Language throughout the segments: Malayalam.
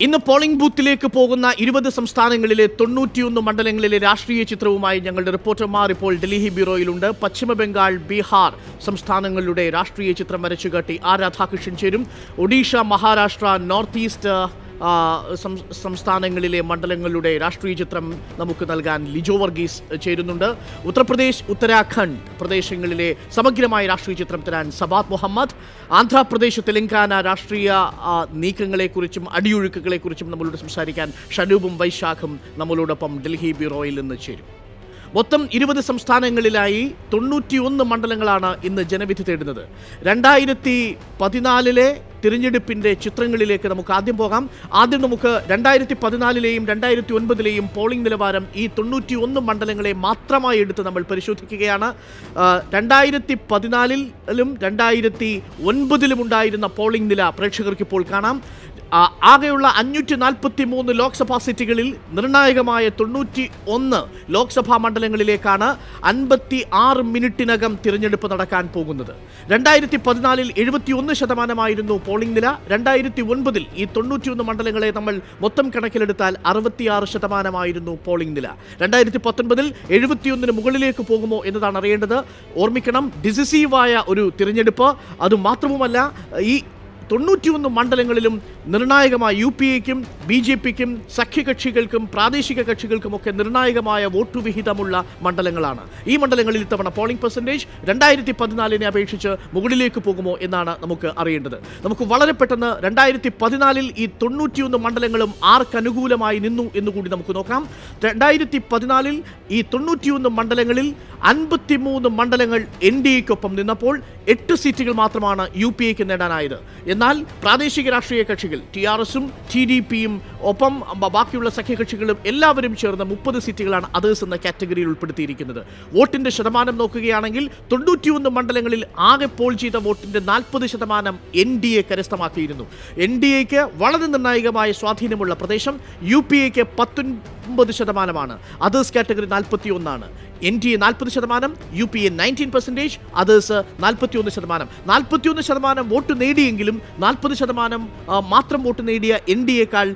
ഇന്ന് പോളിംഗ് ബൂത്തിലേക്ക് പോകുന്ന 20 സംസ്ഥാനങ്ങളിലെ 91 മണ്ഡലങ്ങളിലെ രാഷ്ട്രീയ ചിത്രവുമായി ഞങ്ങളുടെ റിപ്പോർട്ടർമാർ ഇപ്പോൾ ഡൽഹി ബ്യൂറോയിലുണ്ട്. പശ്ചിമ ബംഗാൾ, ബീഹാർ സംസ്ഥാനങ്ങളുടെ രാഷ്ട്രീയ ചിത്രം വരച്ചുകാട്ടി ആർ രാധാകൃഷ്ണൻ ചേരും. ഒഡീഷ, മഹാരാഷ്ട്ര, നോർത്ത് ഈസ്റ്റ് സംസ്ഥാനങ്ങളിലെ മണ്ഡലങ്ങളുടെ രാഷ്ട്രീയ ചിത്രം നമുക്ക് നൽകാൻ ലിജോ വർഗീസ് ചേരുന്നുണ്ട്. ഉത്തർപ്രദേശ്, ഉത്തരാഖണ്ഡ് പ്രദേശങ്ങളിലെ സമഗ്രമായ രാഷ്ട്രീയ ചിത്രം തരാൻ സബാത് മുഹമ്മദ്. ആന്ധ്രാപ്രദേശ്, തെലങ്കാന രാഷ്ട്രീയ നീക്കങ്ങളെക്കുറിച്ചും അടിയൊഴുക്കുകളെക്കുറിച്ചും നമ്മളോട് സംസാരിക്കാൻ ഷനൂബും വൈശാഖും നമ്മളോടൊപ്പം ഡൽഹി ബ്യൂറോയിൽ നിന്ന് ചേരും. മൊത്തം 20 സംസ്ഥാനങ്ങളിലായി 91 മണ്ഡലങ്ങളാണ് ഇന്ന് ജനവിധി തേടുന്നത്. 2014 തിരഞ്ഞെടുപ്പിൻ്റെ ചിത്രങ്ങളിലേക്ക് നമുക്ക് ആദ്യം പോകാം. ആദ്യം നമുക്ക് 2014-ലെയും 2009-ലെയും പോളിംഗ് നിലവാരം ഈ 91 മണ്ഡലങ്ങളെ മാത്രമായി എടുത്ത് നമ്മൾ പരിശോധിക്കുകയാണ്. 2014-ലും 2009-ലും ഉണ്ടായിരുന്ന പോളിംഗ് നില പ്രേക്ഷകർക്ക് ഇപ്പോൾ കാണാം. ആകെയുള്ള 543 ലോക്സഭാ സീറ്റുകളിൽ നിർണായകമായ 91 ലോക്സഭാ മണ്ഡലങ്ങളിലേക്കാണ് 56 മിനിറ്റിനകം തിരഞ്ഞെടുപ്പ് നടക്കാൻ പോകുന്നത്. 2014-ൽ 71% പോളിംഗ് നില. 2009-ൽ ഈ 91 മണ്ഡലങ്ങളെ നമ്മൾ മൊത്തം കണക്കിലെടുത്താൽ 66% പോളിംഗ് നില. 2019-ൽ 71-ന് മുകളിലേക്ക് പോകുമോ എന്നതാണ് അറിയേണ്ടത്. ഓർമ്മിക്കണം, ഡിസിസീവായ ഒരു തിരഞ്ഞെടുപ്പ്. അതുമാത്രവുമല്ല, ഈ 91 മണ്ഡലങ്ങളിലും നിർണായകമായ UPAയ്ക്കും BJPയ്ക്കും സഖ്യകക്ഷികൾക്കും പ്രാദേശിക കക്ഷികൾക്കുമൊക്കെ നിർണായകമായ വോട്ട് വിഹിതമുള്ള മണ്ഡലങ്ങളാണ്. ഈ മണ്ഡലങ്ങളിൽ ഇത്തവണ പോളിംഗ് പെർസെൻറ്റേജ് 2014-നെ അപേക്ഷിച്ച് മുകളിലേക്ക് പോകുമോ എന്നാണ് നമുക്ക് അറിയേണ്ടത്. നമുക്ക് വളരെ പെട്ടെന്ന് 2014-ൽ ഈ 91 മണ്ഡലങ്ങളും ആർക്ക് അനുകൂലമായി നിന്നു എന്നുകൂടി നമുക്ക് നോക്കാം. 2014-ൽ ഈ 91 മണ്ഡലങ്ങളിൽ 53 മണ്ഡലങ്ങൾ NDAയ്ക്കൊപ്പം നിന്നപ്പോൾ 8 സീറ്റുകൾ മാത്രമാണ് UPAയ്ക്ക് നേടാനായത്. എന്നാൽ പ്രാദേശിക രാഷ്ട്രീയ കക്ഷികൾ TRSഉം TDPയും ഒപ്പം ബാക്കിയുള്ള സഖ്യകക്ഷികളും എല്ലാവരും ചേർന്ന് 30 സീറ്റുകളാണ് അതേഴ്സ് എന്ന കാറ്റഗറിയിൽ ഉൾപ്പെടുത്തിയിരിക്കുന്നത്. വോട്ടിൻ്റെ ശതമാനം നോക്കുകയാണെങ്കിൽ 91 മണ്ഡലങ്ങളിൽ ആകെ പോൾ ചെയ്ത വോട്ടിൻ്റെ 40% NDA കരസ്ഥമാക്കിയിരുന്നു. NDAയ്ക്ക് വളരെ നിർണായകമായ സ്വാധീനമുള്ള പ്രദേശം. UPAയ്ക്ക് 19%, others category 41%. NDA 40%, UPA 19%, others 41%. 41% vote നേടിയെങ്കിലും 40% മാത്രം വോട്ട് നേടിയ NDAയേക്കാൾ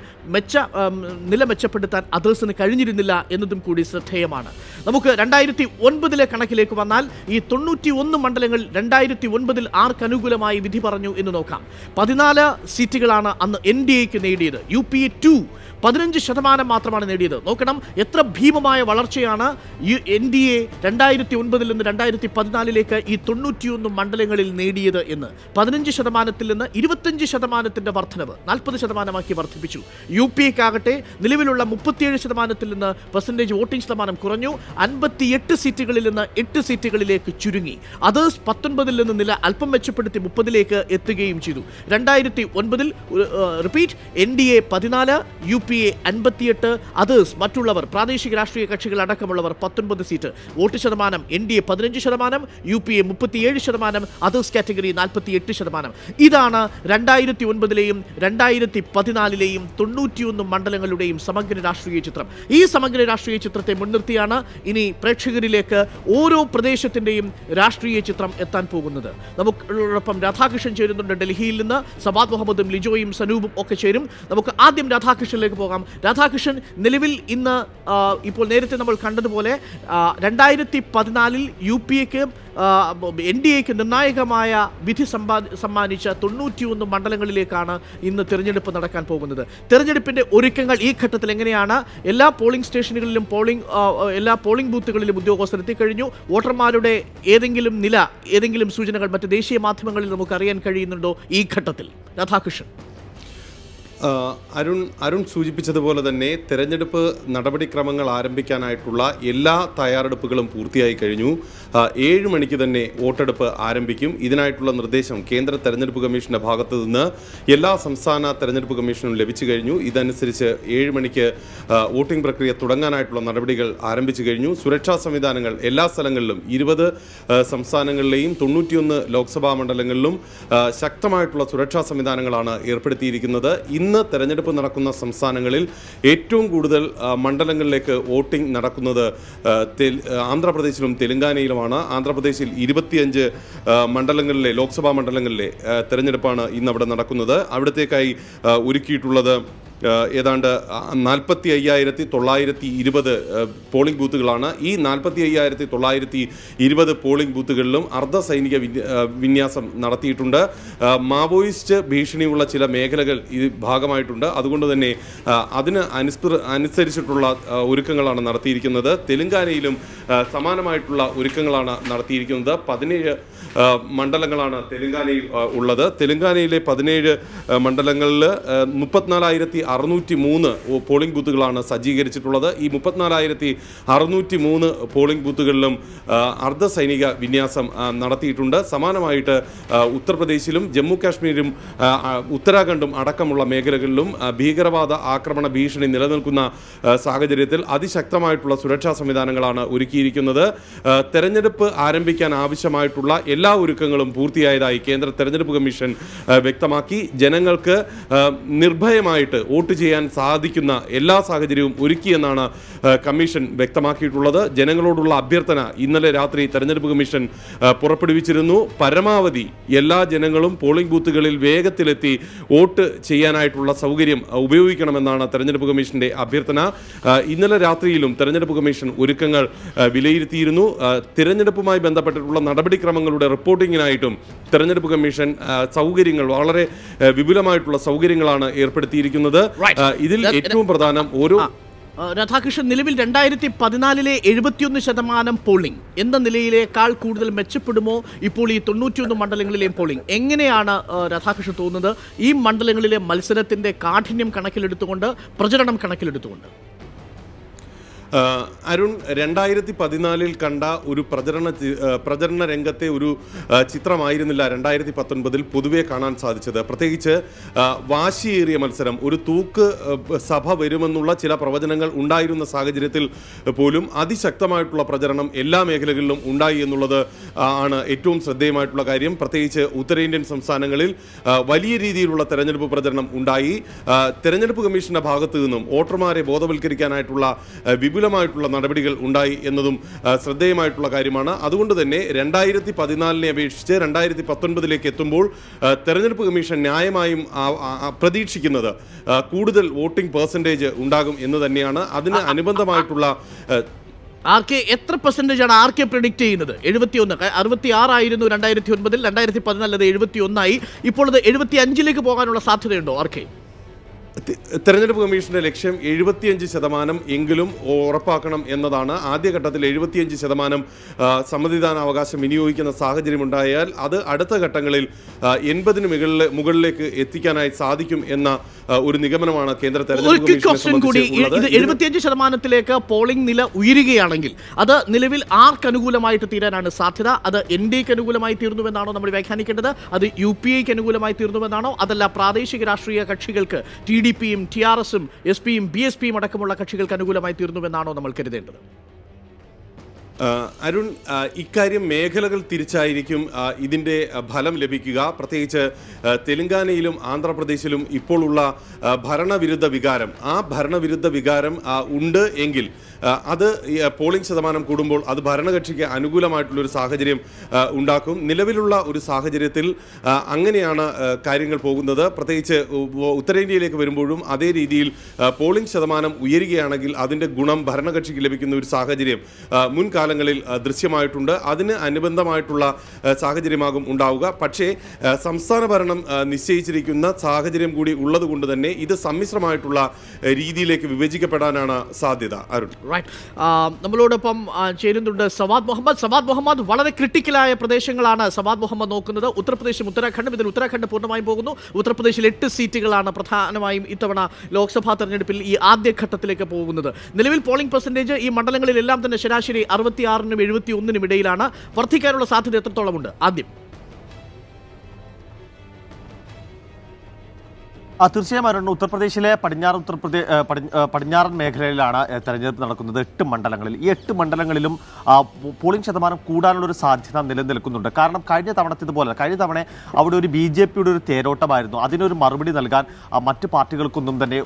നില മെച്ചപ്പെടുത്താൻ അതേഴ്സിന് കഴിഞ്ഞിരുന്നില്ല എന്നതും കൂടി ശ്രദ്ധേയമാണ്. നമുക്ക് 2009-ലെ കണക്കിലേക്ക് വന്നാൽ ഈ 91 മണ്ഡലങ്ങൾ 2009-ൽ ആർക്ക് അനുകൂലമായി വിധി പറഞ്ഞു എന്ന് നോക്കാം. 14 സീറ്റുകളാണ് അന്ന് NDAയ്ക്ക് നേടിയത്. UPA 2 15% മാത്രമാണ് നേടിയത്. നോക്കണം എത്ര ഭീമമായ വളർച്ചയാണ് NDA 2009-ൽ നിന്ന് 2014-ലേക്ക് ഈ 91 മണ്ഡലങ്ങളിൽ നേടിയത് എന്ന്. 15%-ൽ നിന്ന് 25% വർധനവ്, 40%-ആക്കി വർദ്ധിപ്പിച്ചു. UPAയ്ക്കാകട്ടെ നിലവിലുള്ള 37%-ൽ നിന്ന് പെർസെൻറ്റേജ് വോട്ടിംഗ് ശതമാനം കുറഞ്ഞു. 58 സീറ്റുകളിൽ നിന്ന് 8 സീറ്റുകളിലേക്ക് ചുരുങ്ങി. അതേഴ്സ് 19-ൽ നിന്ന് നില അല്പം മെച്ചപ്പെടുത്തി 30-ലേക്ക് എത്തുകയും ചെയ്തു. 2009-ൽ റിപ്പീറ്റ് NDA 14, UPA 58, അതേഴ്സ് മറ്റുള്ളവർ പ്രാദേശിക രാഷ്ട്രീയ കക്ഷികൾ അടക്കമുള്ളവർ 19 സീറ്റ്. വോട്ട് ശതമാനം NDA 15%, UPA 37%, അതേഴ്സ് കാറ്റഗറി 48%. ഇതാണ് 2009-ലെയും 2014-ലെയും 91 മണ്ഡലങ്ങളുടെയും സമഗ്ര രാഷ്ട്രീയ ചിത്രം. ഈ സമഗ്ര രാഷ്ട്രീയ ചിത്രത്തെ മുൻനിർത്തിയാണ് ഇനി പ്രേക്ഷകരിലേക്ക് ഓരോ പ്രദേശത്തിൻ്റെയും രാഷ്ട്രീയ ചിത്രം എത്താൻ പോകുന്നത്. നമുക്കൊപ്പം രാധാകൃഷ്ണൻ ചേരുന്നുണ്ട് ഡൽഹിയിൽ നിന്ന്. സബാത് മുഹമ്മദും ലിജോയും സനൂബും ഒക്കെ ചേരും. നമുക്ക് ആദ്യം രാധാകൃഷ്ണനിലേക്ക് പോകാം. രാധാകൃഷ്ണൻ, നിലവിൽ ഇന്ന് ഇപ്പോൾ നേരത്തെ നമ്മൾ കണ്ടതുപോലെ 2014-ൽ UPAയ്ക്ക് NDAയ്ക്ക് നിർണായകമായ വിധി സമ്മാനിച്ച 91 മണ്ഡലങ്ങളിലേക്കാണ് ഇന്ന് തിരഞ്ഞെടുപ്പ് നടക്കാൻ പോകുന്നത്. തിരഞ്ഞെടുപ്പിൻ്റെ ഒരുക്കങ്ങൾ ഈ ഘട്ടത്തിൽ എങ്ങനെയാണ്? എല്ലാ പോളിംഗ് സ്റ്റേഷനുകളിലും എല്ലാ പോളിംഗ് ബൂത്തുകളിലും ഉദ്യോഗസ്ഥർ എത്തിക്കഴിഞ്ഞു. വോട്ടർമാരുടെ ഏതെങ്കിലും സൂചനകൾ മറ്റ് ദേശീയ മാധ്യമങ്ങളിൽ നമുക്ക് അറിയാൻ കഴിയുന്നുണ്ടോ ഈ ഘട്ടത്തിൽ? രാധാകൃഷ്ണൻ. അരുൺ സൂചിപ്പിച്ചതുപോലെ തന്നെ തെരഞ്ഞെടുപ്പ് നടപടിക്രമങ്ങൾ ആരംഭിക്കാനായിട്ടുള്ള എല്ലാ തയ്യാറെടുപ്പുകളും പൂർത്തിയായി കഴിഞ്ഞു. 7 മണിക്ക് തന്നെ വോട്ടെടുപ്പ് ആരംഭിക്കും. ഇതിനായിട്ടുള്ള നിർദ്ദേശം കേന്ദ്ര തെരഞ്ഞെടുപ്പ് കമ്മീഷന്റെ ഭാഗത്തു നിന്ന് എല്ലാ സംസ്ഥാന തെരഞ്ഞെടുപ്പ് കമ്മീഷനും ലഭിച്ചു കഴിഞ്ഞു. ഇതനുസരിച്ച് 7 മണിക്ക് വോട്ടിംഗ് പ്രക്രിയ തുടങ്ങാനായിട്ടുള്ള നടപടികൾ ആരംഭിച്ചു കഴിഞ്ഞു. സുരക്ഷാ സംവിധാനങ്ങൾ എല്ലാ സ്ഥലങ്ങളിലും 20 സംസ്ഥാനങ്ങളിലെയും 91 ലോക്സഭാ മണ്ഡലങ്ങളിലും ശക്തമായിട്ടുള്ള സുരക്ഷാ സംവിധാനങ്ങളാണ് ഏർപ്പെടുത്തിയിരിക്കുന്നത്. ഇന്ന് തെരഞ്ഞെടുപ്പ് നടക്കുന്ന സംസ്ഥാനങ്ങളിൽ ഏറ്റവും കൂടുതൽ മണ്ഡലങ്ങളിലേക്ക് വോട്ടിംഗ് നടക്കുന്നത് ആന്ധ്രാപ്രദേശിലും തെലങ്കാനയിലുമാണ്. ആന്ധ്രാപ്രദേശിൽ 25 മണ്ഡലങ്ങളിലെ ലോക്സഭാ മണ്ഡലങ്ങളിലെ തെരഞ്ഞെടുപ്പാണ് ഇന്ന് അവിടെ നടക്കുന്നത്. അവിടത്തേക്കായി ഒരുക്കിയിട്ടുള്ളത് ഏതാണ്ട് 45,920 പോളിംഗ് ബൂത്തുകളാണ്. ഈ 45,920 പോളിംഗ് ബൂത്തുകളിലും അർദ്ധസൈനിക വിന്യാസം നടത്തിയിട്ടുണ്ട്. മാവോയിസ്റ്റ് ഭീഷണിയുള്ള ചില മേഖലകൾ ഇത് ഭാഗമായിട്ടുണ്ട്. അതുകൊണ്ട് തന്നെ അതിന് അനുസരിച്ചിട്ടുള്ള ഒരുക്കങ്ങളാണ് നടത്തിയിരിക്കുന്നത്. തെലങ്കാനയിലും സമാനമായിട്ടുള്ള ഒരുക്കങ്ങളാണ് നടത്തിയിരിക്കുന്നത്. 17 മണ്ഡലങ്ങളാണ് തെലങ്കാനയിൽ ഉള്ളത്. തെലങ്കാനയിലെ 17 മണ്ഡലങ്ങളിൽ 34,603 പോളിംഗ് ബൂത്തുകളാണ് സജ്ജീകരിച്ചിട്ടുള്ളത്. ഈ 34,603 പോളിംഗ് ബൂത്തുകളിലും അർദ്ധസൈനിക വിന്യാസം നടത്തിയിട്ടുണ്ട്. സമാനമായിട്ട് ഉത്തർപ്രദേശിലും ജമ്മു കാശ്മീരും ഉത്തരാഖണ്ഡും അടക്കമുള്ള മേഖലകളിലും ഭീകരവാദ ആക്രമണ ഭീഷണി നിലനിൽക്കുന്ന സാഹചര്യത്തിൽ അതിശക്തമായിട്ടുള്ള സുരക്ഷാ സംവിധാനങ്ങളാണ് ഒരുക്കിയിരിക്കുന്നത്. തെരഞ്ഞെടുപ്പ് ആരംഭിക്കാൻ ആവശ്യമായിട്ടുള്ള എല്ലാ ഒരുക്കങ്ങളും പൂർത്തിയായതായി കേന്ദ്ര തെരഞ്ഞെടുപ്പ് കമ്മീഷൻ വ്യക്തമാക്കി. ജനങ്ങൾക്ക് നിർഭയമായിട്ട് വോട്ട് ചെയ്യാൻ സാധിക്കുന്ന എല്ലാ സാഹചര്യവും ഒരുക്കിയെന്നാണ് കമ്മീഷൻ വ്യക്തമാക്കിയിട്ടുള്ളത്. ജനങ്ങളോടുള്ള അഭ്യർത്ഥന ഇന്നലെ രാത്രി തെരഞ്ഞെടുപ്പ് കമ്മീഷൻ പുറപ്പെടുവിച്ചിരുന്നു. പരമാവധി എല്ലാ ജനങ്ങളും പോളിംഗ് ബൂത്തുകളിൽ വേഗത്തിലെത്തി വോട്ട് ചെയ്യാനായിട്ടുള്ള സൗകര്യം ഉപയോഗിക്കണമെന്നാണ് തെരഞ്ഞെടുപ്പ് കമ്മീഷന്റെ അഭ്യർത്ഥന. ഇന്നലെ രാത്രിയിലും തെരഞ്ഞെടുപ്പ് കമ്മീഷൻ ഒരുക്കങ്ങൾ വിലയിരുത്തിയിരുന്നു. തിരഞ്ഞെടുപ്പുമായി ബന്ധപ്പെട്ടിട്ടുള്ള നടപടിക്രമങ്ങളുടെ റിപ്പോർട്ടിങ്ങിനായിട്ടും തെരഞ്ഞെടുപ്പ് കമ്മീഷൻ സൗകര്യങ്ങൾ വളരെ വിപുലമായിട്ടുള്ള സൗകര്യങ്ങളാണ് ഏർപ്പെടുത്തിയിരിക്കുന്നത്. ഇതിൽ ഏറ്റവും പ്രധാനം രാധാകൃഷ്ണൻ, നിലവിൽ 2014 71% പോളിംഗ് എന്ന നിലയിലേക്കാൾ കൂടുതൽ മെച്ചപ്പെടുമോ ഇപ്പോൾ ഈ 91 മണ്ഡലങ്ങളിലെയും പോളിംഗ്? എങ്ങനെയാണ് രാധാകൃഷ്ണൻ തോന്നുന്നത് ഈ മണ്ഡലങ്ങളിലെ മത്സരത്തിന്റെ കാഠിന്യം കണക്കിലെടുത്തുകൊണ്ട്, പ്രചരണം കണക്കിലെടുത്തുകൊണ്ട്? അരുൺ, 2014 കണ്ട ഒരു പ്രചരണ രംഗത്തെ ഒരു ചിത്രമായിരുന്നില്ല 2019 പൊതുവെ കാണാൻ സാധിച്ചത്. പ്രത്യേകിച്ച് വാശിയേറിയ മത്സരം, ഒരു തൂക്ക് സഭ വരുമെന്നുള്ള ചില പ്രവചനങ്ങൾ ഉണ്ടായിരുന്ന സാഹചര്യത്തിൽ പോലും അതിശക്തമായിട്ടുള്ള പ്രചരണം എല്ലാ മേഖലകളിലും ഉണ്ടായി എന്നുള്ളത് ആണ് ഏറ്റവും ശ്രദ്ധേയമായിട്ടുള്ള കാര്യം. പ്രത്യേകിച്ച് ഉത്തരേന്ത്യൻ സംസ്ഥാനങ്ങളിൽ വലിയ രീതിയിലുള്ള തെരഞ്ഞെടുപ്പ് പ്രചരണം ഉണ്ടായി. തെരഞ്ഞെടുപ്പ് കമ്മീഷന്റെ ഭാഗത്തു നിന്നും വോട്ടർമാരെ ബോധവൽക്കരിക്കാനായിട്ടുള്ള വിപുലമായിട്ടുള്ള നടപടികൾ ഉണ്ടായി എന്നതും ശ്രദ്ധേയമായിട്ടുള്ള കാര്യമാണ്. അതുകൊണ്ട് തന്നെ 2014 അപേക്ഷിച്ച് 2019 എത്തുമ്പോൾ തെരഞ്ഞെടുപ്പ് കമ്മീഷൻ ന്യായമായും പ്രതീക്ഷിക്കുന്നത് കൂടുതൽ വോട്ടിംഗ് പെർസെൻറ്റേജ് ഉണ്ടാകും എന്ന് തന്നെയാണ്. അതിന് അനുബന്ധമായിട്ടുള്ള എത്ര പെർസെന്റേജ് ആണ് പ്രെഡിക്റ്റ് ചെയ്യുന്നത്? 71, 66 ആയിരുന്നു 2009, 2014 അത് 71 ഇപ്പോൾ അത് 75 പോകാനുള്ള സാധ്യതയുണ്ടോ? തെരഞ്ഞെടുപ്പ് കമ്മീഷന്റെ ലക്ഷ്യം 75% എങ്കിലും ഉറപ്പാക്കണം എന്നതാണ്. ആദ്യഘട്ടത്തിൽ 75% സമ്മതിദാനാവകാശം വിനിയോഗിക്കുന്ന സാഹചര്യമുണ്ടായാൽ അത് അടുത്ത ഘട്ടങ്ങളിൽ 80 മുകളിലേക്ക് എത്തിക്കാനായി സാധിക്കും എന്ന ഒരു നിഗമനമാണ് കേന്ദ്ര തെരഞ്ഞെടുപ്പ് കമ്മീഷൻ. 75% പോളിംഗ് നില ഉയരുകയാണെങ്കിൽ അത് നിലവിൽ ആർക്ക് അനുകൂലമായിട്ട് തീരാനാണ് സാധ്യത? അത് NDAക്ക് അനുകൂലമായി തീർന്നുവെന്നാണോ നമ്മൾ വ്യാഖ്യാനിക്കേണ്ടത്? അത് UPAക്ക് അനുകൂലമായി തീർന്നുവെന്നാണോ? അതല്ല പ്രാദേശിക രാഷ്ട്രീയ കക്ഷികൾക്ക് TDPയും TRSും SPയും BSPയും അടക്കമുള്ള കക്ഷികൾക്ക് അനുകൂലമായി തീർന്നുവെന്നാണോ നമ്മൾ കരുതേണ്ടത്? അരുൺ, ഇക്കാര്യം മേഖലകൾ തിരിച്ചായിരിക്കും ഇതിൻ്റെ ഫലം ലഭിക്കുക. പ്രത്യേകിച്ച് തെലങ്കാനയിലും ആന്ധ്രാപ്രദേശിലും ഇപ്പോൾ ഉള്ള ഭരണവിരുദ്ധ വികാരം, ആ ഭരണവിരുദ്ധ വികാരം ഉണ്ട് എങ്കിൽ അത് പോളിംഗ് ശതമാനം കൂടുമ്പോൾ അത് ഭരണകക്ഷിക്ക് അനുകൂലമായിട്ടുള്ളൊരു സാഹചര്യം ഉണ്ടാക്കും. നിലവിലുള്ള ഒരു സാഹചര്യത്തിൽ അങ്ങനെയാണ് കാര്യങ്ങൾ പോകുന്നത്. പ്രത്യേകിച്ച് ഉത്തരേന്ത്യയിലേക്ക് വരുമ്പോഴും അതേ രീതിയിൽ പോളിംഗ് ശതമാനം ഉയരുകയാണെങ്കിൽ അതിൻ്റെ ഗുണം ഭരണകക്ഷിക്ക് ലഭിക്കുന്ന ഒരു സാഹചര്യം മുൻകാലങ്ങളിൽ ദൃശ്യമായിട്ടുണ്ട്. അതിന് അനുബന്ധമായിട്ടുള്ള സാഹചര്യമാകും ഉണ്ടാവുക. പക്ഷേ സംസ്ഥാന ഭരണം നിശ്ചയിച്ചിരിക്കുന്ന സാഹചര്യം കൂടി ഉള്ളതുകൊണ്ട് തന്നെ ഇത് സമ്മിശ്രമായിട്ടുള്ള രീതിയിലേക്ക് വിഭജിക്കപ്പെടാനാണ് സാധ്യത. അരുൺ, നമ്മളോടൊപ്പം ചേരുന്നുണ്ട് സവാദ് മുഹമ്മദ്. വളരെ ക്രിട്ടിക്കലായ പ്രദേശങ്ങളാണ് സവാദ് മുഹമ്മദ് നോക്കുന്നത്. ഉത്തർപ്രദേശും ഉത്തരാഖണ്ഡും. ഇതിൽ ഉത്തരാഖണ്ഡ് പൂർണ്ണമായും പോകുന്നു. ഉത്തർപ്രദേശിൽ 8 സീറ്റുകളാണ് പ്രധാനമായും ഇത്തവണ ലോക്സഭാ തെരഞ്ഞെടുപ്പിൽ ഈ ആദ്യഘട്ടത്തിലേക്ക് പോകുന്നത്. നിലവിൽ പോളിംഗ് പെർസെൻറ്റേജ് ഈ മണ്ഡലങ്ങളിലെല്ലാം തന്നെ ശരാശരി 66-നും 71-നും ഇടയിലാണ്. വർദ്ധിക്കാനുള്ള സാധ്യത എത്രത്തോളമുണ്ട്? തീർച്ചയായും അരുൺ, ഉത്തർപ്രദേശിലെ പടിഞ്ഞാറൻ മേഖലയിലാണ് തെരഞ്ഞെടുപ്പ് നടക്കുന്നത്. 8 മണ്ഡലങ്ങളിൽ. ഈ 8 മണ്ഡലങ്ങളിലും പോളിംഗ് ശതമാനം കൂടാനുള്ളൊരു സാധ്യത നിലനിൽക്കുന്നുണ്ട്. കാരണം കഴിഞ്ഞ തവണ അവിടെ ഒരു BJPയുടെ ഒരു തേരോട്ടമായിരുന്നു. അതിനൊരു മറുപടി നൽകാൻ മറ്റ് പാർട്ടികൾക്കൊന്നും തന്നെ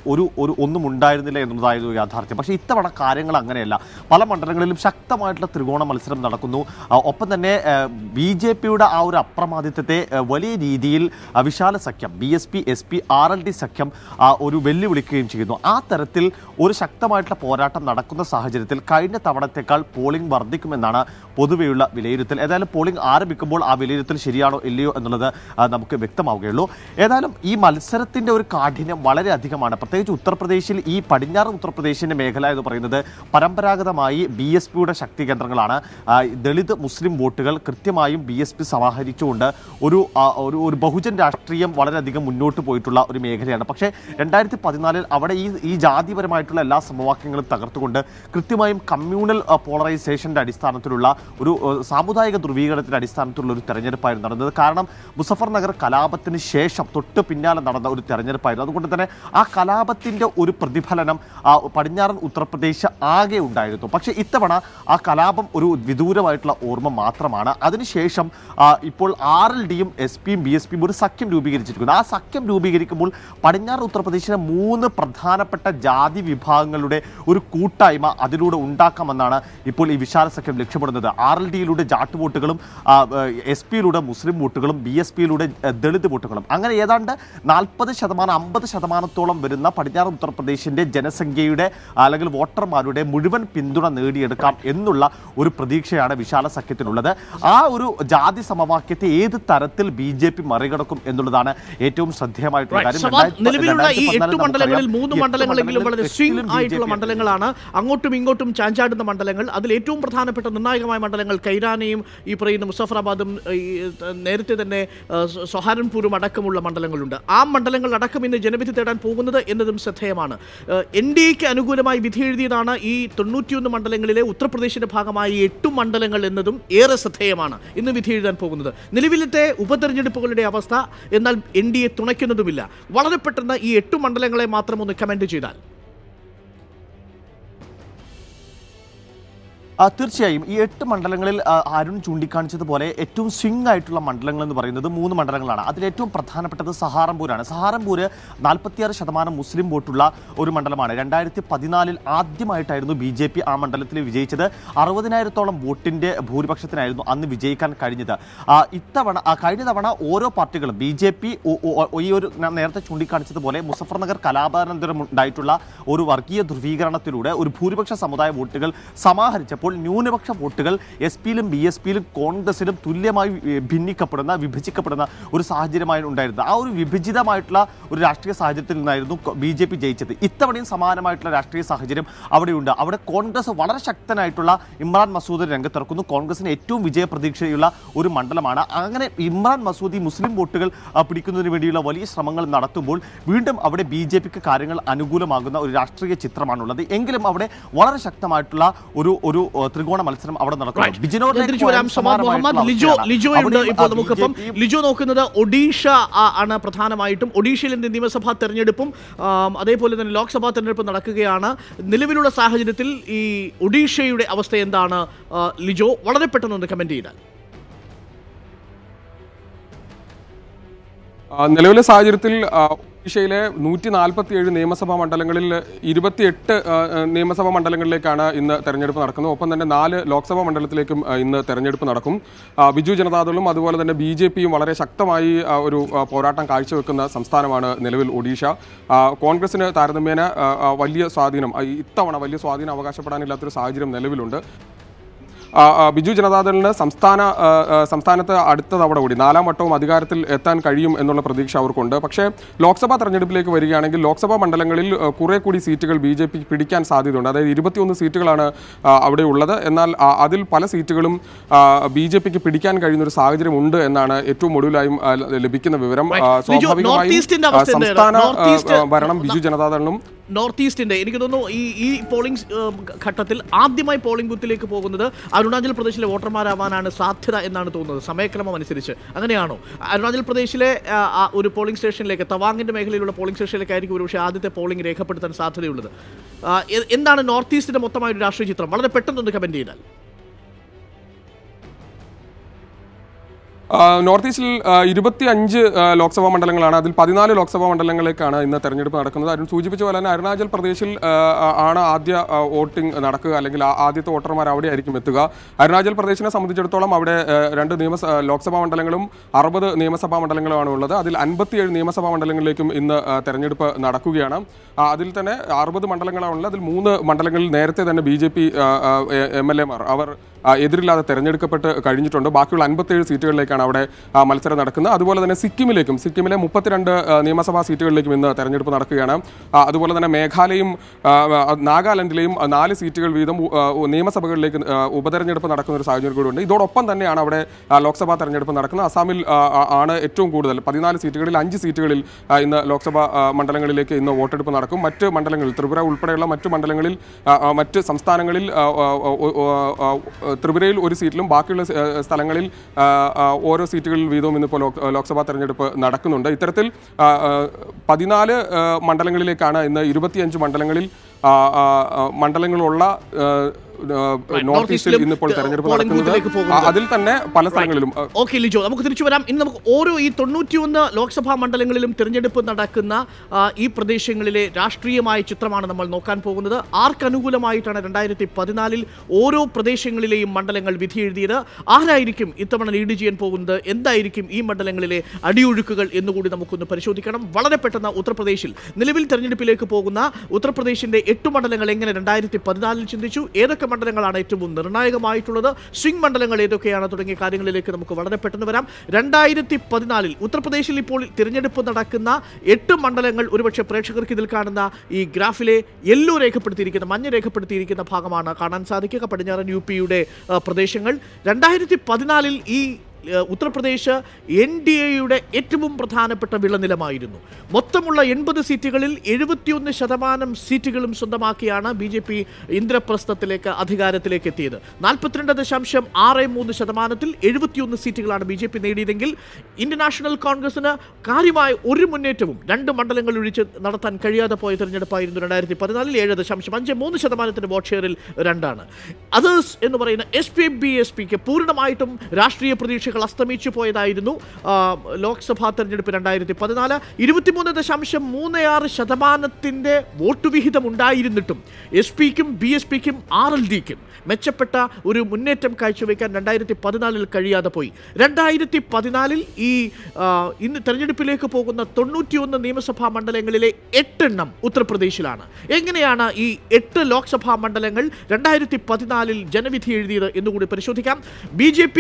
ഒന്നും ഉണ്ടായിരുന്നില്ല എന്നുള്ളതായിരുന്നു യാഥാർത്ഥ്യം. പക്ഷേ ഇത്തവണ കാര്യങ്ങൾ അങ്ങനെയല്ല. പല മണ്ഡലങ്ങളിലും ശക്തമായിട്ടുള്ള ത്രികോണ മത്സരം നടക്കുന്നു. ഒപ്പം തന്നെ BJPയുടെ ആ ഒരു അപ്രമാദിത്വത്തെ വലിയ രീതിയിൽ വിശാല സഖ്യം BSP, SP, RL ഡി സഖ്യം ഒരു വെല്ലുവിളിക്കുകയും ചെയ്യുന്നു. ആ തരത്തിൽ ഒരു ശക്തമായിട്ടുള്ള പോരാട്ടം നടക്കുന്ന സാഹചര്യത്തിൽ കഴിഞ്ഞ തവണത്തേക്കാൾ പോളിംഗ് വർദ്ധിക്കുമെന്നാണ് പൊതുവെയുള്ള വിലയിരുത്തൽ. ഏതായാലും പോളിംഗ് ആരംഭിക്കുമ്പോൾ ആ വിലയിരുത്തൽ ശരിയാണോ ഇല്ലയോ എന്നുള്ളത് നമുക്ക് വ്യക്തമാവുകയുള്ളൂ. ഏതായാലും ഈ മത്സരത്തിന്റെ ഒരു കാഠിന്യം വളരെ അധികമാണ്. പ്രത്യേകിച്ച് ഉത്തർപ്രദേശിൽ, ഈ പടിഞ്ഞാറൻ ഉത്തർപ്രദേശിന്റെ മേഖല എന്ന് പറയുന്നത് പരമ്പരാഗതമായി BSPയുടെ ശക്തി കേന്ദ്രങ്ങളാണ്. ദളിത് മുസ്ലിം വോട്ടുകൾ കൃത്യമായും BSP സമാഹരിച്ചുകൊണ്ട് ഒരു ബഹുജൻ രാഷ്ട്രീയം വളരെയധികം മുന്നോട്ട് പോയിട്ടുള്ള ഒരു മേഖലയാണ്. പക്ഷേ 2014 അവിടെ ഈ ജാതിപരമായിട്ടുള്ള എല്ലാ സമവാക്യങ്ങളും തകർത്തുകൊണ്ട് കൃത്യമായും കമ്മ്യൂണൽ പോളറൈസേഷന്റെ അടിസ്ഥാനത്തിലുള്ള ഒരു സാമുദായിക ധ്രുവീകരണത്തിന്റെ അടിസ്ഥാനത്തിലുള്ള ഒരു തെരഞ്ഞെടുപ്പായിരുന്നു നടന്നത്. കാരണം മുസഫർ നഗർ കലാപത്തിന് ശേഷം തൊട്ട് പിന്നാലെ നടന്ന ഒരു തെരഞ്ഞെടുപ്പായിരുന്നു. അതുകൊണ്ട് തന്നെ ആ കലാപത്തിന്റെ ഒരു പ്രതിഫലനം പടിഞ്ഞാറൻ ഉത്തർപ്രദേശ് ആകെ ഉണ്ടായിരുന്നു. പക്ഷേ ഇത്തവണ ആ കലാപം ഒരു വിദൂരമായിട്ടുള്ള ഓർമ്മ മാത്രമാണ്. അതിനുശേഷം ഇപ്പോൾ RLDയും SPയും BSPയും ഒരു സഖ്യം രൂപീകരിച്ചിരിക്കുന്നു. ആ സഖ്യം രൂപീകരിക്കുമ്പോൾ പടിഞ്ഞാറൻ ഉത്തർപ്രദേശിലെ 3 പ്രധാനപ്പെട്ട ജാതി വിഭാഗങ്ങളുടെ ഒരു കൂട്ടായ്മ അതിലൂടെ ഉണ്ടാക്കാമെന്നാണ് ഇപ്പോൾ ഈ വിശാല സഖ്യം ലക്ഷ്യമിടുന്നത്. RLDയിലൂടെ ജാട്ട് വോട്ടുകളും SPയിലൂടെ മുസ്ലിം വോട്ടുകളും BSPയിലൂടെ ദളിത് വോട്ടുകളും, അങ്ങനെ ഏതാണ്ട് 40-50% വരുന്ന പടിഞ്ഞാറൻ ഉത്തർപ്രദേശിന്റെ ജനസംഖ്യയുടെ അല്ലെങ്കിൽ വോട്ടർമാരുടെ മുഴുവൻ പിന്തുണ നേടിയെടുക്കാം എന്നുള്ള ഒരു പ്രതീക്ഷയാണ് വിശാല സഖ്യത്തിനുള്ളത്. ആ ഒരു ജാതി സമവാക്യത്തെ ഏത് തരത്തിൽ BJP മറികടക്കും എന്നുള്ളതാണ് ഏറ്റവും ശ്രദ്ധേയമായിട്ടുള്ള കാര്യം. നിലവിലുള്ള ഈ 8 മണ്ഡലങ്ങളിൽ 3 മണ്ഡലങ്ങളെങ്കിലും വളരെ സ്വിംഗ് ആയിട്ടുള്ള മണ്ഡലങ്ങളാണ്, അങ്ങോട്ടും ഇങ്ങോട്ടും ചാഞ്ചാടുന്ന മണ്ഡലങ്ങൾ. അതിൽ ഏറ്റവും പ്രധാനപ്പെട്ട നിർണായകമായ മണ്ഡലങ്ങൾ കൈരാനയും ഈ പറയുന്ന മുസഫറാബാദും നേരത്തെ തന്നെ സഹാരൻപൂരും അടക്കമുള്ള മണ്ഡലങ്ങളുണ്ട്. ആ മണ്ഡലങ്ങൾ അടക്കം ഇന്ന് ജനവിധി തേടാൻ പോകുന്നത് എന്നതും ശ്രദ്ധേയമാണ്. NDAക്ക് അനുകൂലമായി വിധി എഴുതിയതാണ് ഈ 91 മണ്ഡലങ്ങളിലെ ഉത്തർപ്രദേശിന്റെ ഭാഗമായ 8 മണ്ഡലങ്ങൾ എന്നതും ഏറെ ശ്രദ്ധേയമാണ് ഇന്ന് വിധി എഴുതാൻ പോകുന്നത്. നിലവിലത്തെ ഉപതെരഞ്ഞെടുപ്പുകളുടെ അവസ്ഥ എന്നാൽ NDA തുണയ്ക്കുന്നതുമില്ല. വളരെ പെട്ടെന്ന് ഈ 8 മണ്ഡലങ്ങളെ മാത്രം ഒന്ന് കമന്റ് ചെയ്താൽ. തീർച്ചയായും ഈ 8 മണ്ഡലങ്ങളിൽ അരുൺ ചൂണ്ടിക്കാണിച്ചതുപോലെ ഏറ്റവും സ്വിംഗ് ആയിട്ടുള്ള മണ്ഡലങ്ങൾ എന്ന് പറയുന്നത് 3 മണ്ഡലങ്ങളാണ്. അതിലേറ്റവും പ്രധാനപ്പെട്ടത് സഹാറൻപൂരാണ്. സഹാറൻപൂര് 46% മുസ്ലിം വോട്ടുള്ള ഒരു മണ്ഡലമാണ്. 2014 ആദ്യമായിട്ടായിരുന്നു BJP ആ മണ്ഡലത്തിൽ വിജയിച്ചത്. 60,000-ഓളം വോട്ടിന്റെ ഭൂരിപക്ഷത്തിനായിരുന്നു അന്ന് വിജയിക്കാൻ കഴിഞ്ഞത്. കഴിഞ്ഞ തവണ ഓരോ പാർട്ടികളും BJP ഈ ഒരു നേരത്തെ ചൂണ്ടിക്കാണിച്ചതുപോലെ മുസഫർ നഗർ കലാപാനന്തരം ഉണ്ടായിട്ടുള്ള ഒരു വർഗീയ ധ്രുവീകരണത്തിലൂടെ ഒരു ഭൂരിപക്ഷ സമുദായ വോട്ടുകൾ സമാഹരിച്ചപ്പോൾ ന്യൂനപക്ഷ വോട്ടുകൾ SPയിലും BSPയിലും കോൺഗ്രസിലും തുല്യമായി വിഭജിക്കപ്പെടുന്ന ഒരു സാഹചര്യമായി ഉണ്ടായിരുന്നത്. ആ ഒരു വിഭജിതമായിട്ടുള്ള ഒരു രാഷ്ട്രീയ സാഹചര്യത്തിൽ നിന്നായിരുന്നു BJP ജയിച്ചത്. ഇത്തവണയും സമാനമായിട്ടുള്ള രാഷ്ട്രീയ സാഹചര്യം അവിടെയുണ്ട്. അവിടെ കോൺഗ്രസ് വളരെ ശക്തനായിട്ടുള്ള ഇമ്രാൻ മസൂദ് രംഗത്തിറക്കുന്നു. കോൺഗ്രസിന് ഏറ്റവും വിജയപ്രതീക്ഷയുള്ള ഒരു മണ്ഡലമാണ്. അങ്ങനെ ഇമ്രാൻ മസൂദി മുസ്ലിം വോട്ടുകൾ പിടിക്കുന്നതിന് വേണ്ടിയുള്ള വലിയ ശ്രമങ്ങൾ നടത്തുമ്പോൾ വീണ്ടും അവിടെ BJPക്ക് കാര്യങ്ങൾ അനുകൂലമാകുന്ന ഒരു രാഷ്ട്രീയ ചിത്രമാണുള്ളത്. എങ്കിലും അവിടെ വളരെ ശക്തമായിട്ടുള്ള ഒരു ത്രികോണ മത്സരം അവിടെ നടക്കുന്നു. ലിജോ നോക്കുന്നത് ഒഡീഷ ആണ് പ്രധാനമായിട്ടും. ഒഡീഷയിൽ നിയമസഭാ തെരഞ്ഞെടുപ്പും അതേപോലെ തന്നെ ലോക്സഭാ തെരഞ്ഞെടുപ്പും നടക്കുകയാണ്. നിലവിലുള്ള സാഹചര്യത്തിൽ ഈ ഒഡീഷയുടെ അവസ്ഥ എന്താണ് ലിജോ? വളരെ പെട്ടെന്ന് കമന്റ് ചെയ്താൽ. നിലവിലെ സാഹചര്യത്തിൽ ഒഡീഷയിലെ 147 നിയമസഭാ മണ്ഡലങ്ങളിൽ 28 നിയമസഭാ മണ്ഡലങ്ങളിലേക്കാണ് ഇന്ന് തെരഞ്ഞെടുപ്പ് നടക്കുന്നത്. ഒപ്പം തന്നെ 4 ലോക്സഭാ മണ്ഡലത്തിലേക്കും ഇന്ന് തെരഞ്ഞെടുപ്പ് നടക്കും. ബിജു ജനതാദളും അതുപോലെ തന്നെ BJPയും വളരെ ശക്തമായി ഒരു പോരാട്ടം കാഴ്ചവെക്കുന്ന സംസ്ഥാനമാണ് നിലവിൽ ഒഡീഷ. കോൺഗ്രസിന് താരതമ്യേന ഇത്തവണ വലിയ സ്വാധീനം അവകാശപ്പെടാനില്ലാത്തൊരു സാഹചര്യം നിലവിലുണ്ട്. ബിജു ജനതാദളിന് സംസ്ഥാനത്ത് അടുത്ത തവണ കൂടി 4ാം വട്ടവും അധികാരത്തിൽ എത്താൻ കഴിയും എന്നുള്ള പ്രതീക്ഷ അവർക്കുണ്ട്. പക്ഷേ ലോക്സഭാ തെരഞ്ഞെടുപ്പിലേക്ക് വരികയാണെങ്കിൽ ലോക്സഭാ മണ്ഡലങ്ങളിൽ കുറെ കൂടി സീറ്റുകൾ BJP പിടിക്കാൻ സാധ്യതയുണ്ട്. അതായത് 21 സീറ്റുകളാണ് അവിടെ ഉള്ളത്. എന്നാൽ അതിൽ പല സീറ്റുകളും BJPക്ക് പിടിക്കാൻ കഴിയുന്ന ഒരു സാഹചര്യം ഉണ്ട് എന്നാണ് ഏറ്റവും ഒടുവിലായും ലഭിക്കുന്ന വിവരം. സ്വാഭാവികമായും സംസ്ഥാന ഭരണം ബിജു ജനതാദളിനും നോർത്ത് ഈസ്റ്റിന്റെ എനിക്ക് തോന്നുന്നു ഈ പോളിംഗ് ഘട്ടത്തിൽ ആദ്യമായി പോളിംഗ് ബൂത്തിലേക്ക് പോകുന്നത് അരുണാചൽ പ്രദേശിലെ വോട്ടർമാരാവാനാണ് സാധ്യത എന്നാണ് തോന്നുന്നത്, സമയക്രമം അനുസരിച്ച്. അങ്ങനെയാണോ? അരുണാചൽ പ്രദേശിലെ ഒരു പോളിംഗ് സ്റ്റേഷനിലേക്ക്, തവാങ്ങിന്റെ മേഖലയിലുള്ള പോളിംഗ് സ്റ്റേഷനിലേക്കായിരിക്കും ഒരുപക്ഷെ ആദ്യത്തെ പോളിംഗ് രേഖപ്പെടുത്താൻ സാധ്യതയുള്ളത്. എന്താണ് നോർത്ത് ഈസ്റ്റിന്റെ മൊത്തമായ ഒരു രാഷ്ട്രീയ ചിത്രം? വളരെ പെട്ടെന്നൊന്ന് കമന്റ് ചെയ്താൽ. നോർത്ത് ഈസ്റ്റിൽ 25 ലോക്സഭാ മണ്ഡലങ്ങളാണ്. അതിൽ 14 ലോക്സഭാ മണ്ഡലങ്ങളിലേക്കാണ് ഇന്ന് തെരഞ്ഞെടുപ്പ് നടക്കുന്നത്. അരുൺ സൂചിപ്പിച്ച പോലെ തന്നെ അരുണാചൽ പ്രദേശിൽ ആണ് ആദ്യ വോട്ടിംഗ് നടക്കുക, അല്ലെങ്കിൽ ആദ്യത്തെ വോട്ടർമാർ അവിടെ ആയിരിക്കും എത്തുക. അരുണാചൽ പ്രദേശിനെ സംബന്ധിച്ചിടത്തോളം അവിടെ 2 ലോക്സഭാ മണ്ഡലങ്ങളും 60 നിയമസഭാ മണ്ഡലങ്ങളുമാണ് ഉള്ളത്. അതിൽ 57 നിയമസഭാ മണ്ഡലങ്ങളിലേക്കും ഇന്ന് തെരഞ്ഞെടുപ്പ് നടക്കുകയാണ്. അതിൽ തന്നെ 60 മണ്ഡലങ്ങളാണുള്ളത്. അതിൽ 3 മണ്ഡലങ്ങളിൽ നേരത്തെ തന്നെ BJP MLA മാർ അവർ എതിരില്ലാതെ തെരഞ്ഞെടുക്കപ്പെട്ട് കഴിഞ്ഞിട്ടുണ്ട്. ബാക്കിയുള്ള 57 സീറ്റുകളിലേക്കാണ് അവിടെ മത്സരം നടക്കുന്നത്. അതുപോലെ തന്നെ സിക്കിമിലെ 32 നിയമസഭാ സീറ്റുകളിലേക്കും ഇന്ന് തെരഞ്ഞെടുപ്പ് നടക്കുകയാണ്. അതുപോലെ തന്നെ മേഘാലയയും നാഗാലാൻഡിലെയും 4 സീറ്റുകൾ വീതം നിയമസഭകളിലേക്ക് ഉപതെരഞ്ഞെടുപ്പ് നടക്കുന്ന ഒരു സാഹചര്യം കൂടിയുണ്ട്. ഇതോടൊപ്പം തന്നെയാണ് അവിടെ ലോക്സഭാ തെരഞ്ഞെടുപ്പ് നടക്കുന്നത്. അസാമിൽ ആണ് ഏറ്റവും കൂടുതൽ 14 സീറ്റുകളിൽ 5 സീറ്റുകളിൽ ഇന്ന് ലോക്സഭാ മണ്ഡലങ്ങളിലേക്ക് ഇന്ന് വോട്ടെടുപ്പ് നടക്കും. മറ്റ് മണ്ഡലങ്ങളിൽ ത്രിപുര ഉൾപ്പെടെയുള്ള മറ്റ് മണ്ഡലങ്ങളിൽ മറ്റ് സംസ്ഥാനങ്ങളിൽ ത്രിപുരയിൽ 1 സീറ്റിലും ബാക്കിയുള്ള സ്ഥലങ്ങളിൽ ഓരോ സീറ്റുകളിൽ വീതവും ഇന്നിപ്പോൾ ലോക്സഭാ തെരഞ്ഞെടുപ്പ് നടക്കുന്നുണ്ട്. ഇത്തരത്തിൽ 14 മണ്ഡലങ്ങളിലേക്കാണ് ഇന്ന് 25 മണ്ഡലങ്ങളുള്ള നോർത്ത് ഈസ്റ്റിൽ ഇന്നിപ്പോൾ തെരഞ്ഞെടുപ്പ് നടക്കുന്നത്. അതിൽ തന്നെ പല സ്ഥലങ്ങളിലും. ഓക്കെ ലിജോ, നമുക്ക് തിരിച്ചു വരാം. ഇന്ന് നമുക്ക് ഓരോ ഈ 91 ലോക്സഭാ മണ്ഡലങ്ങളിലും തിരഞ്ഞെടുപ്പ് നടക്കുന്ന ഈ പ്രദേശങ്ങളിലെ രാഷ്ട്രീയമായ ചിത്രമാണ് നമ്മൾ നോക്കാൻ പോകുന്നത്. ആർക്കനുകൂലമായിട്ടാണ് 2014 ഓരോ പ്രദേശങ്ങളിലെയും മണ്ഡലങ്ങൾ വിധി എഴുതിയത്? ആരായിരിക്കും ഇത്തവണ ലീഡ് ചെയ്യാൻ പോകുന്നത്? എന്തായിരിക്കും ഈ മണ്ഡലങ്ങളിലെ അടിയൊഴുക്കുകൾ എന്നുകൂടി നമുക്കൊന്ന് പരിശോധിക്കണം. വളരെ പെട്ടെന്ന് ഉത്തർപ്രദേശിൽ നിലവിൽ തെരഞ്ഞെടുപ്പിലേക്ക് പോകുന്ന ഉത്തർപ്രദേശിന്റെ 8 മണ്ഡലങ്ങൾ എങ്ങനെ 2014 ചിന്തിച്ചു, ഏതൊക്കെ മണ്ഡലങ്ങളാണ് ഏറ്റവും നിർണായകമായിട്ടുള്ളത്, സ്വിംഗ് മണ്ഡലങ്ങൾ ഏതൊക്കെയാണ് തുടങ്ങിയ കാര്യങ്ങളിലേക്ക് നമുക്ക് വളരെ പെട്ടെന്ന് വരാം. 2014 ഉത്തർപ്രദേശിൽ ഇപ്പോൾ തിരഞ്ഞെടുപ്പ് നടക്കുന്ന 8 മണ്ഡലങ്ങൾ ഒരുപക്ഷെ പ്രേക്ഷകർക്ക് ഇതിൽ കാണുന്ന ഈ ഗ്രാഫിലെ യെല്ലോ രേഖപ്പെടുത്തിയിരിക്കുന്ന, മഞ്ഞ രേഖപ്പെടുത്തിയിരിക്കുന്ന ഭാഗമാണ് കാണാൻ സാധിക്കുക. പടിഞ്ഞാറൻ UP-യുടെ പ്രദേശങ്ങൾ. 2014 ഈ ഉത്തർപ്രദേശ് NDAയുടെ ഏറ്റവും പ്രധാനപ്പെട്ട വിളനിലമായിരുന്നു. മൊത്തമുള്ള 80 സീറ്റുകളിൽ 71% സീറ്റുകളും സ്വന്തമാക്കിയാണ് BJP ഇന്ദ്രപ്രസ്ഥത്തിലേക്ക് അധികാരത്തിലേക്ക് എത്തിയത്. 42.63% 71 സീറ്റുകളാണ് BJP നേടിയതെങ്കിൽ ഇന്ത്യൻ നാഷണൽ കോൺഗ്രസിന് കാര്യമായ ഒരു മുന്നേറ്റവും 2 മണ്ഡലങ്ങൾ ഒഴിച്ച് നടത്താൻ കഴിയാതെ പോയ തെരഞ്ഞെടുപ്പായിരുന്നു 2014. 7.53% വോട്ട് ഷെയറിൽ 2ആണ്. അതേഴ്സ് എന്ന് പറയുന്ന SPBSPക്ക് പൂർണ്ണമായിട്ടും രാഷ്ട്രീയ പ്രതീക്ഷ അസ്തമിച്ചു പോയതായിരുന്നു ലോക്സഭാ തെരഞ്ഞെടുപ്പ് 2014. 23.36% വോട്ട് വിഹിതം ഉണ്ടായിരുന്നിട്ടും SPക്കും BSPക്കും RLDക്കും മെച്ചപ്പെട്ട ഒരു മുന്നേറ്റം കാഴ്ചവെക്കാൻ 2014 കഴിയാതെ പോയി. 2014 ഈ ഇന്ന് തെരഞ്ഞെടുപ്പിലേക്ക് പോകുന്ന 91 നിയമസഭാ മണ്ഡലങ്ങളിലെ 8 എണ്ണം ഉത്തർപ്രദേശിലാണ്. എങ്ങനെയാണ് ഈ 8 ലോക്സഭാ മണ്ഡലങ്ങൾ 2014 ജനവിധി എഴുതിയത് എന്നുകൂടി പരിശോധിക്കാം. BJP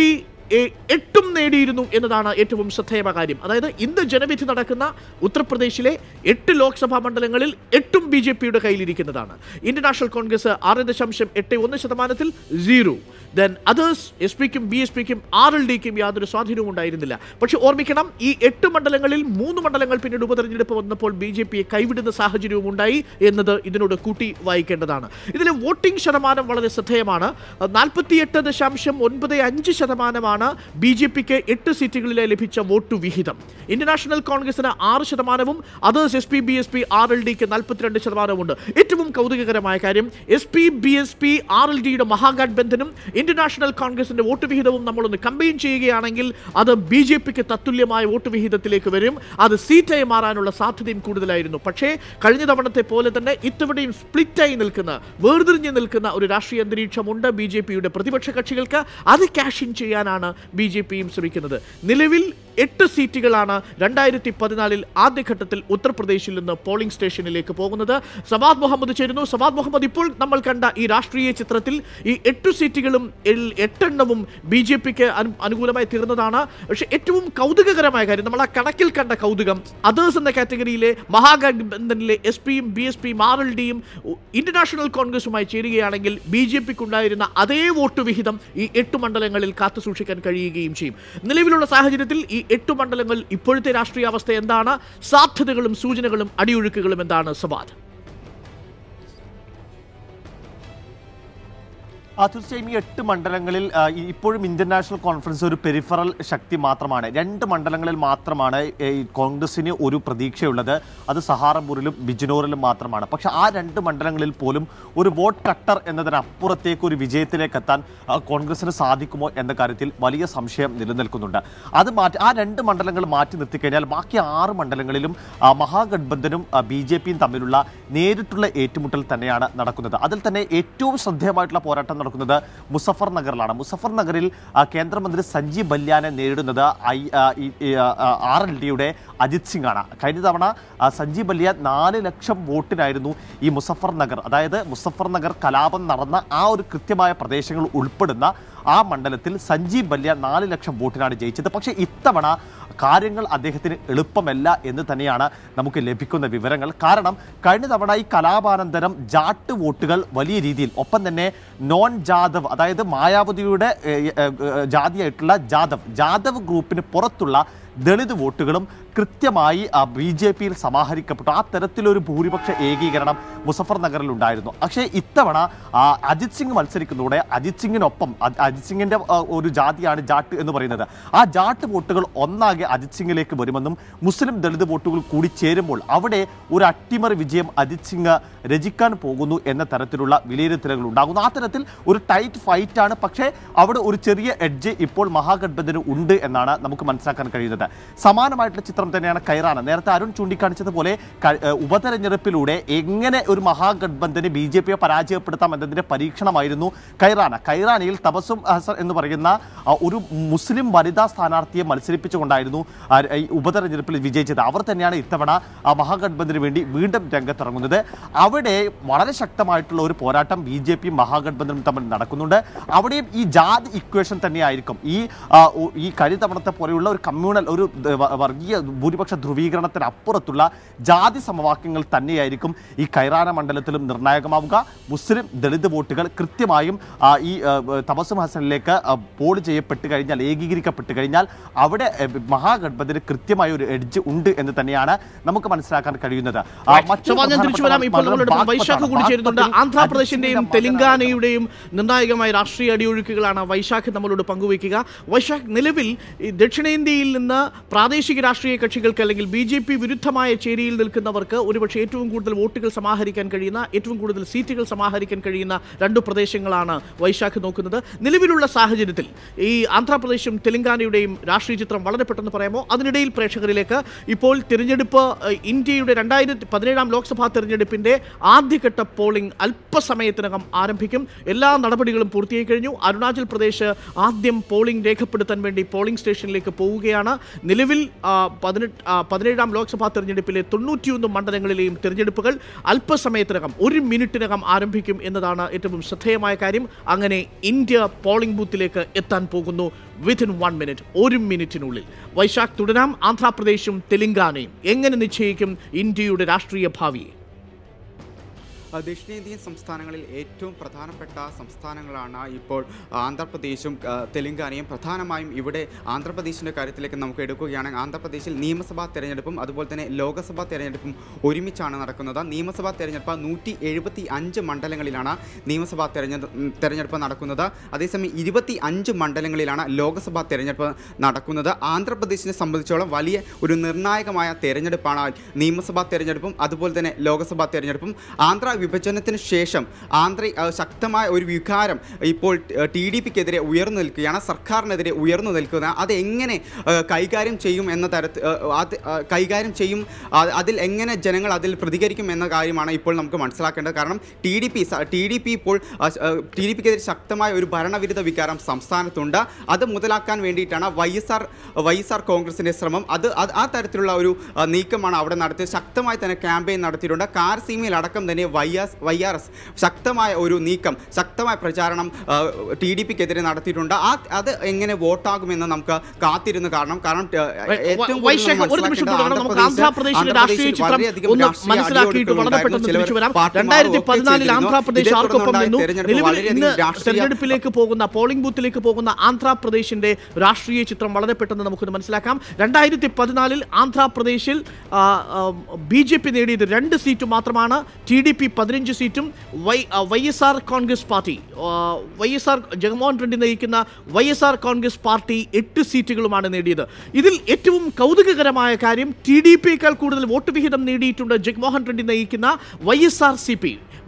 8 നേടിയിരുന്നു എന്നതാണ് ഏറ്റവും ശ്രദ്ധേയമായ കാര്യം. അതായത് ഇന്ന് ജനവിധി നടക്കുന്ന ഉത്തർപ്രദേശിലെ 8 ലോക്സഭാ മണ്ഡലങ്ങളിൽ 8ഉം BJPയുടെ കയ്യിലിരിക്കുന്നതാണ്. Indian National Congress 6.81% 0. Then others SPക്കും BSPക്കും RLDക്കും യാതൊരു സ്വാധീനവും ഉണ്ടായിരുന്നില്ല. പക്ഷെ ഓർമ്മിക്കണം, ഈ 8 മണ്ഡലങ്ങളിൽ 3 മണ്ഡലങ്ങൾ പിന്നീട് ഉപതെരഞ്ഞെടുപ്പ് വന്നപ്പോൾ BJPയെ കൈവിടുന്ന സാഹചര്യവും ഉണ്ടായി എന്നത് ഇതിനോട് കൂട്ടി വായിക്കേണ്ടതാണ്. ഇതിലെ വോട്ടിംഗ് ശതമാനം വളരെ ശ്രദ്ധേയമാണ്. 48.95% BJPക്ക് 8 സീറ്റുകളിലെ ലഭിച്ച വോട്ട് വിഹിതം. ഇന്ത്യൻ നാഷണൽ കോൺഗ്രസിന് 6%, അതേഴ്സ് SPBSP RLDക്ക് 42%. ഏറ്റവും കൗതുകകരമായ കാര്യം, SPBSP RLDയുടെ മഹാഗഠബന്ധനും ഇന്ത്യൻ നാഷണൽ കോൺഗ്രസിന്റെ വോട്ട് വിഹിതവും നമ്മളൊന്ന് കമ്പൈൻ ചെയ്യുകയാണെങ്കിൽ അത് BJPക്ക് തത്തുല്യമായ വോട്ട് വിഹിതത്തിലേക്ക് വരും. അത് സീറ്റായി മാറാനുള്ള സാധ്യതയും കൂടുതലായിരുന്നു. പക്ഷേ കഴിഞ്ഞ തവണത്തെ പോലെ തന്നെ ഇത്തവണയും സ്പ്ലിറ്റായി നിൽക്കുന്ന, വേർതിരിഞ്ഞ് നിൽക്കുന്ന ഒരു രാഷ്ട്രീയ അന്തരീക്ഷമുണ്ട് BJPയുടെ പ്രതിപക്ഷ കക്ഷികൾക്ക്. അത് ക്യാഷ് ഇൻ ചെയ്യാനാണ് BJPയും ശ്രമിക്കുന്നത്. നിലവിൽ 8 സീറ്റുകളാണ് 2014 ആദ്യഘട്ടത്തിൽ ഉത്തർപ്രദേശിൽ നിന്ന് പോളിംഗ് സ്റ്റേഷനിലേക്ക് പോകുന്നത്. സവാദ് മുഹമ്മദ് ചേരുന്നു. സവാദ് മുഹമ്മദ്, ഇപ്പോൾ നമ്മൾ കണ്ട ഈ രാഷ്ട്രീയ ചിത്രത്തിൽ ഈ 8 സീറ്റുകളും 8 എണ്ണവും BJPക്ക് അനുകൂലമായി തീർന്നതാണ്. പക്ഷേ ഏറ്റവും കൗതുകകരമായ കാര്യം, നമ്മൾ ആ കണക്കിൽ കണ്ട കൗതുകം, അതേഴ്സ് എന്ന കാറ്റഗറിയിലെ മഹാഗഠബന്ധനിലെ SPയും BSPയും RLDയും ഇന്ത്യൻ നാഷണൽ കോൺഗ്രസുമായി ചേരുകയാണെങ്കിൽ BJPക്ക് ഉണ്ടായിരുന്ന അതേ വോട്ട് വിഹിതം ഈ 8 മണ്ഡലങ്ങളിൽ കാത്തുസൂക്ഷിക്കാൻ കഴിയുകയും ചെയ്യും. നിലവിലുള്ള സാഹചര്യത്തിൽ ഈ 8 മണ്ഡലങ്ങൾ ഇപ്പോഴത്തെ രാഷ്ട്രീയ അവസ്ഥ എന്താണ്? സാധ്യതകളും സൂചനകളും അടിയൊഴുക്കുകളും എന്താണ് സവാദ്? തീർച്ചയായും ഈ 8 മണ്ഡലങ്ങളിൽ ഇപ്പോഴും ഇന്ത്യൻ നാഷണൽ കോൺഫറൻസ് ഒരു പെരിഫറൽ ശക്തി മാത്രമാണ്. 2 മണ്ഡലങ്ങളിൽ മാത്രമാണ് കോൺഗ്രസിന് ഒരു പ്രതീക്ഷയുള്ളത്. അത് സഹാറൻപൂരിലും ബിജ്നോറിലും മാത്രമാണ്. പക്ഷെ ആ 2 മണ്ഡലങ്ങളിൽ പോലും ഒരു വോട്ട് കട്ടർ എന്നതിനപ്പുറത്തേക്ക് ഒരു വിജയത്തിലേക്ക് എത്താൻ കോൺഗ്രസിന് സാധിക്കുമോ എന്ന കാര്യത്തിൽ വലിയ സംശയം നിലനിൽക്കുന്നുണ്ട്. ആ 2 മണ്ഡലങ്ങൾ മാറ്റി നിർത്തിക്കഴിഞ്ഞാൽ ബാക്കി 6 മണ്ഡലങ്ങളിലും മഹാഗഠബന്ധനും BJPയും തമ്മിലുള്ള നേരിട്ടുള്ള ഏറ്റുമുട്ടൽ തന്നെയാണ് നടക്കുന്നത്. അതിൽ തന്നെ ഏറ്റവും ശ്രദ്ധേയമായിട്ടുള്ള പോരാട്ടം നടക്കുന്നത് മുസഫർ നഗറിലാണ്. മുസഫർ നഗറിൽ കേന്ദ്രമന്ത്രി സഞ്ജീവ് ബല്യാനെ നേരിടുന്നത് RLDയുടെ അജിത് സിംഗ് ആണ്. കഴിഞ്ഞ തവണ സഞ്ജീവ് ബല്യാൻ 4 ലക്ഷം വോട്ടിനായിരുന്നു ഈ മുസഫർ നഗർ, അതായത് മുസഫർ നഗർ കലാപം നടന്ന ആ ഒരു കൃത്യമായ പ്രദേശങ്ങൾ ഉൾപ്പെടുന്ന ആ മണ്ഡലത്തിൽ സഞ്ജീവ് ബല്യാൻ 4 ലക്ഷം വോട്ടിനാണ് ജയിച്ചത്. പക്ഷേ ഇത്തവണ കാര്യങ്ങൾ അദ്ദേഹത്തിന് എളുപ്പമല്ല എന്ന് തന്നെയാണ് നമുക്ക് ലഭിക്കുന്ന വിവരങ്ങൾ. കാരണം കഴിഞ്ഞ തവണ ഈ കലാപാനന്തരം ജാട്ട് വോട്ടുകൾ വലിയ രീതിയിൽ, ഒപ്പം തന്നെ നോൺ ജാദവ്, അതായത് മായാവതിയുടെ ജാതിയായിട്ടുള്ള ജാദവ് ഗ്രൂപ്പിന് പുറത്തുള്ള ദളിത് വോട്ടുകളും കൃത്യമായി BJPയിൽ സമാഹരിക്കപ്പെട്ടു. ആ തരത്തിലൊരു ഭൂരിപക്ഷ ഏകീകരണം മുസഫർ നഗറിൽ ഉണ്ടായിരുന്നു. പക്ഷേ ഇത്തവണ അജിത് സിംഗ് മത്സരിക്കുന്നതോടെ അജിത് സിംഗിനൊപ്പം, അജിത് സിംഗിന്റെ ഒരു ജാതിയാണ് ജാട്ട് എന്ന് പറയുന്നത്, ആ ജാട്ട് വോട്ടുകൾ ഒന്നാകെ അജിത് സിംഗിലേക്ക് വരുമെന്നും മുസ്ലിം ദളിത് വോട്ടുകൾ കൂടി ചേരുമ്പോൾ അവിടെ ഒരു അട്ടിമറി വിജയം അജിത് സിംഗ് രചിക്കാൻ പോകുന്നു എന്ന തരത്തിലുള്ള വിലയിരുത്തലുകൾ ഉണ്ടാകുന്നു. ആ തരത്തിൽ ഒരു ടൈറ്റ് ഫൈറ്റാണ്. പക്ഷേ അവിടെ ഒരു ചെറിയ എഡ്ജ് ഇപ്പോൾ മഹാഗഠബന്ധന് ഉണ്ട് എന്നാണ് നമുക്ക് മനസ്സിലാക്കാൻ കഴിയുന്നത്. സമാനമായിട്ടുള്ള ചിത്രം തന്നെയാണ് കൈറാന. നേരത്തെ അരുൺ ചൂണ്ടിക്കാണിച്ചതുപോലെ ഉപതെരഞ്ഞെടുപ്പിലൂടെ എങ്ങനെ ഒരു മഹാഗഠബന്ധന് BJPയെ പരാജയപ്പെടുത്താം എന്നതിന്റെ പരീക്ഷണമായിരുന്നു കൈറാനയിൽ തബസ്സും ഹസൻ എന്ന് പറയുന്ന ഒരു മുസ്ലിം വനിതാ സ്ഥാനാർത്ഥിയെ മത്സരിപ്പിച്ചുകൊണ്ടായിരുന്നു ഉപതെരഞ്ഞെടുപ്പിൽ വിജയിച്ചത്. അവർ തന്നെയാണ് ഇത്തവണ മഹാഗഠബന്ധന് വേണ്ടി വീണ്ടും രംഗത്തിറങ്ങുന്നത്. അവിടെ വളരെ ശക്തമായിട്ടുള്ള ഒരു പോരാട്ടം BJPയും മഹാഗഠബന്ധനും തമ്മിൽ നടക്കുന്നുണ്ട്. അവിടെയും ഈ ജാതി ഇക്വേഷൻ തന്നെയായിരിക്കും ഈ കഴിഞ്ഞ തവണത്തെ പോലെയുള്ള ഒരു കമ്മ്യൂണൽ, ഒരു വർഗീയ ഭൂരിപക്ഷ ധ്രുവീകരണത്തിന് അപ്പുറത്തുള്ള ജാതി സമവാക്യങ്ങൾ തന്നെയായിരിക്കും ഈ കൈറാന മണ്ഡലത്തിലും നിർണായകമാവുക. മുസ്ലിം ദളിത് വോട്ടുകൾ കൃത്യമായും ഈ തബസ്സും ഹസനിലേക്ക് പോൾ ചെയ്യപ്പെട്ട് കഴിഞ്ഞാൽ, ഏകീകരിക്കപ്പെട്ട് കഴിഞ്ഞാൽ അവിടെ മഹാഗഠബന്ധന് കൃത്യമായ ഒരു എഡ്ജ് ഉണ്ട് എന്ന് തന്നെയാണ് നമുക്ക് മനസ്സിലാക്കാൻ കഴിയുന്നത്. വൈശാഖ് കൂടി ചേരുന്നുണ്ട്. ആന്ധ്രാപ്രദേശിന്റെയും തെലങ്കാനയുടെയും നിർണായകമായ രാഷ്ട്രീയ അടിയൊഴുക്കുകളാണ് വൈശാഖ് നമ്മളോട് പങ്കുവയ്ക്കുക. വൈശാഖ്, നിലവിൽ ദക്ഷിണേന്ത്യയിൽ നിന്ന് പ്രാദേശിക രാഷ്ട്രീയ കക്ഷികൾക്ക് അല്ലെങ്കിൽ BJP വിരുദ്ധമായ ചേരിയിൽ നിൽക്കുന്നവർക്ക് ഒരുപക്ഷെ ഏറ്റവും കൂടുതൽ വോട്ടുകൾ സമാഹരിക്കാൻ കഴിയുന്ന, ഏറ്റവും കൂടുതൽ സീറ്റുകൾ സമാഹരിക്കാൻ കഴിയുന്ന 2 പ്രദേശങ്ങളാണ് വൈശാഖ് നോക്കുന്നത്. നിലവിലുള്ള സാഹചര്യത്തിൽ ഈ ആന്ധ്രാപ്രദേശും തെലങ്കാനയുടെയും രാഷ്ട്രീയ ചിത്രം വളരെ പെട്ടെന്ന് പറയാമോ? അതിനിടയിൽ പ്രേക്ഷകരിലേക്ക്, ഇപ്പോൾ തിരഞ്ഞെടുപ്പ്, ഇന്ത്യയുടെ 2017 ലോക്സഭാ തെരഞ്ഞെടുപ്പിന്റെ ആദ്യഘട്ട പോളിംഗ് അല്പസമയത്തിനകം ആരംഭിക്കും. എല്ലാ നടപടികളും പൂർത്തിയായി കഴിഞ്ഞു. അരുണാചൽ പ്രദേശ് ആദ്യം പോളിംഗ് രേഖപ്പെടുത്താൻ വേണ്ടി പോളിംഗ് സ്റ്റേഷനിലേക്ക് പോവുകയാണ്. നിലവിൽ 17 ലോക്സഭാ തെരഞ്ഞെടുപ്പിലെ 91 മണ്ഡലങ്ങളിലെയും തെരഞ്ഞെടുപ്പുകൾ അല്പസമയത്തിനകം, 1 മിനിറ്റിനകം ആരംഭിക്കും എന്നതാണ് ഏറ്റവും ശ്രദ്ധേയമായ കാര്യം. അങ്ങനെ ഇന്ത്യ പോളിംഗ് ബൂത്തിലേക്ക് എത്താൻ പോകുന്നു വിത്തിൻ 1 മിനിറ്റ്, 1 മിനിറ്റിനുള്ളിൽ. വൈശാഖ്, തുടരാം. ആന്ധ്രാപ്രദേശും തെലങ്കാനയും എങ്ങനെ നിശ്ചയിക്കും ഇന്ത്യയുടെ രാഷ്ട്രീയ ഭാവിയെ? ദക്ഷിണേന്ത്യൻ സംസ്ഥാനങ്ങളിൽ ഏറ്റവും പ്രധാനപ്പെട്ട സംസ്ഥാനങ്ങളാണ് ഇപ്പോൾ ആന്ധ്രാപ്രദേശും തെലങ്കാനയും. പ്രധാനമായും ഇവിടെ ആന്ധ്രാപ്രദേശിൻ്റെ കാര്യത്തിലേക്ക് നമുക്ക് എടുക്കുകയാണെങ്കിൽ ആന്ധ്രാപ്രദേശിൽ നിയമസഭാ തെരഞ്ഞെടുപ്പും അതുപോലെ തന്നെ ലോക്സഭാ തെരഞ്ഞെടുപ്പും ഒരുമിച്ചാണ് നടക്കുന്നത്. നിയമസഭാ തെരഞ്ഞെടുപ്പ് 175 മണ്ഡലങ്ങളിലാണ് നിയമസഭാ തെരഞ്ഞെടുപ്പ് നടക്കുന്നത്. അതേസമയം 25 മണ്ഡലങ്ങളിലാണ് ലോക്സഭാ തെരഞ്ഞെടുപ്പ് നടക്കുന്നത്. ആന്ധ്രാപ്രദേശിനെ സംബന്ധിച്ചോളം വലിയ ഒരു നിർണായകമായ തെരഞ്ഞെടുപ്പാണ് നിയമസഭാ തെരഞ്ഞെടുപ്പും അതുപോലെ തന്നെ ലോക്സഭാ തെരഞ്ഞെടുപ്പും. ആന്ധ്ര വിഭജനത്തിന് ശേഷം ശക്തമായ ഒരു വികാരം ഇപ്പോൾ TDPക്കെതിരെ ഉയർന്നു നിൽക്കുകയാണ്, സർക്കാരിനെതിരെ ഉയർന്നു നിൽക്കുക. അതെങ്ങനെ കൈകാര്യം ചെയ്യും എന്ന കൈകാര്യം ചെയ്യും, അതിൽ എങ്ങനെ ജനങ്ങൾ അതിൽ പ്രതികരിക്കും എന്ന കാര്യമാണ് ഇപ്പോൾ നമുക്ക് മനസ്സിലാക്കേണ്ടത്. കാരണം TDP ഇപ്പോൾ TDPക്കെതിരെ ശക്തമായ ഒരു ഭരണവിരുദ്ധ വികാരം സംസ്ഥാനത്തുണ്ട്. അത് മുതലാക്കാൻ വേണ്ടിയിട്ടാണ് YSR കോൺഗ്രസിൻ്റെ ശ്രമം. ആ തരത്തിലുള്ള ഒരു നീക്കമാണ് അവിടെ നടത്തിയത്. ശക്തമായി തന്നെ ക്യാമ്പയിൻ നടത്തിയിട്ടുണ്ട്. കാരസീമയിൽ അടക്കം തന്നെ YRS ശക്തമായ ഒരു നീക്കം, ശക്തമായ പ്രചാരണം TDPക്കെതിരെ നടത്തിയിട്ടുണ്ട്. അത് എങ്ങനെ വോട്ടാകുമെന്ന് നമുക്ക് കാത്തിരുന്ന് കാരണം ഏറ്റവും തെരഞ്ഞെടുപ്പിലേക്ക് പോകുന്ന, പോളിംഗ് ബൂത്തിലേക്ക് പോകുന്ന ആന്ധ്രാപ്രദേശിന്റെ രാഷ്ട്രീയ ചിത്രം വളരെ പെട്ടെന്ന് നമുക്കൊന്ന് മനസ്സിലാക്കാം. 2014 ആന്ധ്രാപ്രദേശിൽ BJP നേടിയത് 2 സീറ്റ് മാത്രമാണ്. TDP 15 സീറ്റും YSR Congress party YSR Jaganmohan Reddy നയിക്കുന്ന YSR കോൺഗ്രസ് പാർട്ടി 8 സീറ്റുകളുമാണ് നേടിയത്. ഇതിൽ ഏറ്റവും കൗതുകകരമായ കാര്യം TDPയേക്കാൾ കൂടുതൽ വോട്ട് വിഹിതം നേടിയിട്ടുണ്ട് ജഗൻമോഹൻ റെഡ്ഡി നയിക്കുന്ന YSRCP.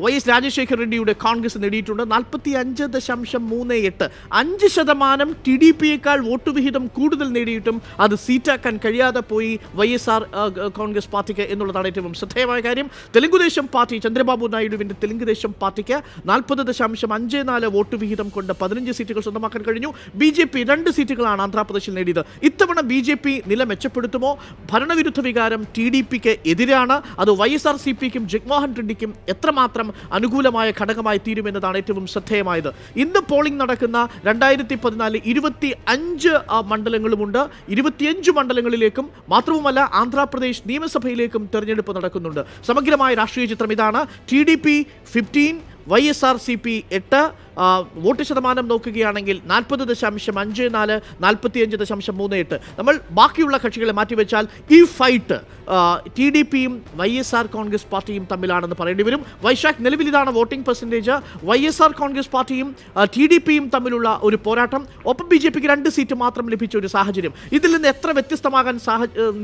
YS രാജശേഖർ റെഡ്ഡിയുടെ കോൺഗ്രസ് നേടിയിട്ടുണ്ട് 45.38. 5% TDPയേക്കാൾ വോട്ട് വിഹിതം കൂടുതൽ നേടിയിട്ടും അത് സീറ്റാക്കാൻ കഴിയാതെ പോയി YSR കോൺഗ്രസ് പാർട്ടിക്ക് എന്നുള്ളതാണ് ഏറ്റവും ശ്രദ്ധേയമായ കാര്യം. തെലുങ്കുദേശം പാർട്ടി ചന്ദ്രബാബു നായിഡുവിൻ്റെ തെലുങ്കുദേശം പാർട്ടിക്ക് 40.54 വോട്ട് വിഹിതം കൊണ്ട് 15 സീറ്റുകൾ സ്വന്തമാക്കാൻ കഴിഞ്ഞു. BJP 2 സീറ്റുകളാണ് ആന്ധ്രാപ്രദേശിൽ നേടിയത്. ഇത്തവണ BJP നില മെച്ചപ്പെടുത്തുമോ? ഭരണവിരുദ്ധ വികാരം TDPക്ക് എതിരാണ്. അത് YSRCPക്കും ജഗ്മോഹൻ റെഡ്ഡിക്കും എത്രമാത്രം അനുകൂലമായ ഘടകമായി തീരുമെന്നതാണ് ഏറ്റവും ശ്രദ്ധേയമായത്. ഇന്ന് പോളിംഗ് നടക്കുന്ന 2014 25 മണ്ഡലങ്ങളുമുണ്ട്. 25 മണ്ഡലങ്ങളിലേക്കും മാത്രവുമല്ല ആന്ധ്രാപ്രദേശ് നിയമസഭയിലേക്കും തെരഞ്ഞെടുപ്പ് നടക്കുന്നുണ്ട്. സമഗ്രമായ രാഷ്ട്രീയ ചിത്രം ഇതാണ്. TDP 15, YSRCP 8. വോട്ട് ശതമാനം നോക്കുകയാണെങ്കിൽ 40.54, 45.38. നമ്മൾ ബാക്കിയുള്ള കക്ഷികളെ മാറ്റിവെച്ചാൽ ഈ ഫൈറ്റ് TDPയും YSR കോൺഗ്രസ് പാർട്ടിയും തമ്മിലാണെന്ന് പറയേണ്ടി വരും. വൈശാഖ്, നിലവിൽ ഇതാണ് വോട്ടിംഗ് പെർസെൻറ്റേജ്. YSR കോൺഗ്രസ് പാർട്ടിയും TDPയും തമ്മിലുള്ള ഒരു പോരാട്ടം. ഒപ്പം BJPക്ക് 2 സീറ്റ് മാത്രം ലഭിച്ച ഒരു സാഹചര്യം. ഇതിൽ നിന്ന് എത്ര വ്യത്യസ്തമാകാൻ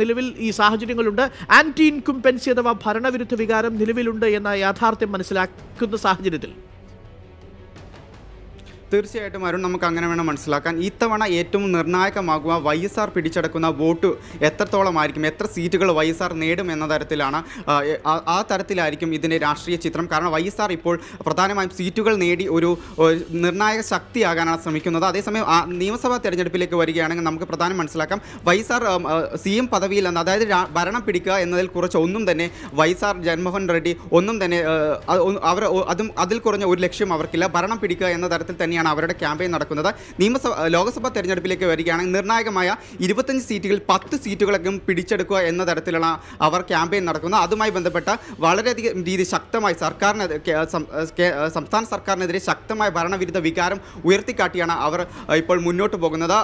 നിലവിൽ ഈ സാഹചര്യങ്ങളുണ്ട്. ആൻറ്റി ഇൻകുംപെൻസി അഥവാ ഭരണവിരുദ്ധ വികാരം നിലവിലുണ്ട് എന്ന യാഥാർത്ഥ്യം മനസ്സിലാക്കുന്ന സാഹചര്യത്തിൽ തീർച്ചയായിട്ടും അരുൺ, നമുക്ക് അങ്ങനെ വേണം മനസ്സിലാക്കാൻ. ഇത്തവണ ഏറ്റവും നിർണായകമാകുക YSR പിടിച്ചെടുക്കുന്ന വോട്ട് എത്രത്തോളമായിരിക്കും, എത്ര സീറ്റുകൾ YSR നേടും എന്ന തരത്തിലാണ്. ആ തരത്തിലായിരിക്കും ഇതിൻ്റെ രാഷ്ട്രീയ ചിത്രം. കാരണം YSR ഇപ്പോൾ പ്രധാനമായും സീറ്റുകൾ നേടി ഒരു നിർണായക ശക്തിയാകാനാണ് ശ്രമിക്കുന്നത്. അതേസമയം നിയമസഭാ തെരഞ്ഞെടുപ്പിലേക്ക് വരികയാണെങ്കിൽ നമുക്ക് പ്രധാനം മനസ്സിലാക്കാം. YSR CM പദവിയിൽ നിന്ന്, അതായത് ഭരണം പിടിക്കുക എന്നതിൽ കുറച്ച് ഒന്നും തന്നെ YSR ജഗൻമോഹൻ റെഡ്ഡി ഒന്നും തന്നെ അതിൽ കുറഞ്ഞ ഒരു ലക്ഷ്യം അവർക്കില്ല. ഭരണം പിടിക്കുക എന്ന തരത്തിൽ തന്നെയാണ് അവരുടെ ക്യാമ്പയിൻ നടക്കുന്നത്. ലോക്സഭാ തെരഞ്ഞെടുപ്പിലേക്ക് വരികയാണെങ്കിൽ നിർണായകമായ 25 സീറ്റുകളിൽ 10 സീറ്റുകളൊക്കെ പിടിച്ചെടുക്കുക എന്ന തരത്തിലാണ് അവർ ക്യാമ്പയിൻ നടക്കുന്നത്. അതുമായി ബന്ധപ്പെട്ട വളരെയധികം രീതി ശക്തമായി സംസ്ഥാന സർക്കാരിനെതിരെ ശക്തമായ ഭരണവിരുദ്ധ വികാരം ഉയർത്തിക്കാട്ടിയാണ് അവർ ഇപ്പോൾ മുന്നോട്ട് പോകുന്നത്.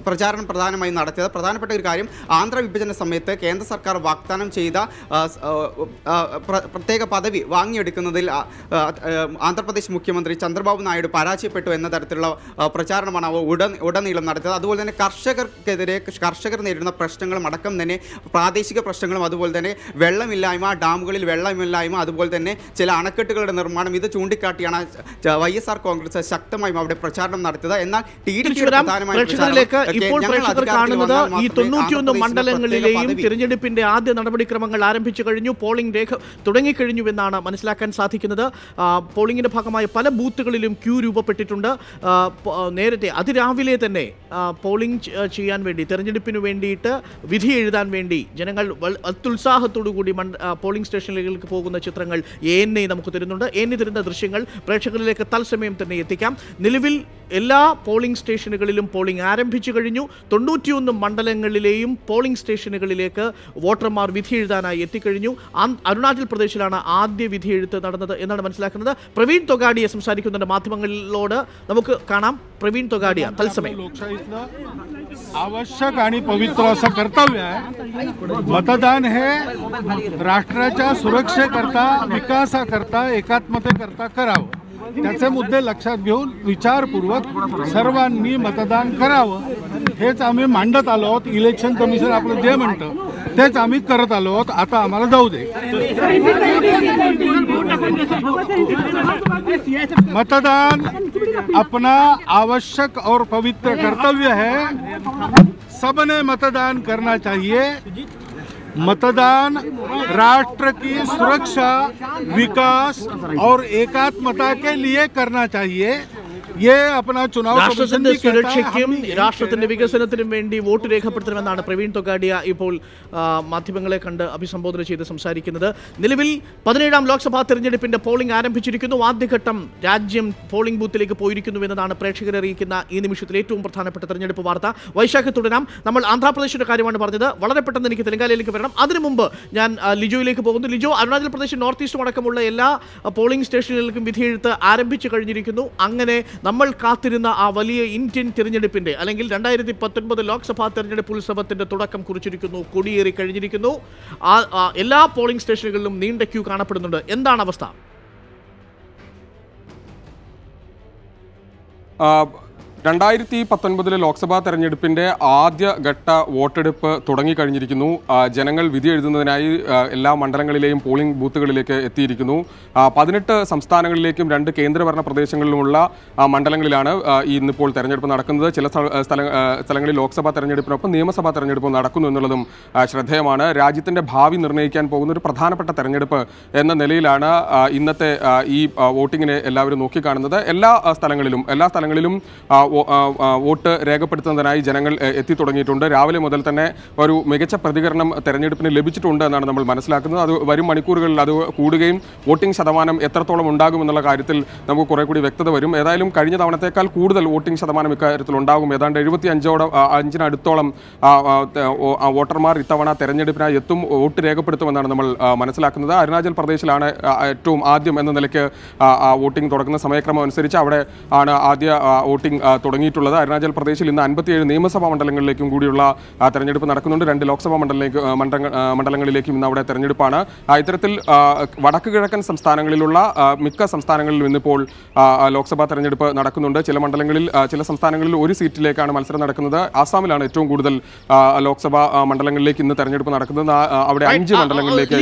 പ്രചാരണം പ്രധാനമായും നടത്തിയത്. പ്രധാനപ്പെട്ട ഒരു കാര്യം, ആന്ധ്ര വിഭജന സമയത്ത് കേന്ദ്ര സർക്കാർ വാഗ്ദാനം ചെയ്ത പ്രത്യേക പദവി വാങ്ങിയെടുക്കുന്നതിൽ ആന്ധ്രാപ്രദേശ് മുഖ്യമന്ത്രി ചന്ദ്രബാബു നായിഡു പരാജയപ്പെട്ടു എന്ന തരത്തിലുള്ള പ്രചാരണമാണ് അവർ ഉടനീളം നടത്തിയത്. അതുപോലെ തന്നെ കർഷകർ നേരിടുന്ന പ്രശ്നങ്ങളും അടക്കം തന്നെ പ്രാദേശിക പ്രശ്നങ്ങളും, അതുപോലെ തന്നെ വെള്ളമില്ലായ്മ, ഡാമുകളിൽ വെള്ളമില്ലായ്മ, അതുപോലെ തന്നെ ചില അണക്കെട്ടുകളുടെ നിർമ്മാണം, ഇത് ചൂണ്ടിക്കാട്ടിയാണ് YSR കോൺഗ്രസ് ശക്തമായും അവിടെ പ്രചാരണം നടത്തിയത്. എന്നാൽ കാണുന്നത് ഈ 91 മണ്ഡലങ്ങളിലെയും തിരഞ്ഞെടുപ്പിന്റെ ആദ്യ നടപടിക്രമങ്ങൾ ആരംഭിച്ചു കഴിഞ്ഞു. പോളിംഗ് രേഖ തുടങ്ങിക്കഴിഞ്ഞുവെന്നാണ് മനസ്സിലാക്കാൻ സാധിക്കുന്നത്. പോളിംഗിന്റെ ഭാഗമായി പല ബൂത്തുകളിലും ക്യൂ രൂപപ്പെട്ടിട്ടുണ്ട്. നേരത്തെ അതിരാവിലെ തന്നെ പോളിംഗ് ചെയ്യാൻ വേണ്ടി, തെരഞ്ഞെടുപ്പിന് വേണ്ടിയിട്ട് വിധി എഴുതാൻ വേണ്ടി ജനങ്ങൾ അത്യുത്സാഹത്തോടു കൂടി പോളിംഗ് സ്റ്റേഷനുകളിലേക്ക് പോകുന്ന ചിത്രങ്ങൾ ANI നമുക്ക് തരുന്നുണ്ട്. ANI തരുന്ന ദൃശ്യങ്ങൾ പ്രേക്ഷകരിലേക്ക് തത്സമയം തന്നെ എത്തിക്കാം. നിലവിൽ എല്ലാ പോളിംഗ് സ്റ്റേഷനുകളിലും പോളിംഗ് ആരംഭിച്ചു കഴിഞ്ഞു. 91 മണ്ഡലങ്ങളിലെയും പോളിംഗ് സ്റ്റേഷനുകളിലേക്ക് വോട്ടർമാർ വിധി എഴുതാനായി എത്തിക്കഴിഞ്ഞു. അരുണാചൽ പ്രദേശിലാണ് ആദ്യ വിധി എഴുത്ത് നടന്നത് എന്നാണ് മനസ്സിലാക്കുന്നത്. പ്രവീൺ തൊഗാഡിയ സംസാരിക്കുന്നുണ്ട് മാധ്യമങ്ങളിലോട്. നമുക്ക് കാണാം. प्रवीण तोगाडिया तत्समय आवश्यक आणि पवित्र असं कर्तव्य आहे. मतदान हे राष्ट्राच्या सुरक्षेकरता, विकासाकरता, एकात्मतेकरता करावं. त्याचे मुद्दे लक्षात घेऊन विचारपूर्वक सर्वांनी मतदान करावं हेच आम्ही मांडत आलो आहोत. इलेक्शन कमिशन आपलं जे म्हणतं तेच आम्ही करत आलो आहोत. आता आम्हाला जाऊ दे. मतदान अपना आवश्यक और पवित्र कर्तव्य है. सबने मतदान करना चाहिए. मतदान राष्ट्र की सुरक्षा, विकास और एकात्मता के लिए करना चाहिए. രാഷ്ട്രത്തിന്റെ സുരക്ഷയ്ക്കും രാഷ്ട്രത്തിന്റെ വികസനത്തിനും വേണ്ടി വോട്ട് രേഖപ്പെടുത്തണമെന്നാണ് പ്രവീൺ തൊഗാഡിയ ഇപ്പോൾ മാധ്യമങ്ങളെ കണ്ട് അഭിസംബോധന ചെയ്ത് സംസാരിക്കുന്നത്. നിലവിൽ 17ാം ലോക്സഭാ തെരഞ്ഞെടുപ്പിന്റെ പോളിംഗ് ആരംഭിച്ചിരിക്കുന്നു. ആദ്യഘട്ടം രാജ്യം പോളിംഗ് ബൂത്തിലേക്ക് പോയിരിക്കുന്നു എന്നതാണ് പ്രേക്ഷകരെ അറിയിക്കുന്ന ഈ നിമിഷത്തിൽ ഏറ്റവും പ്രധാനപ്പെട്ട തെരഞ്ഞെടുപ്പ് വാർത്ത. വൈശാഖ് തുടരാം. നമ്മൾ ആന്ധ്രാപ്രദേശിന്റെ കാര്യമാണ് പറഞ്ഞത്. വളരെ പെട്ടെന്ന് എനിക്ക് തെലങ്കാനയിലേക്ക് വരണം. അതിനു മുമ്പ് ഞാൻ ലിജോയിലേക്ക് പോകുന്നു. ലിജോ, അരുണാചൽ പ്രദേശ്, നോർത്ത് ഈസ്റ്റും അടക്കമുള്ള എല്ലാ പോളിംഗ് സ്റ്റേഷനുകൾക്കും വിധിയെഴുത്ത് ആരംഭിച്ചു കഴിഞ്ഞിരിക്കുന്നു. അങ്ങനെ നമ്മൾ കാത്തിരുന്ന ആ വലിയ ഇന്ത്യൻ തിരഞ്ഞെടുപ്പിൻ്റെ അല്ലെങ്കിൽ 2019 ലോക്സഭാ തെരഞ്ഞെടുപ്പ് ഉത്സവത്തിൻ്റെ തുടക്കം കുറിച്ചിരിക്കുന്നു, കൊടിയേറി കഴിഞ്ഞിരിക്കുന്നു. എല്ലാ പോളിംഗ് സ്റ്റേഷനുകളിലും നീണ്ട ക്യൂ കാണപ്പെടുന്നുണ്ട്. എന്താണ് അവസ്ഥ? 2019 ലോക്സഭാ തെരഞ്ഞെടുപ്പിന്റെ ആദ്യഘട്ട വോട്ടെടുപ്പ് തുടങ്ങിക്കഴിഞ്ഞിരിക്കുന്നു. ജനങ്ങൾ വിധി എഴുതുന്നതിനായി എല്ലാ മണ്ഡലങ്ങളിലെയും പോളിംഗ് ബൂത്തുകളിലേക്ക് എത്തിയിരിക്കുന്നു. 18 സംസ്ഥാനങ്ങളിലേക്കും 2 കേന്ദ്രഭരണ പ്രദേശങ്ങളിലുമുള്ള മണ്ഡലങ്ങളിലാണ് ഇന്നിപ്പോൾ തെരഞ്ഞെടുപ്പ് നടക്കുന്നത്. ചില സ്ഥലങ്ങളിൽ ലോക്സഭാ തെരഞ്ഞെടുപ്പിനൊപ്പം നിയമസഭാ തെരഞ്ഞെടുപ്പ് നടക്കുന്നു എന്നുള്ളതും ശ്രദ്ധേയമാണ്. രാജ്യത്തിന്റെ ഭാവി നിർണ്ണയിക്കാൻ പോകുന്ന ഒരു പ്രധാനപ്പെട്ട തെരഞ്ഞെടുപ്പ് എന്ന നിലയിലാണ് ഇന്നത്തെ ഈ വോട്ടിങ്ങിനെ എല്ലാവരും നോക്കിക്കാണുന്നത്. എല്ലാ സ്ഥലങ്ങളിലും വോട്ട് രേഖപ്പെടുത്തുന്നതിനായി ജനങ്ങൾ എത്തിത്തുടങ്ങിയിട്ടുണ്ട്. രാവിലെ മുതൽ തന്നെ ഒരു മികച്ച പ്രതികരണം തെരഞ്ഞെടുപ്പിന് ലഭിച്ചിട്ടുണ്ട് എന്നാണ് നമ്മൾ മനസ്സിലാക്കുന്നത്. അത് വരും മണിക്കൂറുകളിൽ അത് കൂടുകയും വോട്ടിംഗ് ശതമാനം എത്രത്തോളം ഉണ്ടാകുമെന്നുള്ള കാര്യത്തിൽ നമുക്ക് കുറെ കൂടി വ്യക്തത വരും. ഏതായാലും കഴിഞ്ഞ തവണത്തേക്കാൾ കൂടുതൽ വോട്ടിംഗ് ശതമാനം ഇക്കാര്യത്തിൽ ഉണ്ടാകും. ഏതാണ്ട് 75-ോളം വോട്ടർമാർ ഇത്തവണ തെരഞ്ഞെടുപ്പിനായി എത്തും, വോട്ട് രേഖപ്പെടുത്തുമെന്നാണ് നമ്മൾ മനസ്സിലാക്കുന്നത്. അരുണാചൽ പ്രദേശിലാണ് ഏറ്റവും ആദ്യം എന്ന നിലയ്ക്ക് വോട്ടിംഗ് തുടങ്ങുന്ന സമയക്രമം അനുസരിച്ച് അവിടെ ആണ് ആദ്യ വോട്ടിംഗ് തുടങ്ങിയിട്ടുള്ളത്. അരുണാചൽ പ്രദേശിൽ ഇന്ന് 57 നിയമസഭാ മണ്ഡലങ്ങളിലേക്കും കൂടിയുള്ള തെരഞ്ഞെടുപ്പ് നടക്കുന്നുണ്ട്. 2 ലോക്സഭാ മണ്ഡലങ്ങളിലേക്കും ഇന്ന് അവിടെ തെരഞ്ഞെടുപ്പാണ്. ഇത്തരത്തിൽ വടക്ക് കിഴക്കൻ സംസ്ഥാനങ്ങളിലുള്ള മിക്ക സംസ്ഥാനങ്ങളിലും ഇന്നിപ്പോൾ ലോക്സഭാ തെരഞ്ഞെടുപ്പ് നടക്കുന്നുണ്ട്. ചില സംസ്ഥാനങ്ങളിൽ ഒരു സീറ്റിലേക്കാണ് മത്സരം നടക്കുന്നത്. ആസാമിലാണ് ഏറ്റവും കൂടുതൽ ലോക്സഭാ മണ്ഡലങ്ങളിലേക്ക് ഇന്ന് തെരഞ്ഞെടുപ്പ് നടക്കുന്നത്. അവിടെ 5 മണ്ഡലങ്ങളിലേക്ക്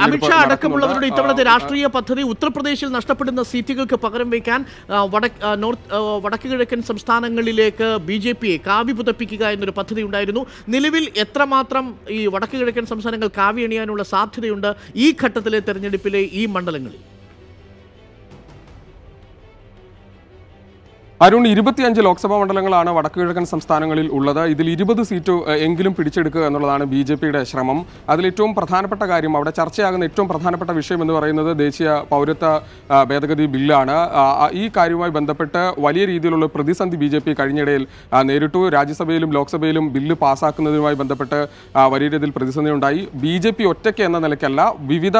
അമിത്ഷാ അടക്കമുള്ളവരുടെ ഇത്തവണത്തെ രാഷ്ട്രീയ പദ്ധതി ഉത്തർപ്രദേശിൽ നഷ്ടപ്പെടുന്ന സീറ്റുകൾക്ക് പകരം വയ്ക്കാൻ വടക്ക് കിഴക്കൻ സംസ്ഥാനങ്ങളിലേക്ക് BJPയെ കാവി പുതപ്പിക്കുക എന്നൊരു പദ്ധതി ഉണ്ടായിരുന്നു. നിലവിൽ എത്രമാത്രം ഈ വടക്ക് കിഴക്കൻ സംസ്ഥാനങ്ങൾ കാവി അണിയാനുള്ള സാധ്യതയുണ്ട് ഈ ഘട്ടത്തിലെ തെരഞ്ഞെടുപ്പിലെ ഈ മണ്ഡലങ്ങളിൽ? അരുൺ, 25 ലോക്സഭാ മണ്ഡലങ്ങളാണ് വടക്ക് കിഴക്കൻ സംസ്ഥാനങ്ങളിൽ ഉള്ളത്. ഇതിൽ 20 സീറ്റ് എങ്കിലും പിടിച്ചെടുക്കുക എന്നുള്ളതാണ് BJPയുടെ ശ്രമം. അതിലേറ്റവും പ്രധാനപ്പെട്ട കാര്യം, അവിടെ ചർച്ചയാകുന്ന ഏറ്റവും പ്രധാനപ്പെട്ട വിഷയം എന്ന് പറയുന്നത് ദേശീയ പൗരത്വ ഭേദഗതി ബില്ലാണ്. ഈ കാര്യവുമായി ബന്ധപ്പെട്ട് വലിയ രീതിയിലുള്ള പ്രതിസന്ധി BJP കഴിഞ്ഞിടയിൽ നേരിട്ടു. രാജ്യസഭയിലും ലോക്സഭയിലും ബില്ല് പാസ്സാക്കുന്നതുമായി ബന്ധപ്പെട്ട് വലിയ രീതിയിൽ പ്രതിസന്ധി ഉണ്ടായി. BJP ഒറ്റയ്ക്ക് എന്ന നിലയ്ക്കല്ല, വിവിധ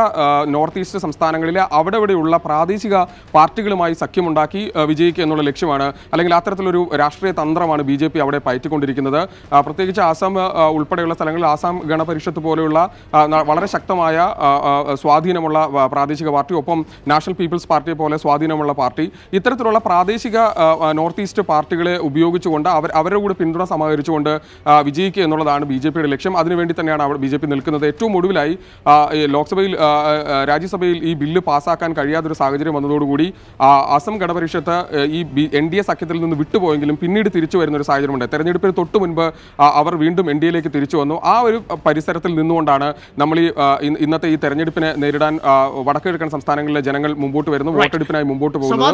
നോർത്ത് ഈസ്റ്റ് സംസ്ഥാനങ്ങളിലെ അവിടെയുള്ള പ്രാദേശിക പാർട്ടികളുമായി സഖ്യമുണ്ടാക്കി വിജയിക്കുക എന്നുള്ള ലക്ഷ്യമാണ്, അല്ലെങ്കിൽ അത്തരത്തിലൊരു രാഷ്ട്രീയ തന്ത്രമാണ് BJP അവിടെ പയറ്റിക്കൊണ്ടിരിക്കുന്നത്. പ്രത്യേകിച്ച് ആസാം ഉൾപ്പെടെയുള്ള സ്ഥലങ്ങളിൽ ആസാം ഗണപരിഷത്ത് പോലെയുള്ള വളരെ ശക്തമായ സ്വാധീനമുള്ള പ്രാദേശിക പാർട്ടി, ഒപ്പം നാഷണൽ പീപ്പിൾസ് പാർട്ടിയെ പോലെ സ്വാധീനമുള്ള പാർട്ടി, ഇത്തരത്തിലുള്ള പ്രാദേശിക നോർത്ത് ഈസ്റ്റ് പാർട്ടികളെ ഉപയോഗിച്ചുകൊണ്ട് അവരുടെ കൂടെ പിന്തുണ സമാഹരിച്ചുകൊണ്ട് വിജയിക്കുക എന്നുള്ളതാണ് BJPയുടെ ലക്ഷ്യം. അതിനുവേണ്ടി തന്നെയാണ് BJP നിൽക്കുന്നത്. ഏറ്റവും ഒടുവിലായി രാജ്യസഭയിൽ ഈ ബില്ല് പാസ്സാക്കാൻ കഴിയാത്തൊരു സാഹചര്യം വന്നതോടുകൂടി അസം ഗണപരിഷത്ത് ഈ NDA സഖ്യത്തിൽ നിന്ന് വിട്ടുപോയെങ്കിലും പിന്നീട് തിരിച്ചു വരുന്ന ഒരു സാഹചര്യമുണ്ട്. തെരഞ്ഞെടുപ്പിന് തൊട്ട് മുൻപ് അവർ വീണ്ടും NDAയിലേക്ക് തിരിച്ചു വന്നു. ആ ഒരു പരിസരത്തിൽ നിന്നുകൊണ്ടാണ് നമ്മൾ ഇന്നത്തെ ഈ തെരഞ്ഞെടുപ്പിനെ നേരിടാൻ വടക്കുകിഴക്കൻ സംസ്ഥാനങ്ങളിലെ ജനങ്ങൾ മുമ്പോട്ട് വരുന്നു, വോട്ടെടുപ്പിനായി മുമ്പോട്ട് പോകുന്നു.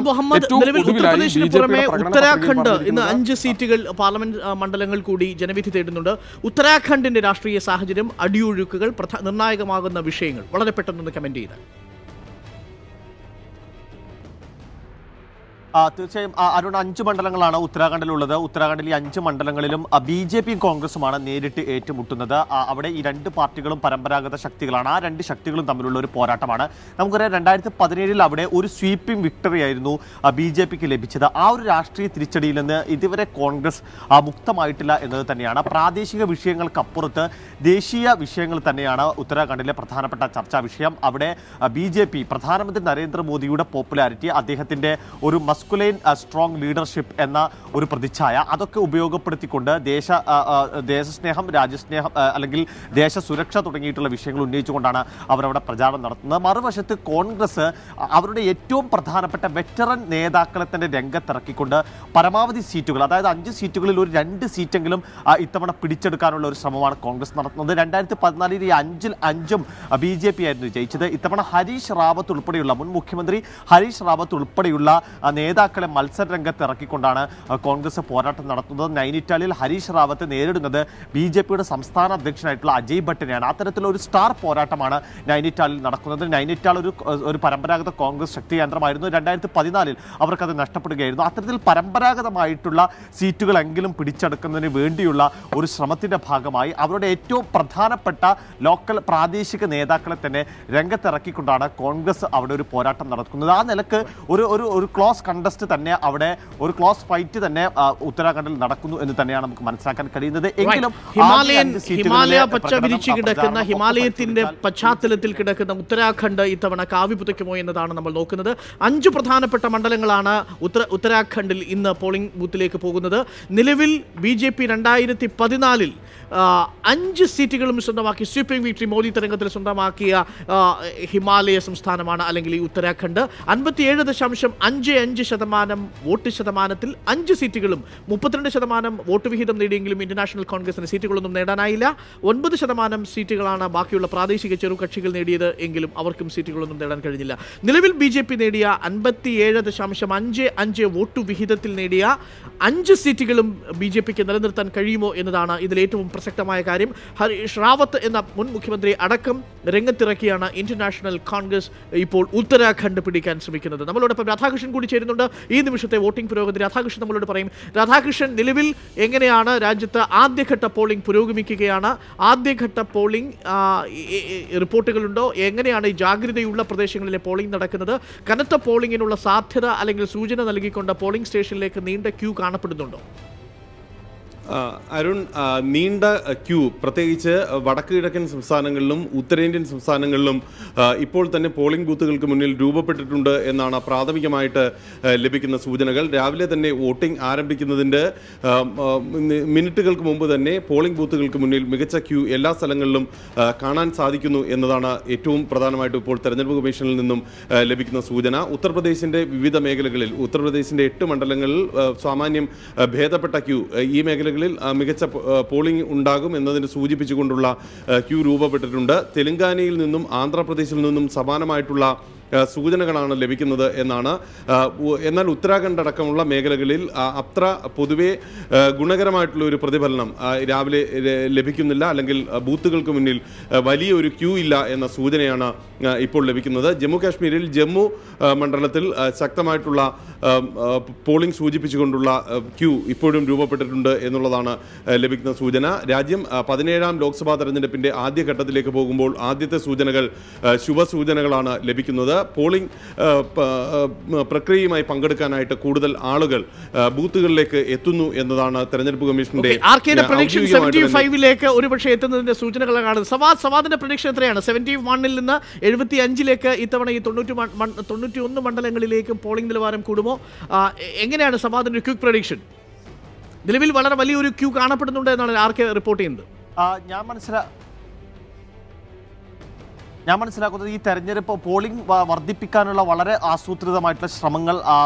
ഉത്തരാഖണ്ഡ് ഇന്ന് 5 സീറ്റുകൾ പാർലമെന്റ് മണ്ഡലങ്ങൾ കൂടി ജനവിധി തേടുന്നുണ്ട്. ഉത്തരാഖണ്ഡിന്റെ രാഷ്ട്രീയ സാഹചര്യം, അടിയൊഴുക്കുകൾ, നിർണായകമാകുന്ന വിഷയങ്ങൾ വളരെ പെട്ടെന്ന് കമന്റ് ചെയ്ത്. തീർച്ചയായും അരുൺ, 5 മണ്ഡലങ്ങളാണ് ഉത്തരാഖണ്ഡിലുള്ളത്. ഉത്തരാഖണ്ഡിൽ ഈ 5 മണ്ഡലങ്ങളിലും BJPയും കോൺഗ്രസുമാണ് നേരിട്ട് ഏറ്റുമുട്ടുന്നത്. അവിടെ ഈ 2 പാർട്ടികളും പരമ്പരാഗത ശക്തികളാണ്. ആ 2 ശക്തികളും തമ്മിലുള്ള ഒരു പോരാട്ടമാണ്. നമുക്കറിയാം 2017 അവിടെ ഒരു സ്വീപ്പിംഗ് വിക്ടറി ആയിരുന്നു BJPക്ക് ലഭിച്ചത്. ആ ഒരു രാഷ്ട്രീയ തിരിച്ചടിയിൽ നിന്ന് ഇതുവരെ കോൺഗ്രസ് മുക്തമായിട്ടില്ല എന്നത് തന്നെയാണ്. പ്രാദേശിക വിഷയങ്ങൾക്കപ്പുറത്ത് ദേശീയ വിഷയങ്ങൾ തന്നെയാണ് ഉത്തരാഖണ്ഡിലെ പ്രധാനപ്പെട്ട ചർച്ചാ വിഷയം. അവിടെ BJP പ്രധാനമന്ത്രി നരേന്ദ്രമോദിയുടെ പോപ്പുലാരിറ്റി, അദ്ദേഹത്തിന്റെ ഒരു മസ്കുലൈൻ സ്ട്രോങ് ലീഡർഷിപ്പ് എന്ന ഒരു പ്രതിച്ഛായ, അതൊക്കെ ഉപയോഗപ്പെടുത്തിക്കൊണ്ട് ദേശസ്നേഹം, രാജ്യസ്നേഹം അല്ലെങ്കിൽ ദേശസുരക്ഷ തുടങ്ങിയിട്ടുള്ള വിഷയങ്ങൾ ഉന്നയിച്ചുകൊണ്ടാണ് അവരവിടെ പ്രചാരണം നടത്തുന്നത്. മറുവശത്ത് കോൺഗ്രസ് അവരുടെ ഏറ്റവും പ്രധാനപ്പെട്ട വെറ്ററൻ നേതാക്കളെ തന്നെ രംഗത്തിറക്കിക്കൊണ്ട് പരമാവധി സീറ്റുകൾ, അതായത് 5 സീറ്റുകളിൽ ഒരു 2 സീറ്റെങ്കിലും ഇത്തവണ പിടിച്ചെടുക്കാനുള്ള ഒരു ശ്രമമാണ് കോൺഗ്രസ് നടത്തുന്നത്. 2014 ഈ 5-ും BJP ആയിരുന്നു ജയിച്ചത്. ഇത്തവണ ഹരീഷ് റാവത്ത് ഉൾപ്പെടെയുള്ള മുൻ മുഖ്യമന്ത്രി ഹരീഷ് റാവത്ത് ഉൾപ്പെടെയുള്ള നേതാക്കളെ മത്സര രംഗത്ത് ഇറക്കിക്കൊണ്ടാണ് കോൺഗ്രസ് പോരാട്ടം നടത്തുന്നത്. നൈനിറ്റാളിൽ ഹരീഷ് റാവത്ത് നേരിടുന്നത് BJPയുടെ സംസ്ഥാന അധ്യക്ഷനായിട്ടുള്ള അജയ് ഭട്ടിനെയാണ്. അത്തരത്തിലൊരു സ്റ്റാർ പോരാട്ടമാണ് നൈനിറ്റാളിൽ നടക്കുന്നത്. നൈനിറ്റാൾ ഒരു പരമ്പരാഗത കോൺഗ്രസ് ശക്തി കേന്ദ്രമായിരുന്നു. 2014 അവർക്കത് നഷ്ടപ്പെടുകയായിരുന്നു. അത്തരത്തിൽ പരമ്പരാഗതമായിട്ടുള്ള സീറ്റുകളെങ്കിലും പിടിച്ചെടുക്കുന്നതിന് വേണ്ടിയുള്ള ഒരു ശ്രമത്തിന്റെ ഭാഗമായി അവരുടെ ഏറ്റവും പ്രധാനപ്പെട്ട പ്രാദേശിക നേതാക്കളെ തന്നെ രംഗത്തിറക്കിക്കൊണ്ടാണ് കോൺഗ്രസ് അവിടെ ഒരു പോരാട്ടം നടക്കുന്നത്. ആ നിലക്ക് ഒരു ക്ലോസ് കോണ്ടസ്റ്റ് തന്നെ അവിടെ ഒരു ക്ലോസ് ഫൈറ്റ് തന്നെ ഉത്തരാഖണ്ഡിൽ നടക്കുന്നു എന്ന് തന്നെയാണ് നമുക്ക് മനസ്സിലാക്കാൻ കഴിയുന്നത്. എങ്കിലും ഹിമാലയ പച്ച വിരിച്ചു കിടക്കുന്ന ഹിമാലയത്തിന്റെ പശ്ചാത്തലത്തിൽ കിടക്കുന്ന ഉത്തരാഖണ്ഡ് ഇത്തവണ കാവ്യ പുതയ്ക്കുമോ എന്നതാണ് നമ്മൾ നോക്കുന്നത്. 5 പ്രധാനപ്പെട്ട മണ്ഡലങ്ങളാണ് ഉത്തരാഖണ്ഡിൽ ഇന്ന് പോളിംഗ് ബൂത്തിലേക്ക് പോകുന്നത്. നിലവിൽ BJP 2014 5 സീറ്റുകളും സ്വന്തമാക്കി സ്വീപ്പിംഗ് വിക്ടറി മോദി തരംഗത്തിൽ സ്വന്തമാക്കിയ ഹിമാലയ സംസ്ഥാനമാണ് അല്ലെങ്കിൽ ഈ ഉത്തരാഖണ്ഡ്. 57.55% വോട്ട് ശതമാനത്തിൽ 5 സീറ്റുകളും 32% വോട്ട് വിഹിതം നേടിയെങ്കിലും ഇന്റർനാഷണൽ കോൺഗ്രസിന് സീറ്റുകളൊന്നും നേടാനായില്ല. 9% സീറ്റുകളാണ് ബാക്കിയുള്ള പ്രാദേശിക ചെറുകക്ഷികൾ നേടിയത് എങ്കിലും അവർക്കും സീറ്റുകളൊന്നും നേടാൻ കഴിഞ്ഞില്ല. നിലവിൽ BJP നേടിയ 57.55 വോട്ട് വിഹിതത്തിൽ നേടിയ 5 സീറ്റുകളും BJPക്ക് നിലനിർത്താൻ കഴിയുമോ എന്നതാണ് ഇതിൽ ഏറ്റവും പ്രസക്തമായ കാര്യം. ഹരീഷ് റാവത്ത് എന്ന മുൻ മുഖ്യമന്ത്രി അടക്കം രംഗത്തിറക്കിയാണ് ഇന്റർനാഷണൽ കോൺഗ്രസ് ഇപ്പോൾ ഉത്തരാഖണ്ഡ് പിടിക്കാൻ ശ്രമിക്കുന്നത്. നമ്മളോടൊപ്പം രാധാകൃഷ്ണൻ കൂടി ചേരുന്നുണ്ട്. ഈ നിമിഷത്തെ വോട്ടിംഗ് പുരോഗതി രാധാകൃഷ്ണൻ നമ്മളോട് പറയും. രാധാകൃഷ്ണൻ, നിലവിൽ എങ്ങനെയാണ് രാജ്യത്ത് ആദ്യഘട്ട പോളിംഗ് പുരോഗമിക്കുകയാണ്? ആദ്യഘട്ട പോളിംഗ് റിപ്പോർട്ടുകളുണ്ടോ? എങ്ങനെയാണ് ഈ ജാഗ്രതയുള്ള പ്രദേശങ്ങളിലെ പോളിംഗ് നടക്കുന്നത്? കനത്ത പോളിംഗിനുള്ള സാധ്യത അല്ലെങ്കിൽ സൂചന നൽകിക്കൊണ്ട് പോളിംഗ് സ്റ്റേഷനിലേക്ക് നീണ്ട ക്യൂ കാണപ്പെടുന്നുണ്ടോ? അരുൺ, നീണ്ട ക്യൂ പ്രത്യേകിച്ച് വടക്ക് കിഴക്കൻ സംസ്ഥാനങ്ങളിലും ഉത്തരേന്ത്യൻ സംസ്ഥാനങ്ങളിലും ഇപ്പോൾ തന്നെ പോളിംഗ് ബൂത്തുകൾക്ക് മുന്നിൽ രൂപപ്പെട്ടിട്ടുണ്ട് എന്നാണ് പ്രാഥമികമായിട്ട് ലഭിക്കുന്ന സൂചനകൾ. രാവിലെ തന്നെ വോട്ടിംഗ് ആരംഭിക്കുന്നതിൻ്റെ മിനിറ്റുകൾക്ക് മുമ്പ് തന്നെ പോളിംഗ് ബൂത്തുകൾക്ക് മുന്നിൽ മികച്ച ക്യൂ എല്ലാ സ്ഥലങ്ങളിലും കാണാൻ സാധിക്കുന്നു എന്നതാണ് ഏറ്റവും പ്രധാനമായിട്ട് ഇപ്പോൾ തെരഞ്ഞെടുപ്പ് കമ്മീഷനിൽ നിന്നും ലഭിക്കുന്ന സൂചന. ഉത്തർപ്രദേശിൻ്റെ വിവിധ മേഖലകളിൽ ഉത്തർപ്രദേശിൻ്റെ 8 മണ്ഡലങ്ങളിൽ സാമാന്യം ഭേദപ്പെട്ട ക്യൂ ഈ മേഖലകളിൽ മികച്ച പോളിംഗ് ഉണ്ടാകും എന്നതിന് സൂചിപ്പിച്ചുകൊണ്ടുള്ള ക്യൂ രൂപപ്പെട്ടിട്ടുണ്ട്. തെലങ്കാനയിൽ നിന്നും ആന്ധ്രാപ്രദേശിൽ നിന്നും സമാനമായിട്ടുള്ള സൂചനകളാണ് ലഭിക്കുന്നത് എന്നാണ്. എന്നാൽ ഉത്തരാഖണ്ഡ് അടക്കമുള്ള മേഖലകളിൽ അത്ര പൊതുവെ ഗുണകരമായിട്ടുള്ള ഒരു പ്രതിഫലനം രാവിലെ ലഭിക്കുന്നില്ല, അല്ലെങ്കിൽ ബൂത്തുകൾക്ക് മുന്നിൽ വലിയൊരു ക്യൂ ഇല്ല എന്ന സൂചനയാണ് ഇപ്പോൾ ലഭിക്കുന്നത്. ജമ്മു കാശ്മീരിൽ ജമ്മു മണ്ഡലത്തിൽ ശക്തമായിട്ടുള്ള പോളിംഗ് സൂചിപ്പിച്ചുകൊണ്ടുള്ള ക്യൂ ഇപ്പോഴും രൂപപ്പെട്ടിട്ടുണ്ട് എന്നുള്ളതാണ് ലഭിക്കുന്ന സൂചന. രാജ്യം 17ാം ലോക്സഭാ തെരഞ്ഞെടുപ്പിൻ്റെ ആദ്യഘട്ടത്തിലേക്ക് പോകുമ്പോൾ ആദ്യത്തെ സൂചനകൾ ശുഭസൂചനകളാണ് ലഭിക്കുന്നത്. പോളിംഗ് പ്രക്രിയയുമായി പങ്കെടുക്കാനായിട്ട് കൂടുതൽ ആളുകൾ ബൂത്തുകളിലേക്ക് എത്തുന്നു എന്നതാണ് തെരഞ്ഞെടുപ്പ് കമ്മീഷന്റെ ഒരുപക്ഷെ എത്തുന്നതിന്റെ സൂചനകളാണ്. സവാദിന്റെ പ്രഡിക്ഷൻ എത്രയാണ്? 71 നിന്ന് 75 ഇത്തവണ ഈ 91 മണ്ഡലങ്ങളിലേക്കും പോളിംഗ് നിലവാരം കൂടുമോ? എങ്ങനെയാണ് സവാദിന്റെ ക്വിക്ക് പ്രഡിക്ഷൻ? നിലവിൽ വളരെ വലിയൊരു ക്യൂ കാണപ്പെടുന്നുണ്ട് എന്നാണ് ആർക്കെ റിപ്പോർട്ട് ചെയ്യുന്നത്. ഞാൻ മനസ്സിലാക്കുന്നത് ഈ തെരഞ്ഞെടുപ്പ് പോളിംഗ് വർദ്ധിപ്പിക്കാനുള്ള വളരെ ആസൂത്രിതമായിട്ടുള്ള ശ്രമങ്ങൾ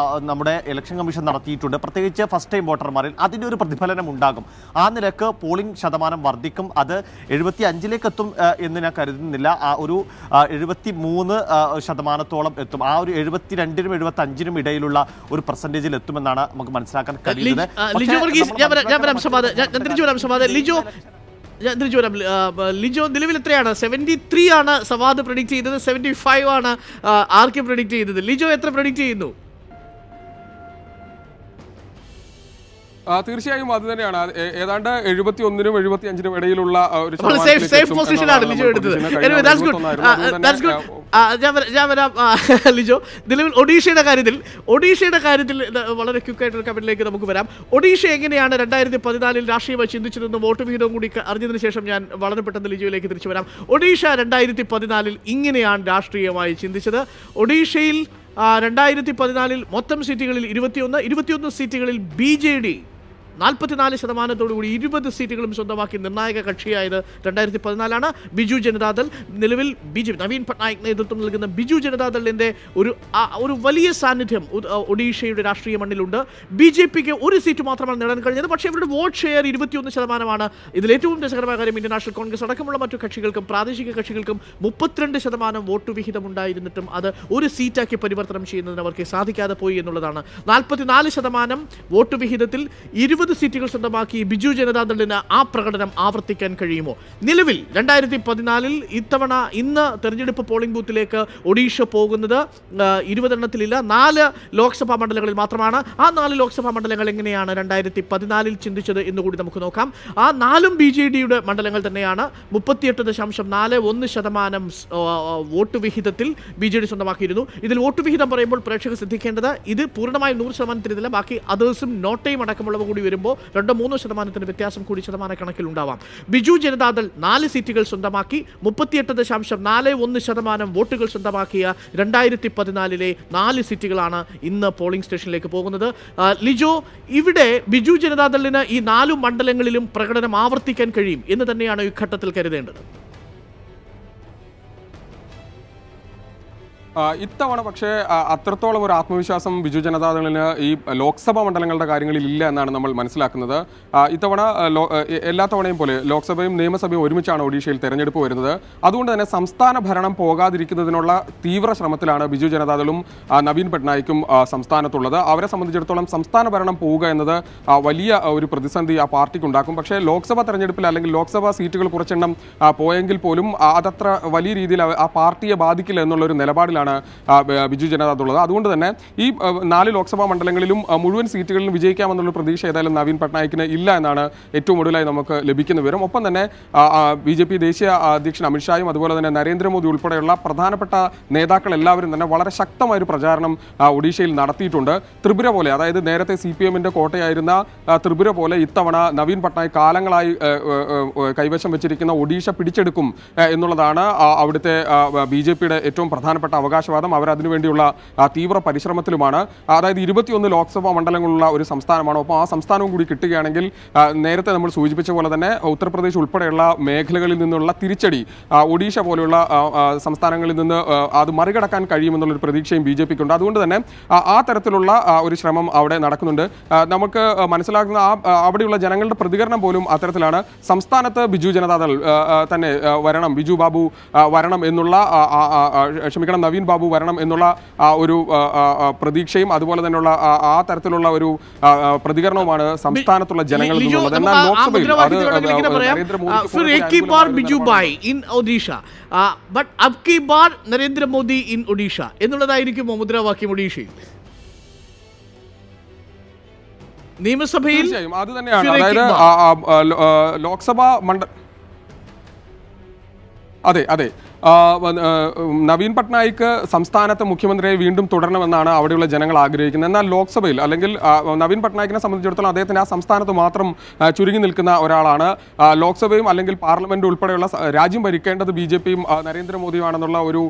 നമ്മുടെ ഇലക്ഷൻ കമ്മീഷൻ നടത്തിയിട്ടുണ്ട്. പ്രത്യേകിച്ച് ഫസ്റ്റ് ടൈം വോട്ടർമാരിൽ അതിൻ്റെ ഒരു പ്രതിഫലനം ഉണ്ടാകും. ആ നിലക്ക് പോളിംഗ് ശതമാനം വർദ്ധിക്കും. അത് 75 എത്തും എന്ന് ഞാൻ കരുതുന്നില്ല. ഒരു 73% എത്തും. ആ ഒരു 72-നും 75-നും ഇടയിലുള്ള ഒരു പെർസെൻറ്റേജിൽ എത്തുമെന്നാണ് നമുക്ക് മനസ്സിലാക്കാൻ കഴിയുന്നത്. ലിജോ, നിലവിൽ എത്രയാണ്? 73 ആണ് സവാദ് പ്രഡിക്റ്റ് ചെയ്തത്, 75 ആണ് ആർക്കെ പ്രഡിക്റ്റ് ചെയ്തത്. ലിജോ എത്ര പ്രഡിക്റ്റ് ചെയ്യുന്നു? തീർച്ചയായും അത് തന്നെയാണ്. ഏതാണ്ട് 71-നും 75-നും ഇടയിലുള്ള ഒരു ലിജോ, നിലവിൽ ഒഡീഷയുടെ കാര്യത്തിൽ വളരെ ക്വിക്കായിട്ടുള്ള കമന്റിലേക്ക് നമുക്ക് വരാം. ഒഡീഷ എങ്ങനെയാണ് 2014 രാഷ്ട്രീയമായി ചിന്തിച്ചതെന്ന് വോട്ട് വിഹിതവും കൂടി അറിഞ്ഞതിന് ശേഷം ഞാൻ വളരെ പെട്ടെന്ന് ലിജോയിലേക്ക് തിരിച്ചു വരാം. ഒഡീഷ 2014 ഇങ്ങനെയാണ് രാഷ്ട്രീയമായി ചിന്തിച്ചത്. ഒഡീഷയിൽ 2014 മൊത്തം സീറ്റുകളിൽ 21 സീറ്റുകളിൽ BJD 44% 20 സീറ്റുകളും സ്വന്തമാക്കി നിർണായക കക്ഷിയായത് 2014 ബിജു ജനതാദൾ. നിലവിൽ നവീൻ പട്നായിക് നേതൃത്വം നൽകുന്ന ബിജു ജനതാദളിന്റെ ഒരു വലിയ സാന്നിധ്യം ഒഡീഷയുടെ രാഷ്ട്രീയ മണ്ണിലുണ്ട്. BJPക്ക് ഒരു സീറ്റ് മാത്രമാണ് നേടാൻ കഴിഞ്ഞത്. പക്ഷേ ഇവരുടെ വോട്ട് ഷെയർ 21%. ഇതിൽ ഏറ്റവും രസകരമായ കാര്യം ഇന്റർനാഷണൽ കോൺഗ്രസ് അടക്കമുള്ള മറ്റു കക്ഷികൾക്കും പ്രാദേശിക കക്ഷികൾക്കും 32% വോട്ട് വിഹിതം ഉണ്ടായിരുന്നിട്ടും അത് ഒരു സീറ്റാക്കി പരിവർത്തനം ചെയ്യുന്നതിന് അവർക്ക് സാധിക്കാതെ പോയി എന്നുള്ളതാണ്. 44% വോട്ട് വിഹിതത്തിൽ 9 സീറ്റുകൾ സ്വന്തമാക്കി ബിജു ജനതാദളിന് ആ പ്രകടനം ആവർത്തിക്കാൻ കഴിയുമോ? നിലവിൽ 2014 ഇന്ന് തെരഞ്ഞെടുപ്പ് പോളിംഗ് ബൂത്തിലേക്ക് ഒഡീഷ പോകുന്നത് 20 എണ്ണത്തിലില്ല, 4 ലോക്സഭാ മണ്ഡലങ്ങളിൽ മാത്രമാണ്. ആ 4 ലോക്സഭാ മണ്ഡലങ്ങൾ എങ്ങനെയാണ് 2014 ചിന്തിച്ചത് എന്നുകൂടി നമുക്ക് നോക്കാം. ആ 4 BJD-യുടെ മണ്ഡലങ്ങൾ തന്നെയാണ്. 38.41% വോട്ട് വിഹിതത്തിൽ BJD സ്വന്തമാക്കിയിരുന്നു. ഇതിൽ വോട്ട് വിഹിതം പറയുമ്പോൾ പ്രേക്ഷകർ ശ്രദ്ധിക്കേണ്ടത് ഇത് പൂർണ്ണമായും 100% ബാക്കി അതേഴ്സും നോട്ടയും അടക്കമുള്ളവ കൂടി വരുമ്പോൾ 2-3% വ്യത്യാസം കൂടി ശതമാനക്കണക്കിലുണ്ടാവാം. ബിജു ജനതാദൾ 4 സീറ്റുകൾ സ്വന്തമാക്കി 38.41% വോട്ടുകൾ സ്വന്തമാക്കിയ 2014 4 സീറ്റുകളാണ് ഇന്ന് പോളിംഗ് സ്റ്റേഷനിലേക്ക് പോകുന്നത്. ലിജോ, ഇവിടെ ബിജു ജനതാദളിന് ഈ 4 മണ്ഡലങ്ങളിലും പ്രകടനം ആവർത്തിക്കാൻ കഴിയും എന്ന് തന്നെയാണ് ഈ ഘട്ടത്തിൽ കരുതേണ്ടത്. ഇത്തവണ പക്ഷേ അത്രത്തോളം ഒരു ആത്മവിശ്വാസം ബിജു ജനതാദളിന് ഈ ലോക്സഭാ മണ്ഡലങ്ങളുടെ കാര്യങ്ങളിൽ ഇല്ല എന്നാണ് നമ്മൾ മനസ്സിലാക്കുന്നത്. ഇത്തവണ എല്ലാ തവണയും പോലെ ലോക്സഭയും നിയമസഭയും ഒരുമിച്ചാണ് ഒഡീഷയിൽ തെരഞ്ഞെടുപ്പ് വരുന്നത്. അതുകൊണ്ട് തന്നെ സംസ്ഥാന ഭരണം പോകാതിരിക്കുന്നതിനുള്ള തീവ്ര ശ്രമത്തിലാണ് ബിജു ജനതാദളും നവീൻ പട്നായിക്കും സംസ്ഥാനത്തുള്ളത്. അവരെ സംബന്ധിച്ചിടത്തോളം സംസ്ഥാന ഭരണം പോവുക എന്നത് വലിയ ഒരു പ്രതിസന്ധി ആ പാർട്ടിക്ക് ഉണ്ടാക്കും. പക്ഷേ ലോക്സഭാ തെരഞ്ഞെടുപ്പിൽ അല്ലെങ്കിൽ ലോക്സഭാ സീറ്റുകൾ കുറച്ചെണ്ണം പോയെങ്കിൽ പോലും അതത്ര വലിയ രീതിയിൽ ആ പാർട്ടിയെ ബാധിക്കില്ല എന്നുള്ളൊരു നിലപാടിലാണ് ബിജു ജനതാദളുള്ളത്. അതുകൊണ്ട് തന്നെ ഈ 4 ലോക്സഭാ മണ്ഡലങ്ങളിലും മുഴുവൻ സീറ്റുകളിലും വിജയിക്കാമെന്നുള്ള പ്രതീക്ഷ ഏതായാലും നവീൻ പട്നായിക്കിന് ഇല്ല എന്നാണ് ഏറ്റവും ഒടുവിലായി നമുക്ക് ലഭിക്കുന്ന വിവരം. ഒപ്പം തന്നെ BJP ദേശീയ അധ്യക്ഷൻ അമിത്ഷായും അതുപോലെ തന്നെ നരേന്ദ്രമോദി ഉൾപ്പെടെയുള്ള പ്രധാനപ്പെട്ട നേതാക്കൾ എല്ലാവരും തന്നെ വളരെ ശക്തമായ ഒരു പ്രചാരണം ഒഡീഷയിൽ നടത്തിയിട്ടുണ്ട്. ത്രിപുര പോലെ, അതായത് നേരത്തെ CPM-ന്റെ കോട്ടയായിരുന്ന ത്രിപുര പോലെ ഇത്തവണ നവീൻ പട്നായിക് കാലങ്ങളായി കൈവശം വെച്ചിരിക്കുന്ന ഒഡീഷ പിടിച്ചെടുക്കും എന്നുള്ളതാണ് അവിടുത്തെ BJP-യുടെ ഏറ്റവും പ്രധാനപ്പെട്ട അവകാശവാദം. അവർ അതിനുവേണ്ടിയുള്ള തീവ്ര പരിശ്രമത്തിലുമാണ്. അതായത് 21 ലോക്സഭാ മണ്ഡലങ്ങളുള്ള ഒരു സംസ്ഥാനമാണ്. ഒപ്പം ആ സംസ്ഥാനവും കൂടി കിട്ടുകയാണെങ്കിൽ നേരത്തെ നമ്മൾ സൂചിപ്പിച്ച പോലെ തന്നെ ഉത്തർപ്രദേശ് ഉൾപ്പെടെയുള്ള മേഖലകളിൽ നിന്നുള്ള തിരിച്ചടി ഒഡീഷ പോലെയുള്ള സംസ്ഥാനങ്ങളിൽ നിന്ന് അത് മറികടക്കാൻ കഴിയുമെന്നുള്ളൊരു പ്രതീക്ഷയും BJP-ക്കുണ്ട്. അതുകൊണ്ട് തന്നെ ആ തരത്തിലുള്ള ഒരു ശ്രമം അവിടെ നടക്കുന്നുണ്ട്. നമുക്ക് മനസ്സിലാക്കുന്ന അവിടെയുള്ള ജനങ്ങളുടെ പ്രതികരണം പോലും അത്തരത്തിലാണ്. സംസ്ഥാനത്ത് ബിജു ജനതാദൾ തന്നെ വരണം, ബിജു ബാബു വരണം എന്നുള്ള നവീൻ ബാബു വരണം എന്നുള്ള ഒരു പ്രതീക്ഷയും അതുപോലെ തന്നെയുള്ള ആ തരത്തിലുള്ള ഒരു പ്രതികരണവുമാണ് സംസ്ഥാനത്തുള്ള ജനങ്ങളിൽ നിന്നുള്ളത്. എന്നാൽ ലോക്സഭയിൽ നരേന്ദ്രമോദി ഇൻ ഒഡീഷ എന്നുള്ളതായിരിക്കും മുദ്രാവാക്യം ഒഡീഷയിൽ. നിയമസഭയിൽ അത് തന്നെയാണ്. അതായത് ലോക്സഭാ അതെ നവീൻ പട്നായിക്ക് സംസ്ഥാനത്തെ മുഖ്യമന്ത്രിയെ വീണ്ടും തുടരണമെന്നാണ് അവിടെയുള്ള ജനങ്ങൾ ആഗ്രഹിക്കുന്നത്. എന്നാൽ ലോക്സഭയിൽ അല്ലെങ്കിൽ നവീൻ പട്നായിക്കിനെ സംബന്ധിച്ചിടത്തോളം അദ്ദേഹത്തിന് ആ സംസ്ഥാനത്ത് മാത്രം ചുരുങ്ങി നിൽക്കുന്ന ഒരാളാണ്. ലോക്സഭയും അല്ലെങ്കിൽ പാർലമെന്റ് ഉൾപ്പെടെയുള്ള രാജ്യം ഭരിക്കേണ്ടത് BJP-യും നരേന്ദ്രമോദിയുമാണെന്നുള്ള ഒരു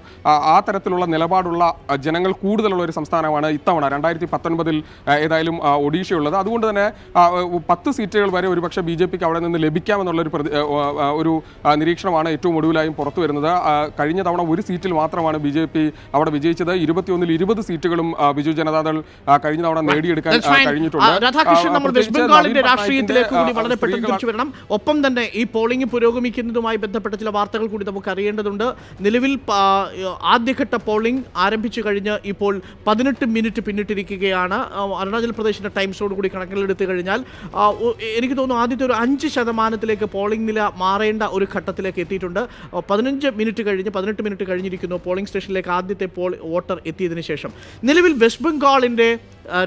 ആ തരത്തിലുള്ള നിലപാടുള്ള ജനങ്ങൾ കൂടുതലുള്ള ഒരു സംസ്ഥാനമാണ് ഇത്തവണ 2019 ഏതായാലും ഒഡീഷയുള്ളത്. അതുകൊണ്ട് തന്നെ 10 സീറ്റുകൾ വരെ ഒരുപക്ഷെ BJP-ക്ക് അവിടെ നിന്ന് ലഭിക്കാമെന്നുള്ളൊരു ഒരു നിരീക്ഷണമാണ് ഏറ്റവും ഒടുവിലായും പുറത്തു വരുന്നത്. കഴിഞ്ഞ തവണ ഒരു സീറ്റിൽ മാത്രമാണ് BJP അവിടെ വിജയിച്ചത്. 21-ൽ 20 സീറ്റുകളും ബിജു ജനതാദൾ കഴിഞ്ഞ തവണ നേടിയെടുക്കാൻ കഴിഞ്ഞിട്ടുണ്ട്. രാധാകൃഷ്ണൻ, നമ്മൾ വെസ്റ്റ് ബംഗാളിന്റെ രാഷ്ട്രീയത്തിലേക്ക് കൂടി വളരെ പെട്ടെന്ന് തിരിച്ചു വരണം. ഒപ്പം തന്നെ ഈ പോളിംഗ് പുരോഗമിക്കുന്നതുമായി ബന്ധപ്പെട്ട ചില വാർത്തകൾ കൂടി നമുക്ക് അറിയേണ്ടതുണ്ട്. നിലവിൽ ആദ്യഘട്ട പോളിംഗ് ആരംഭിച്ചു കഴിഞ്ഞ് ഇപ്പോൾ 18 മിനിറ്റ് പിന്നിട്ടിരിക്കുകയാണ്. അരുണാചൽ പ്രദേശിന്റെ ടൈം സോൺ കൂടി കണക്കിലെടുത്തു കഴിഞ്ഞാൽ എനിക്ക് തോന്നുന്നു ആദ്യത്തെ ഒരു 5% പോളിംഗ് നില മാറേണ്ട ഒരു ഘട്ടത്തിലേക്ക് എത്തിയിട്ടുണ്ട്. 18 മിനിറ്റ് കഴിഞ്ഞിരിക്കുന്നു പോളിംഗ് സ്റ്റേഷനിലേക്ക് ആദ്യത്തെ വോട്ടർ എത്തിയതിനു ശേഷം. നിലവിൽ വെസ്റ്റ് ബംഗാളിന്റെ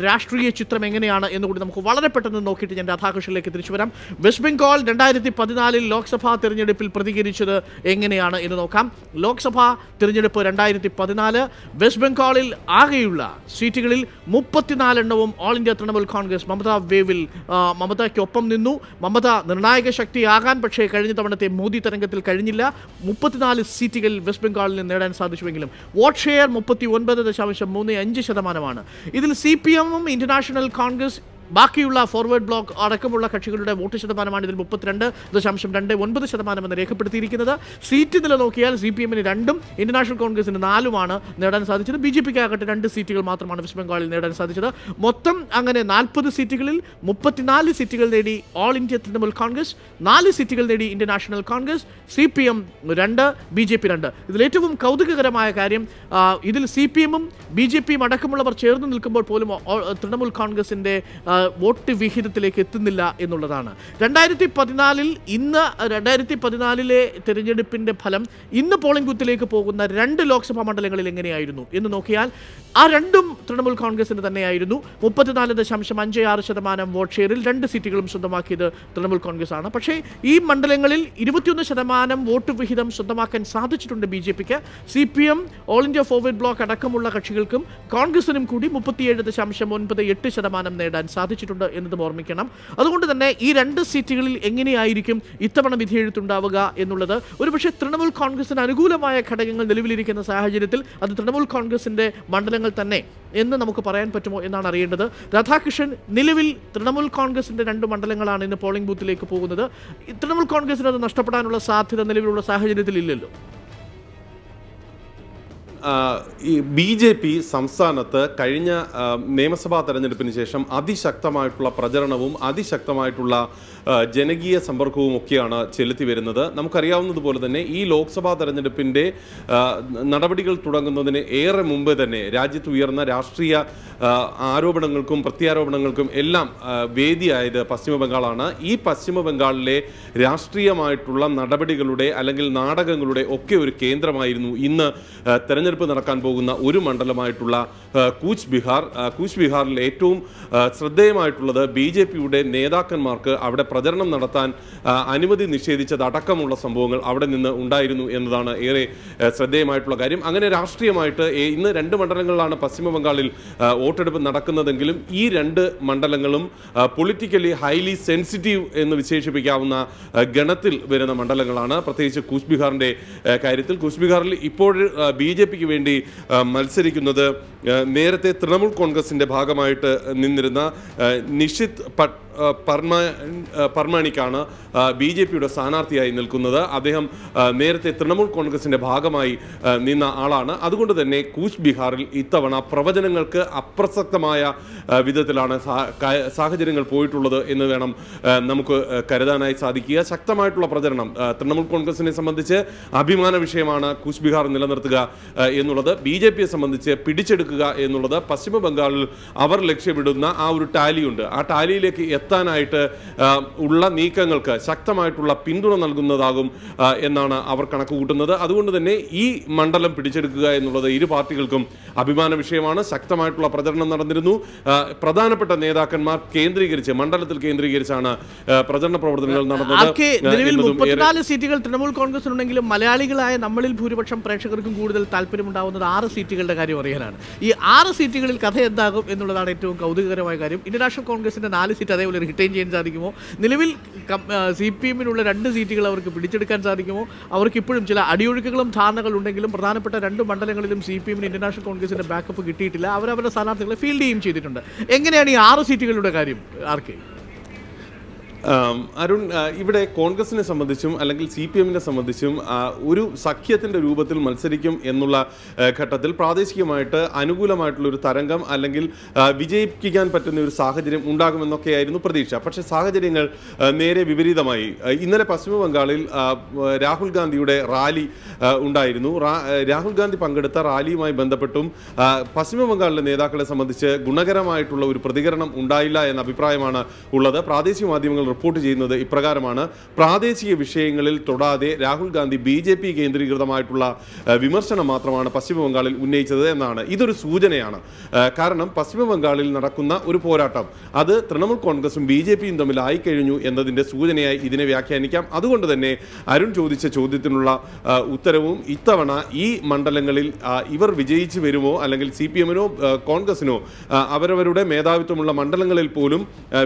രാഷ്ട്രീയ ചിത്രം എങ്ങനെയാണ് എന്നുകൂടി നമുക്ക് വളരെ പെട്ടെന്ന് നോക്കിയിട്ട് ഞാൻ രാധാകൃഷ്ണനിലേക്ക് തിരിച്ചു വരാം. വെസ്റ്റ് ബംഗാൾ 2014 ലോക്സഭാ തിരഞ്ഞെടുപ്പിൽ പ്രതികരിച്ചത് എങ്ങനെയാണ് എന്ന് നോക്കാം. ലോക്സഭാ തിരഞ്ഞെടുപ്പ് 2014 വെസ്റ്റ് ബംഗാളിൽ ആകെയുള്ള സീറ്റുകളിൽ 34 എണ്ണവും ഓൾ ഇന്ത്യ തൃണമൂൽ കോൺഗ്രസ് മമതയ്ക്കൊപ്പം നിന്നു. മമത നിർണായക ശക്തിയാകാൻ പക്ഷേ കഴിഞ്ഞ തവണത്തെ മോദി തരംഗത്തിൽ കഴിഞ്ഞില്ല. 34 സീറ്റുകൾ വെസ്റ്റ് ബംഗാളിൽ നിന്ന് നേടാൻ സാധിച്ചുവെങ്കിലും വോട്ട് ഷെയർ 39.35%. ഇതിൽ CPM-ഉം ഇന്റർനാഷണൽ കോൺഗ്രസ് ബാക്കിയുള്ള ഫോർവേഡ് ബ്ലോക്ക് അടക്കമുള്ള കക്ഷികളുടെ വോട്ട് ശതമാനമാണ് ഇതിൽ 32.29% എന്ന് രേഖപ്പെടുത്തിയിരിക്കുന്നത്. സീറ്റ് നില നോക്കിയാൽ CPM-ന് 2ഉം ഇന്റർനാഷണൽ കോൺഗ്രസിന് 4ഉമാണ് നേടാൻ സാധിച്ചത്. BJP-ക്ക് ആകട്ടെ 2 സീറ്റുകൾ മാത്രമാണ് വെസ്റ്റ് ബംഗാളിൽ നേടാൻ സാധിച്ചത്. മൊത്തം അങ്ങനെ 40 സീറ്റുകളിൽ 34 സീറ്റുകൾ നേടി ഓൾ ഇന്ത്യ തൃണമൂൽ കോൺഗ്രസ്, 4 സീറ്റുകൾ നേടി ഇന്റർനാഷണൽ കോൺഗ്രസ്, CPM 2, BJP 2. ഇതിൽ ഏറ്റവും കൗതുകകരമായ കാര്യം ഇതിൽ CPM-ഉം BJP-യും അടക്കമുള്ളവർ ചേർന്ന് നിൽക്കുമ്പോൾ പോലും തൃണമൂൽ കോൺഗ്രസിന്റെ വോട്ട് വിഹിതത്തിലേക്ക് എത്തുന്നില്ല എന്നുള്ളതാണ്. 2014 തെരഞ്ഞെടുപ്പിൻ്റെ ഫലം ഇന്ന് പോളിംഗ് ബൂത്തിലേക്ക് പോകുന്ന 2 ലോക്സഭാ മണ്ഡലങ്ങളിൽ എങ്ങനെയായിരുന്നു എന്ന് നോക്കിയാൽ ആ രണ്ടും തൃണമൂൽ കോൺഗ്രസിന് തന്നെയായിരുന്നു. 34.56% വോട്ട് ഷെയറിൽ 2 സീറ്റുകളും സ്വന്തമാക്കിയത് തൃണമൂൽ കോൺഗ്രസ് ആണ്. പക്ഷേ ഈ മണ്ഡലങ്ങളിൽ 21% വോട്ട് വിഹിതം സ്വന്തമാക്കാൻ സാധിച്ചിട്ടുണ്ട് BJPക്ക്. CPM, all India forward block അടക്കമുള്ള കക്ഷികൾക്കും കോൺഗ്രസിനും കൂടി 37.98% നേടാൻ സാധിച്ചിട്ടുണ്ട് എന്നതും ഓർമ്മിക്കണം. അതുകൊണ്ട് തന്നെ ഈ 2 സീറ്റുകളിൽ എങ്ങനെയായിരിക്കും ഇത്തവണ വിധിയെഴുത്തുണ്ടാവുക എന്നുള്ളത് ഒരുപക്ഷെ തൃണമൂൽ കോൺഗ്രസിന് അനുകൂലമായ ഘടകങ്ങൾ നിലവിലിരിക്കുന്ന സാഹചര്യത്തിൽ അത് തൃണമൂൽ കോൺഗ്രസിൻ്റെ മണ്ഡലങ്ങൾ തന്നെ എന്ന് നമുക്ക് പറയാൻ പറ്റുമോ എന്നാണ് അറിയേണ്ടത്. രാധാകൃഷ്ണൻ, നിലവിൽ തൃണമൂൽ കോൺഗ്രസിൻ്റെ 2 മണ്ഡലങ്ങളാണ് ഇന്ന് പോളിംഗ് ബൂത്തിലേക്ക് പോകുന്നത്. തൃണമൂൽ കോൺഗ്രസിന് അത് നഷ്ടപ്പെടാനുള്ള സാധ്യത നിലവിലുള്ള സാഹചര്യത്തിൽ ഇല്ലല്ലോ. ഈ BJP സംസ്ഥാനത്ത് കഴിഞ്ഞ നിയമസഭാ തെരഞ്ഞെടുപ്പിന് ശേഷം അതിശക്തമായിട്ടുള്ള പ്രചരണവും അതിശക്തമായിട്ടുള്ള ജനകീയ സമ്പർക്കവും ഒക്കെയാണ് ചെലുത്തി വരുന്നത്. നമുക്കറിയാവുന്നതുപോലെ തന്നെ ഈ ലോക്സഭാ തെരഞ്ഞെടുപ്പിൻ്റെ നടപടികൾ തുടങ്ങുന്നതിന് ഏറെ മുമ്പ് തന്നെ രാജ്യത്ത് ഉയർന്ന രാഷ്ട്രീയ ആരോപണങ്ങൾക്കും പ്രത്യാരോപണങ്ങൾക്കും എല്ലാം വേദിയായത് പശ്ചിമ ബംഗാളാണ്. ഈ പശ്ചിമ ബംഗാളിലെ രാഷ്ട്രീയമായിട്ടുള്ള നടപടികളുടെ അല്ലെങ്കിൽ നാടകങ്ങളുടെ ഒക്കെ ഒരു കേന്ദ്രമായിരുന്നു ഇന്ന് തെരഞ്ഞെടുപ്പ് നടക്കാൻ പോകുന്ന ഒരു മണ്ഡലമായിട്ടുള്ള കൂച്ച് ബിഹാർ. കൂച്ച് ബിഹാറിൽ ഏറ്റവും ശ്രദ്ധേയമായിട്ടുള്ളത് BJPയുടെ നേതാക്കന്മാർക്ക് അവിടെ പ്രചരണം നടത്താൻ അനുമതി നിഷേധിച്ചതടക്കമുള്ള സംഭവങ്ങൾ അവിടെ നിന്ന് ഉണ്ടായിരുന്നു എന്നതാണ് ഏറെ ശ്രദ്ധേയമായിട്ടുള്ള കാര്യം. അങ്ങനെ രാഷ്ട്രീയമായിട്ട് ഇന്ന് 2 മണ്ഡലങ്ങളിലാണ് പശ്ചിമ ബംഗാളിൽ വോട്ടെടുപ്പ് നടക്കുന്നതെങ്കിലും ഈ 2 മണ്ഡലങ്ങളും പൊളിറ്റിക്കലി ഹൈലി സെൻസിറ്റീവ് എന്ന് വിശേഷിപ്പിക്കാവുന്ന ഗണത്തിൽ വരുന്ന മണ്ഡലങ്ങളാണ്. പ്രത്യേകിച്ച് കൂച്ച് ബിഹാറിൻ്റെ കാര്യത്തിൽ കൂച്ച് ബിഹാറിൽ ഇപ്പോൾ BJPക്ക് വേണ്ടി മത്സരിക്കുന്നത് നേരത്തെ തൃണമൂൽ കോൺഗ്രസിൻ്റെ ഭാഗമായിട്ട് നിന്നിരുന്ന നിഷിത് പർമാണിക്കാണ് BJPയുടെ സ്ഥാനാർത്ഥിയായി നിൽക്കുന്നത്. അദ്ദേഹം നേരത്തെ തൃണമൂൽ കോൺഗ്രസിൻ്റെ ഭാഗമായി നിന്ന ആളാണ്. അതുകൊണ്ട് തന്നെ കൂച്ച് ബിഹാറിൽ ഇത്തവണ പ്രവചനങ്ങൾക്ക് അപ്രസക്തമായ വിധത്തിലാണ് സാഹചര്യങ്ങൾ പോയിട്ടുള്ളത് എന്ന് വേണം നമുക്ക് കരുതാനായി സാധിക്കുക. ശക്തമായിട്ടുള്ള പ്രചരണം തൃണമൂൽ കോൺഗ്രസിനെ സംബന്ധിച്ച് അഭിമാന വിഷയമാണ് കൂച്ച് ബിഹാർ നിലനിർത്തുക എന്നുള്ളത്. BJPയെ സംബന്ധിച്ച് പിടിച്ചെടുക്കുക എന്നുള്ളത് പശ്ചിമ ബംഗാളിൽ അവർ ലക്ഷ്യമിടുന്ന ആ ഒരു ടാലിയുണ്ട്. ആ ടാലിയിലേക്ക് എത്താനായിട്ട് ഉള്ള നീക്കങ്ങൾക്ക് ശക്തമായിട്ടുള്ള പിന്തുണ നൽകുന്നതാകും എന്നാണ് അവർ കണക്ക് കൂട്ടുന്നത്. അതുകൊണ്ട് തന്നെ ഈ മണ്ഡലം പിടിച്ചെടുക്കുക എന്നുള്ളത് ഇരു പാർട്ടികൾക്കും അഭിമാന വിഷയമാണ്. ശക്തമായിട്ടുള്ള പ്രചരണം നടന്നിരുന്നു. പ്രധാനപ്പെട്ട നേതാക്കന്മാർ മണ്ഡലത്തിൽ കേന്ദ്രീകരിച്ചാണ് പ്രചരണ പ്രവർത്തനങ്ങൾ നടന്നത്. 34 സീറ്റുകൾ തൃണമൂൽ കോൺഗ്രസിനുണ്ടെങ്കിലും മലയാളികളായ നമ്മളിൽ ഭൂരിപക്ഷം പ്രേക്ഷകർക്കും കൂടുതൽ താല്പര്യമുണ്ടാവുന്നത് 6 സീറ്റുകളുടെ കാര്യം അറിയാനാണ്. ഈ 6 സീറ്റുകളിൽ കഥ എന്താകും എന്നുള്ളതാണ് ഏറ്റവും കൗതുകകരമായ കാര്യം. ഇന്ത്യൻ നാഷണൽ കോൺഗ്രസിന്റെ 4 സീറ്റ് അതേപോലെ റിട്ടൈൻ ചെയ്യാൻ സാധിക്കുമോ? നിലവിൽ CPM-നുള്ള 2 സീറ്റുകൾ അവർക്ക് പിടിച്ചെടുക്കാൻ സാധിക്കുമോ? അവർക്ക് ഇപ്പോഴും ചില അടിയൊഴുക്കുകളും ധാരണകളുണ്ടെങ്കിലും പ്രധാനപ്പെട്ട 2 മണ്ഡലങ്ങളിലും CPM-ന് ഇന്ത്യൻ നാഷണൽ കോൺഗ്രസിന്റെ ബാക്കപ്പ് കിട്ടിയിട്ടില്ല. അവരവരുടെ സ്ഥാനാർത്ഥികളെ ഫീൽഡ് ചെയ്യുകയും ചെയ്തിട്ടുണ്ട്. എങ്ങനെയാണ് ഈ 6 സീറ്റുകളുടെ കാര്യം ആർക്കെ? അരുൺ, ഇവിടെ കോൺഗ്രസിനെ സംബന്ധിച്ചും അല്ലെങ്കിൽ CPM-നെ സംബന്ധിച്ചും ഒരു സഖ്യത്തിൻ്റെ രൂപത്തിൽ മത്സരിക്കും എന്നുള്ള ഘട്ടത്തിൽ പ്രാദേശികമായിട്ട് അനുകൂലമായിട്ടുള്ള ഒരു തരംഗം അല്ലെങ്കിൽ വിജയിപ്പിക്കാൻ പറ്റുന്ന ഒരു സാഹചര്യം ഉണ്ടാകുമെന്നൊക്കെയായിരുന്നു പ്രതീക്ഷ. പക്ഷേ സാഹചര്യങ്ങൾ നേരെ വിപരീതമായി. ഇന്നലെ പശ്ചിമ ബംഗാളിൽ രാഹുൽ ഗാന്ധിയുടെ റാലി ഉണ്ടായിരുന്നു. രാഹുൽ ഗാന്ധി പങ്കെടുത്ത റാലിയുമായി ബന്ധപ്പെട്ടും പശ്ചിമ ബംഗാളിലെ നേതാക്കളെ സംബന്ധിച്ച് ഗുണകരമായിട്ടുള്ള ഒരു പ്രതികരണം ഉണ്ടായില്ല എന്ന അഭിപ്രായമാണ് ഉള്ളത്. പ്രാദേശിക മാധ്യമങ്ങൾ റിപ്പോർട്ട് ചെയ്യുന്നത് ഇപ്രകാരമാണ്: പ്രാദേശിക വിഷയങ്ങളിൽ തൊടാതെ രാഹുൽ ഗാന്ധി BJP കേന്ദ്രീകൃതമായിട്ടുള്ള വിമർശനം മാത്രമാണ് പശ്ചിമ ബംഗാളിൽ ഉന്നയിച്ചത് എന്നാണ്. ഇതൊരു സൂചനയാണ്. കാരണം പശ്ചിമ ബംഗാളിൽ നടക്കുന്ന ഒരു പോരാട്ടം അത് തൃണമൂൽ കോൺഗ്രസും BJP-യും തമ്മിലായി കഴിഞ്ഞു എന്നതിൻ്റെ സൂചനയായി ഇതിനെ വ്യാഖ്യാനിക്കാം. അതുകൊണ്ട് തന്നെ അരുൺ ചോദിച്ച ചോദ്യത്തിനുള്ള ഉത്തരവും ഇത്തവണ ഈ മണ്ഡലങ്ങളിൽ ഇവർ വിജയിച്ചു വരുമോ അല്ലെങ്കിൽ CPM-നോ കോൺഗ്രസിനോ അവരവരുടെ മേധാവിത്വമുള്ള മണ്ഡലങ്ങളിൽ പോലും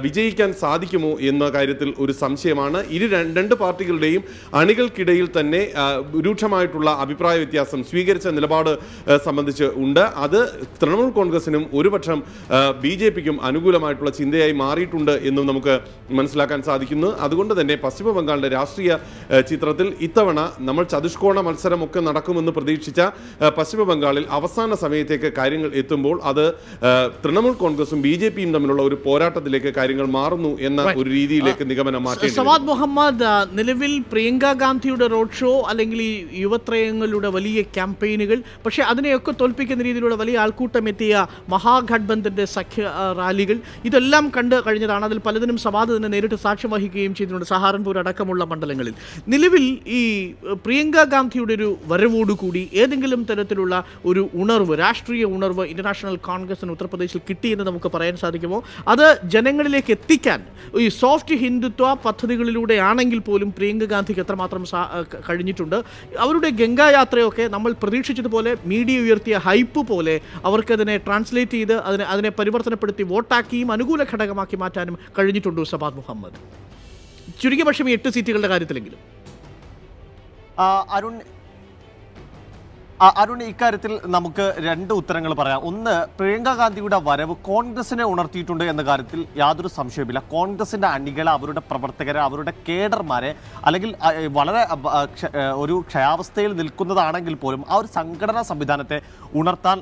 വിജയിക്കാൻ സാധിക്കുമോ എന്ന കാര്യത്തിൽ ഒരു സംശയമാണ്. രണ്ട് പാർട്ടികളുടെയും അണികൾക്കിടയിൽ തന്നെ രൂക്ഷമായിട്ടുള്ള അഭിപ്രായ വ്യത്യാസം, സ്വീകരിച്ച നിലപാട് സംബന്ധിച്ച് ഉണ്ട്. അത് തൃണമൂൽ കോൺഗ്രസിനും ഒരുപക്ഷം BJP-ക്കും അനുകൂലമായിട്ടുള്ള ചിന്തയായി മാറിയിട്ടുണ്ട് എന്നും നമുക്ക് മനസ്സിലാക്കാൻ സാധിക്കുന്നു. അതുകൊണ്ട് തന്നെ പശ്ചിമ ബംഗാളിന്റെ രാഷ്ട്രീയ ചിത്രത്തിൽ ഇത്തവണ നമ്മൾ ചതുഷ്കോണ മത്സരമൊക്കെ നടക്കുമെന്ന് പ്രതീക്ഷിച്ച പശ്ചിമ ബംഗാളിൽ അവസാന സമയത്തേക്ക് കാര്യങ്ങൾ എത്തുമ്പോൾ അത് തൃണമൂൽ കോൺഗ്രസും BJP-യും തമ്മിലുള്ള ഒരു പോരാട്ടത്തിലേക്ക് കാര്യങ്ങൾ മാറുന്നു എന്ന ഒരു രീതിയിൽ രീതിയിലേക്ക് നിഗമനം മാറ്റേണ്ടി സവാദ് മുഹമ്മദ്, നിലവിൽ പ്രിയങ്ക ഗാന്ധിയുടെ റോഡ് ഷോ അല്ലെങ്കിൽ ഈ യുവത്രയങ്ങളുടെ വലിയ ക്യാമ്പയിനുകൾ, പക്ഷേ അതിനെയൊക്കെ തോൽപ്പിക്കുന്ന രീതിയിലുള്ള വലിയ ആൾക്കൂട്ടം എത്തിയ മഹാഗഠബന്ധന്റെ സഖ്യ റാലികൾ, ഇതെല്ലാം കണ്ട് കഴിഞ്ഞതാണ്. അതിൽ പലതിനും സവാദ് തന്നെ നേരിട്ട് സാക്ഷ്യം വഹിക്കുകയും ചെയ്തിട്ടുണ്ട്, സഹാറൻപൂർ അടക്കമുള്ള മണ്ഡലങ്ങളിൽ. നിലവിൽ ഈ പ്രിയങ്ക ഗാന്ധിയുടെ ഒരു വരവോടുകൂടി ഏതെങ്കിലും തരത്തിലുള്ള ഒരു ഉണർവ്, രാഷ്ട്രീയ ഉണർവ് ഇന്റർനാഷണൽ കോൺഗ്രസിന് ഉത്തർപ്രദേശിൽ കിട്ടിയെന്ന് നമുക്ക് പറയാൻ സാധിക്കുമോ? അത് ജനങ്ങളിലേക്ക് എത്തിക്കാൻ ഈ സോഫ്റ്റ് ഹിന്ദുത്വ പദ്ധതികളിലൂടെ ആണെങ്കിൽ പോലും പ്രിയങ്ക ഗാന്ധിക്ക് എത്രമാത്രം കഴിഞ്ഞിട്ടുണ്ട്? അവരുടെ ഗംഗാ യാത്രയൊക്കെ നമ്മൾ പ്രതീക്ഷിച്ചതുപോലെ മീഡിയ ഉയർത്തിയ ഹൈപ്പ് പോലെ അവർക്കതിനെ ട്രാൻസ്ലേറ്റ് ചെയ്ത് അതിനെ പരിവർത്തനപ്പെടുത്തി വോട്ടാക്കിയും അനുകൂല ഘടകമാക്കി മാറ്റാനും കഴിഞ്ഞിട്ടുണ്ടോ സവാദ് മുഹമ്മദ്? ചുരുങ്ങിയ പക്ഷം ഈ 8 സീറ്റുകളുടെ കാര്യത്തിലെങ്കിലും. അരുൺ, ഇക്കാര്യത്തിൽ നമുക്ക് 2 ഉത്തരങ്ങൾ പറയാം. ഒന്ന്, പ്രിയങ്ക ഗാന്ധിയുടെ വരവ് കോൺഗ്രസിനെ ഉണർത്തിയിട്ടുണ്ട് എന്ന കാര്യത്തിൽ യാതൊരു സംശയവുമില്ല. കോൺഗ്രസിന്റെ അണികളെ, അവരുടെ പ്രവർത്തകരെ, അവരുടെ കേഡർമാരെ, അല്ലെങ്കിൽ വളരെ ഒരു ക്ഷയാവസ്ഥയിൽ നിൽക്കുന്നതാണെങ്കിൽ പോലും ആ ഒരു സംഘടനാ സംവിധാനത്തെ ഉണർത്താൻ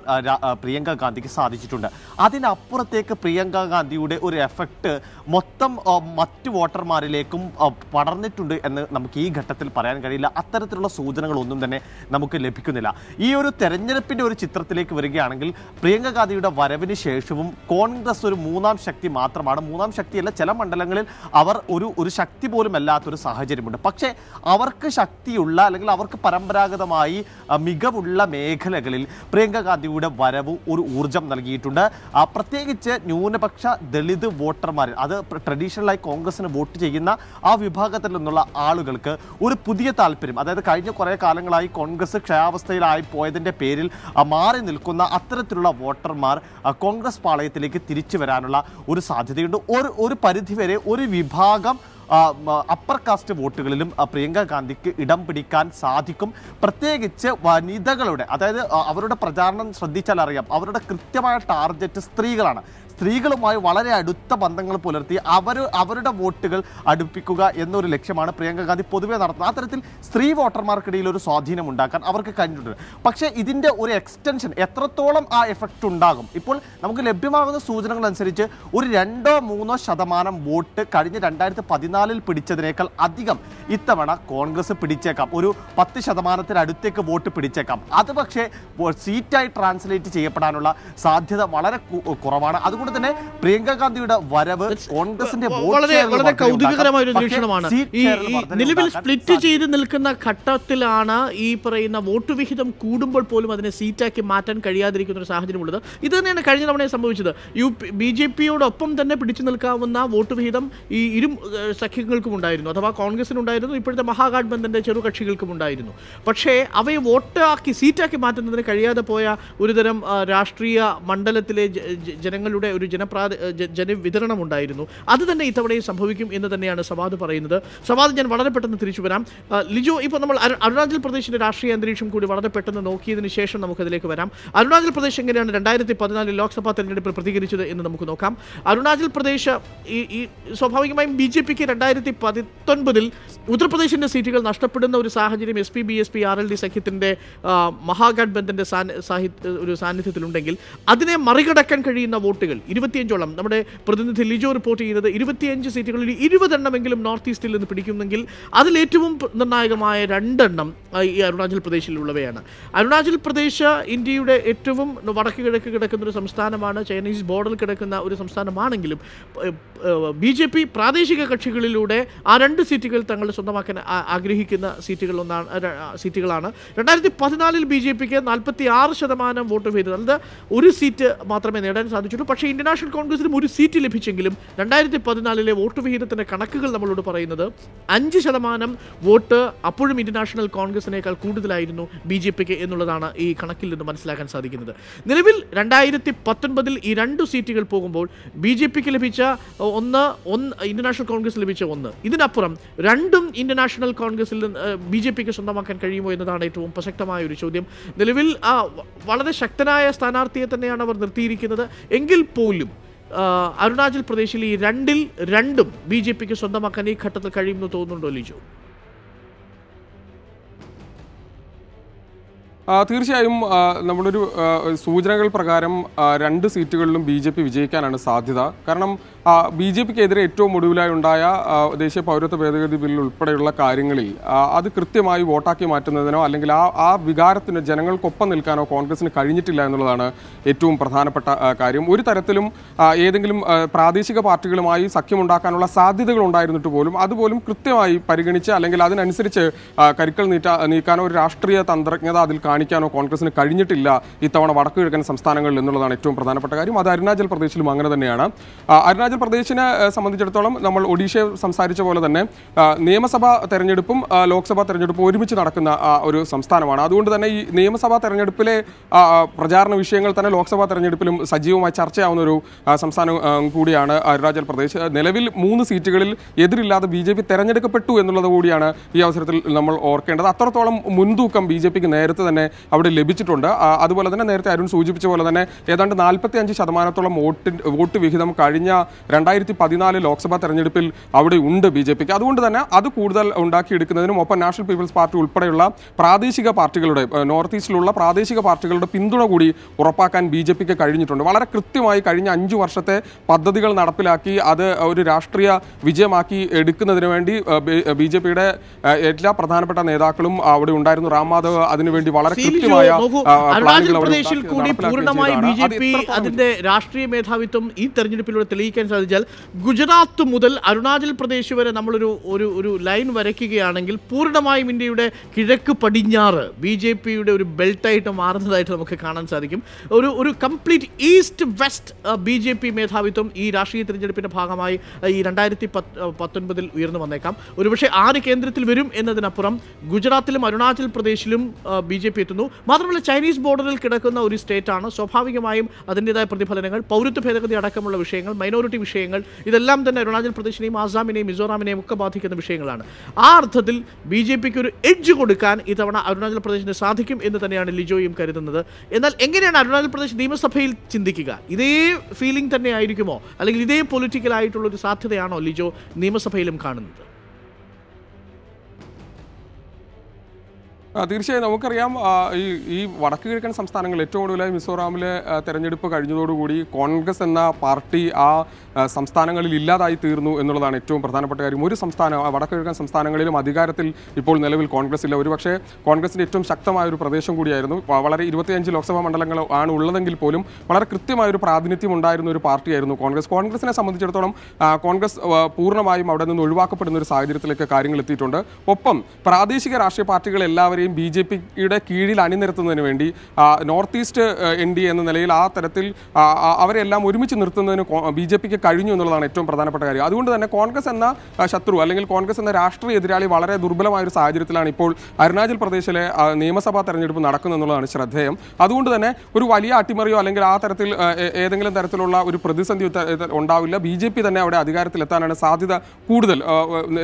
പ്രിയങ്ക ഗാന്ധിക്ക് സാധിച്ചിട്ടുണ്ട്. അതിനപ്പുറത്തേക്ക് പ്രിയങ്ക ഗാന്ധിയുടെ ഒരു എഫക്റ്റ് മൊത്തം മറ്റു വോട്ടർമാരിലേക്കും പടർന്നിട്ടുണ്ട് എന്ന് നമുക്ക് ഈ ഘട്ടത്തിൽ പറയാൻ കഴിയില്ല. അത്തരത്തിലുള്ള സൂചനകളൊന്നും തന്നെ നമുക്ക് ലഭിക്കുന്നില്ല. ഈ ഒരു തെരഞ്ഞെടുപ്പിന്റെ ഒരു ചിത്രത്തിലേക്ക് വരികയാണെങ്കിൽ പ്രിയങ്ക ഗാന്ധിയുടെ വരവിന് ശേഷവും കോൺഗ്രസ് ഒരു 3ാം ശക്തി മാത്രമാണ്. 3ാം ശക്തിയല്ല, ചില മണ്ഡലങ്ങളിൽ അവർ ഒരു ശക്തി പോലും അല്ലാത്തൊരു സാഹചര്യമുണ്ട്. പക്ഷേ അവർക്ക് ശക്തിയുള്ള, അല്ലെങ്കിൽ അവർക്ക് പരമ്പരാഗതമായി മികവുള്ള മേഖലകളിൽ പ്രിയങ്ക ഗാന്ധിയുടെ വരവ് ഒരു ഊർജം നൽകിയിട്ടുണ്ട്. പ്രത്യേകിച്ച് ന്യൂനപക്ഷ ദളിത് വോട്ടർമാർ, അത് ട്രഡീഷണലായി കോൺഗ്രസിന് വോട്ട് ചെയ്യുന്ന ആ വിഭാഗത്തിൽ നിന്നുള്ള ആളുകൾക്ക് ഒരു പുതിയ താല്പര്യം, അതായത് കഴിഞ്ഞ കുറേ കാലങ്ങളായി കോൺഗ്രസ് ക്ഷയാവസ്ഥയിലായി പോയതിന്റെ പേരിൽ മാറി നിൽക്കുന്ന അത്തരത്തിലുള്ള വോട്ടർമാർ കോൺഗ്രസ് പാളയത്തിലേക്ക് തിരിച്ചു വരാനുള്ള ഒരു സാധ്യതയുണ്ട്. ഒരു പരിധിവരെ ഒരു വിഭാഗം അപ്പർ കാസ്റ്റ് വോട്ടുകളിലും പ്രിയങ്ക ഗാന്ധിക്ക് ഇടം പിടിക്കാൻ സാധിക്കും. പ്രത്യേകിച്ച് വനിതകളുടെ, അതായത് അവരുടെ പ്രചാരണം ശ്രദ്ധിച്ചാൽ അറിയാം, അവരുടെ കൃത്യമായ ടാർഗറ്റ് സ്ത്രീകളാണ്. സ്ത്രീകളുമായി വളരെ അടുത്ത ബന്ധങ്ങൾ പുലർത്തി അവരുടെ വോട്ടുകൾ അടുപ്പിക്കുക എന്നൊരു ലക്ഷ്യമാണ് പ്രിയങ്ക ഗാന്ധി പൊതുവെ നടത്തുന്നത്. അത്തരത്തിൽ സ്ത്രീ വോട്ടർമാർക്കിടയിൽ ഒരു സ്വാധീനം ഉണ്ടാക്കാൻ അവർക്ക് കഴിഞ്ഞിട്ടുണ്ട്. പക്ഷേ ഇതിൻ്റെ ഒരു എക്സ്റ്റൻഷൻ, എത്രത്തോളം ആ എഫക്റ്റ് ഉണ്ടാകും? ഇപ്പോൾ നമുക്ക് ലഭ്യമാകുന്ന സൂചനകൾ അനുസരിച്ച് ഒരു 2-3% വോട്ട് കഴിഞ്ഞ 2014 പിടിച്ചതിനേക്കാൾ അധികം ഇത്തവണ കോൺഗ്രസ് പിടിച്ചേക്കാം. ഒരു 10% വോട്ട് പിടിച്ചേക്കാം. അത് പക്ഷേ സീറ്റായി ട്രാൻസ്ലേറ്റ് ചെയ്യപ്പെടാനുള്ള സാധ്യത വളരെ കുറവാണ്. അതുകൊണ്ട് തന്നെ പ്രിയങ്ക ഗാന്ധിയുടെ വരവ് കോൺഗ്രസിന്റെ വളരെ കൗതുകകരമായ ഒരു നിരീക്ഷണമാണ്. ഈ നിലവിൽ സ്പ്ലിറ്റ് ചെയ്ത് നിൽക്കുന്ന ഘട്ടത്തിലാണ് ഈ പറയുന്ന വോട്ട് വിഹിതം കൂടുമ്പോൾ പോലും അതിനെ സീറ്റാക്കി മാറ്റാൻ കഴിയാതിരിക്കുന്ന ഒരു സാഹചര്യമുള്ളത്. ഇത് തന്നെയാണ് കഴിഞ്ഞ തവണ സംഭവിച്ചത്. BJP-യോടൊപ്പം തന്നെ പിടിച്ചു നിൽക്കാവുന്ന വോട്ട് വിഹിതം ഈ ഇരു സഖ്യങ്ങൾക്കും ഉണ്ടായിരുന്നു, അഥവാ കോൺഗ്രസിനുണ്ടായിരുന്നു, ഇപ്പോഴത്തെ മഹാഗഠബന്ധന്റെ ചെറുകക്ഷികൾക്കും ഉണ്ടായിരുന്നു. പക്ഷേ അവയെ വോട്ടാക്കി സീറ്റാക്കി മാറ്റുന്നതിന് കഴിയാതെ പോയ ഒരുതരം രാഷ്ട്രീയ മണ്ഡലത്തിലെ ജനങ്ങളുടെ ഒരു ജനവിതരണം ഉണ്ടായിരുന്നു. അത് തന്നെ ഇത്തവണയും സംഭവിക്കും എന്ന് തന്നെയാണ് സവാദ് പറയുന്നത്. സവാദ്, ഞാൻ വളരെ പെട്ടെന്ന് തിരിച്ചു വരാം. ലിജോ, ഇപ്പോൾ നമ്മൾ അരുണാചൽ പ്രദേശിന്റെ രാഷ്ട്രീയ അന്തരീക്ഷം കൂടി വളരെ പെട്ടെന്ന് നോക്കിയതിന് ശേഷം നമുക്കതിലേക്ക് വരാം. അരുണാചൽ പ്രദേശ് എങ്ങനെയാണ് 2014 ലോക്സഭാ തെരഞ്ഞെടുപ്പിൽ പ്രതികരിച്ചത് എന്ന് നമുക്ക് നോക്കാം. അരുണാചൽ പ്രദേശ് ഈ സ്വാഭാവികമായും BJP-ക്ക് 2019 ഉത്തർപ്രദേശിന്റെ സീറ്റുകൾ നഷ്ടപ്പെടുന്ന ഒരു സാഹചര്യം SP, BSP, RLD സഖ്യത്തിന്റെ മഹാഗഠബന്ധന്റെ ഒരു സാന്നിധ്യത്തിലുണ്ടെങ്കിൽ അതിനെ മറികടക്കാൻ കഴിയുന്ന വോട്ടുകൾ 25ഓളം, നമ്മുടെ പ്രതിനിധി ലിജോ റിപ്പോർട്ട് ചെയ്യുന്നത് 25 സീറ്റുകളിൽ 20 എണ്ണമെങ്കിലും നോർത്ത് ഈസ്റ്റിൽ നിന്ന് പിടിക്കുന്നെങ്കിൽ അതിലേറ്റവും നിർണായകമായ 2 എണ്ണം ഈ അരുണാചൽ പ്രദേശിലുള്ളവയാണ്. അരുണാചൽ പ്രദേശ് ഇന്ത്യയുടെ ഏറ്റവും വടക്ക് കിഴക്ക് കിടക്കുന്ന ഒരു സംസ്ഥാനമാണ്, ചൈനീസ് ബോർഡറിൽ കിടക്കുന്ന ഒരു സംസ്ഥാനമാണെങ്കിലും BJP പ്രാദേശിക കക്ഷികളിലൂടെ ആ 2 സീറ്റുകൾ തങ്ങൾ സ്വന്തമാക്കാൻ ആഗ്രഹിക്കുന്ന സീറ്റുകളാണ്. 2014 BJP-ക്ക് 46% വോട്ട് ചെയ്തത്, അതായത് ഒരു സീറ്റ് മാത്രമേ നേടാൻ സാധിച്ചുള്ളൂ. പക്ഷേ ഇന്ത്യൻ നാഷണൽ കോൺഗ്രസിനും ഒരു സീറ്റ് ലഭിച്ചെങ്കിലും 2014 വോട്ട് വിഹിതത്തിന്റെ കണക്കുകൾ നമ്മളോട് പറയുന്നത് 5% വോട്ട് അപ്പോഴും ഇന്ത്യൻ നാഷണൽ കോൺഗ്രസിനേക്കാൾ കൂടുതലായിരുന്നു BJP-ക്ക് എന്നുള്ളതാണ് ഈ കണക്കിൽ നിന്ന് മനസ്സിലാക്കാൻ സാധിക്കുന്നത്. നിലവിൽ 2019 ഈ 2 സീറ്റുകൾ പോകുമ്പോൾ BJP-ക്ക് ലഭിച്ച 1, ഇന്ത്യൻ നാഷണൽ കോൺഗ്രസ് ലഭിച്ച 1, ഇതിനപ്പുറം 2ഉം ഇന്ത്യൻ നാഷണൽ കോൺഗ്രസിൽ BJP-ക്ക് സ്വന്തമാക്കാൻ കഴിയുമോ എന്നതാണ് ഏറ്റവും പ്രസക്തമായ ഒരു ചോദ്യം. നിലവിൽ വളരെ ശക്തനായ സ്ഥാനാർത്ഥിയെ തന്നെയാണ് അവർ നിർത്തിയിരിക്കുന്നത്. എങ്കിൽ പോലും അരുണാചൽ പ്രദേശിൽ ഈ 2-ൽ 2ഉം BJP-ക്ക് സ്വന്തമാക്കാൻ ഈ ഘട്ടത്തിൽ കഴിയുമെന്ന് തോന്നുന്നുണ്ടോ ലിജോ? തീർച്ചയായും നമ്മളൊരു സൂചനകൾ പ്രകാരം 2 സീറ്റുകളിലും BJP വിജയിക്കാനാണ് സാധ്യത. കാരണം BJPക്കെതിരെ ഏറ്റവും ഒടുവിലായി ഉണ്ടായ ദേശീയ പൗരത്വ ഭേദഗതി ബിൽ ഉൾപ്പെടെയുള്ള കാര്യങ്ങളിൽ അത് കൃത്യമായി വോട്ടാക്കി മാറ്റുന്നതിനോ അല്ലെങ്കിൽ ആ വികാരത്തിന് ജനങ്ങൾക്കൊപ്പം നിൽക്കാനോ കോൺഗ്രസിന് കഴിഞ്ഞിട്ടില്ല എന്നുള്ളതാണ് ഏറ്റവും പ്രധാനപ്പെട്ട കാര്യം. ഒരു തരത്തിലും ഏതെങ്കിലും പ്രാദേശിക പാർട്ടികളുമായി സഖ്യമുണ്ടാക്കാനുള്ള സാധ്യതകൾ ഉണ്ടായിരുന്നിട്ട് പോലും അതുപോലും കൃത്യമായി പരിഗണിച്ച് അല്ലെങ്കിൽ അതിനനുസരിച്ച് കരുക്കൾ നീക്കാനോ ഒരു രാഷ്ട്രീയ തന്ത്രജ്ഞത അതിൽ കാണിക്കാനോ കോൺഗ്രസിന് കഴിഞ്ഞിട്ടില്ല ഇത്തവണ വടക്കു കിഴക്കൻ സംസ്ഥാനങ്ങളിൽ എന്നുള്ളതാണ് ഏറ്റവും പ്രധാനപ്പെട്ട കാര്യം. അത് അരുണാചൽ പ്രദേശിലും അങ്ങനെ തന്നെയാണ്. അരുണാചൽ പ്രദേശിനെ സംബന്ധിച്ചിടത്തോളം നമ്മൾ ഒഡീഷയെ സംസാരിച്ച പോലെ തന്നെ നിയമസഭാ തെരഞ്ഞെടുപ്പും ലോക്സഭാ തെരഞ്ഞെടുപ്പും ഒരുമിച്ച് നടക്കുന്ന ഒരു സംസ്ഥാനമാണ്. അതുകൊണ്ട് തന്നെ ഈ നിയമസഭാ തെരഞ്ഞെടുപ്പിലെ പ്രചാരണ വിഷയങ്ങൾ തന്നെ ലോക്സഭാ തെരഞ്ഞെടുപ്പിലും സജീവമായി ചർച്ചയാവുന്ന ഒരു സംസ്ഥാനം കൂടിയാണ് അരുണാചൽ പ്രദേശ്. നിലവിൽ 3 സീറ്റുകളിൽ എതിരില്ലാതെ BJP തെരഞ്ഞെടുക്കപ്പെട്ടു എന്നുള്ളത് കൂടിയാണ് ഈ അവസരത്തിൽ നമ്മൾ ഓർക്കേണ്ടത്. അത്രത്തോളം മുൻതൂക്കം BJPക്ക് നേരത്തെ തന്നെ അവിടെ ലഭിച്ചിട്ടുണ്ട്. അതുപോലെ തന്നെ നേരത്തെ അരുൺ സൂചിപ്പിച്ച പോലെ തന്നെ ഏതാണ്ട് 45% വോട്ട് വിഹിതം കഴിഞ്ഞ 2014 ലോക്സഭാ തെരഞ്ഞെടുപ്പിൽ അവിടെ ഉണ്ട് BJPക്ക്. അതുകൊണ്ട് തന്നെ അത് കൂടുതൽ ഉണ്ടാക്കിയെടുക്കുന്നതിനും ഒപ്പം നാഷണൽ പീപ്പിൾസ് പാർട്ടി ഉൾപ്പെടെയുള്ള പ്രാദേശിക പാർട്ടികളുടെ നോർത്ത് ഈസ്റ്റിലുള്ള പ്രാദേശിക പാർട്ടികളുടെ പിന്തുണ കൂടി ഉറപ്പാക്കാൻ BJPക്ക് കഴിഞ്ഞിട്ടുണ്ട്. വളരെ കൃത്യമായി കഴിഞ്ഞ 5 വർഷത്തെ പദ്ധതികൾ നടപ്പിലാക്കി അത് ഒരു രാഷ്ട്രീയ വിജയമാക്കി എടുക്കുന്നതിന് വേണ്ടി BJPയുടെ എല്ലാ പ്രധാനപ്പെട്ട നേതാക്കളും അവിടെ ഉണ്ടായിരുന്നു. റാം മാധവ് അതിനുവേണ്ടി വളരെ കൃത്യമായ അരുണാചൽ പ്രദേശിൽ കൂടി പൂർണ്ണമായി BJP അതിന്റെ രാഷ്ട്രീയ മേധാവിത്വം ഈ തെരഞ്ഞെടുപ്പിലൂടെ തെളിയിക്കാൻ സാധിച്ചാൽ ഗുജറാത്ത് മുതൽ അരുണാചൽ പ്രദേശ് വരെ നമ്മളൊരു ലൈൻ വരയ്ക്കുകയാണെങ്കിൽ പൂർണ്ണമായും ഇന്ത്യയുടെ കിഴക്ക് പടിഞ്ഞാറ് BJPയുടെ ഒരു ബെൽറ്റായിട്ട് മാറുന്നതായിട്ട് നമുക്ക് കാണാൻ സാധിക്കും. ഒരു കംപ്ലീറ്റ് ഈസ്റ്റ് വെസ്റ്റ് BJP മേധാവിത്വം ഈ രാഷ്ട്രീയ തെരഞ്ഞെടുപ്പിന്റെ ഭാഗമായി ഈ 2019 ഉയർന്നു വന്നേക്കാം. ഒരുപക്ഷെ 6 കേന്ദ്രത്തിൽ വരും എന്നതിനപ്പുറം ഗുജറാത്തിലും അരുണാചൽ പ്രദേശിലും BJP എത്തുന്നു. മാത്രമല്ല ചൈനീസ് ബോർഡറിൽ കിടക്കുന്ന ഒരു സ്റ്റേറ്റാണ്. സ്വാഭാവികമായും അതിൻ്റെതായ പ്രതിഫലനങ്ങൾ, പൗരത്വ ഭേദഗതി അടക്കമുള്ള വിഷയങ്ങൾ, മൈനോറിറ്റി വിഷയങ്ങൾ, ഇതെല്ലാം തന്നെ അരുണാചൽ പ്രദേശിനെയും ആസാമിനെയും മിസോറാമിനെയും ഒക്കെ ബാധിക്കുന്ന വിഷയങ്ങളാണ്. ആ അർത്ഥത്തിൽ BJPക്ക് ഒരു എഡ്ജ് കൊടുക്കാൻ ഇത്തവണ അരുണാചൽ പ്രദേശിന് സാധിക്കും എന്ന് തന്നെയാണ് ലിജോയും കരുതുന്നത്. എന്നാൽ എങ്ങനെയാണ് അരുണാചൽ പ്രദേശ് നിയമസഭയിൽ ചിന്തിക്കുക? ഇതേ ഫീലിംഗ് തന്നെ ആയിരിക്കുമോ, അല്ലെങ്കിൽ ഇതേ പൊളിറ്റിക്കൽ ആയിട്ടുള്ള ഒരു സാധ്യതയാണോ ലിജോ നിയമസഭയിലും കാണുന്നത്? തീർച്ചയായും നമുക്കറിയാം ഈ വടക്ക് കിഴക്കൻ സംസ്ഥാനങ്ങൾ ഏറ്റവും കൂടുതലായി മിസോറാമിലെ തെരഞ്ഞെടുപ്പ് കഴിഞ്ഞതോടുകൂടി കോൺഗ്രസ് എന്ന പാർട്ടി സംസ്ഥാനങ്ങളിൽ ഇല്ലാതായി തീർന്നു എന്നുള്ളതാണ് ഏറ്റവും പ്രധാനപ്പെട്ട കാര്യം. ഒരു സംസ്ഥാനം വടക്ക് കിഴക്കൻ സംസ്ഥാനങ്ങളിലും അധികാരത്തിൽ ഇപ്പോൾ നിലവിൽ കോൺഗ്രസ് ഇല്ല. ഒരുപക്ഷെ കോൺഗ്രസിൻ്റെ ഏറ്റവും ശക്തമായ ഒരു പ്രദേശം കൂടിയായിരുന്നു. വളരെ 25 ലോക്സഭാ മണ്ഡലങ്ങൾ ആണ് ഉള്ളതെങ്കിൽ പോലും വളരെ കൃത്യമായൊരു പ്രാതിനിധ്യം ഉണ്ടായിരുന്ന ഒരു പാർട്ടിയായിരുന്നു കോൺഗ്രസ്. കോൺഗ്രസിനെ സംബന്ധിച്ചിടത്തോളം കോൺഗ്രസ് പൂർണ്ണമായും അവിടെ നിന്ന് ഒഴിവാക്കപ്പെടുന്ന ഒരു സാഹചര്യത്തിലേക്ക് കാര്യങ്ങൾ എത്തിയിട്ടുണ്ട്. ഒപ്പം പ്രാദേശിക രാഷ്ട്രീയ പാർട്ടികൾ എല്ലാവരെയും BJPയുടെ കീഴിൽ അണിനിരത്തുന്നതിന് വേണ്ടി നോർത്ത് ഈസ്റ്റ് NDA എന്ന നിലയിൽ ആ തരത്തിൽ അവരെല്ലാം ഒരുമിച്ച് നിർത്തുന്നതിന് BJPക്ക് കഴിഞ്ഞു എന്നുള്ളതാണ് ഏറ്റവും പ്രധാനപ്പെട്ട കാര്യം. അതുകൊണ്ട് തന്നെ കോൺഗ്രസ് എന്ന ശത്രു അല്ലെങ്കിൽ കോൺഗ്രസ് എന്ന രാഷ്ട്രീയ എതിരാളി വളരെ ദുർബലമായ ഒരു സാഹചര്യത്തിലാണ് ഇപ്പോൾ അരുണാചൽ പ്രദേശിലെ നിയമസഭാ തെരഞ്ഞെടുപ്പ് നടക്കുന്നെന്നുള്ളതാണ് ശ്രദ്ധേയം. അതുകൊണ്ട് തന്നെ ഒരു വലിയ അട്ടിമറിയോ അല്ലെങ്കിൽ ആ തരത്തിൽ ഏതെങ്കിലും തരത്തിലുള്ള ഒരു പ്രതിസന്ധി ഉണ്ടാവില്ല. BJP തന്നെ അവിടെ അധികാരത്തിലെത്താനാണ് സാധ്യത കൂടുതൽ.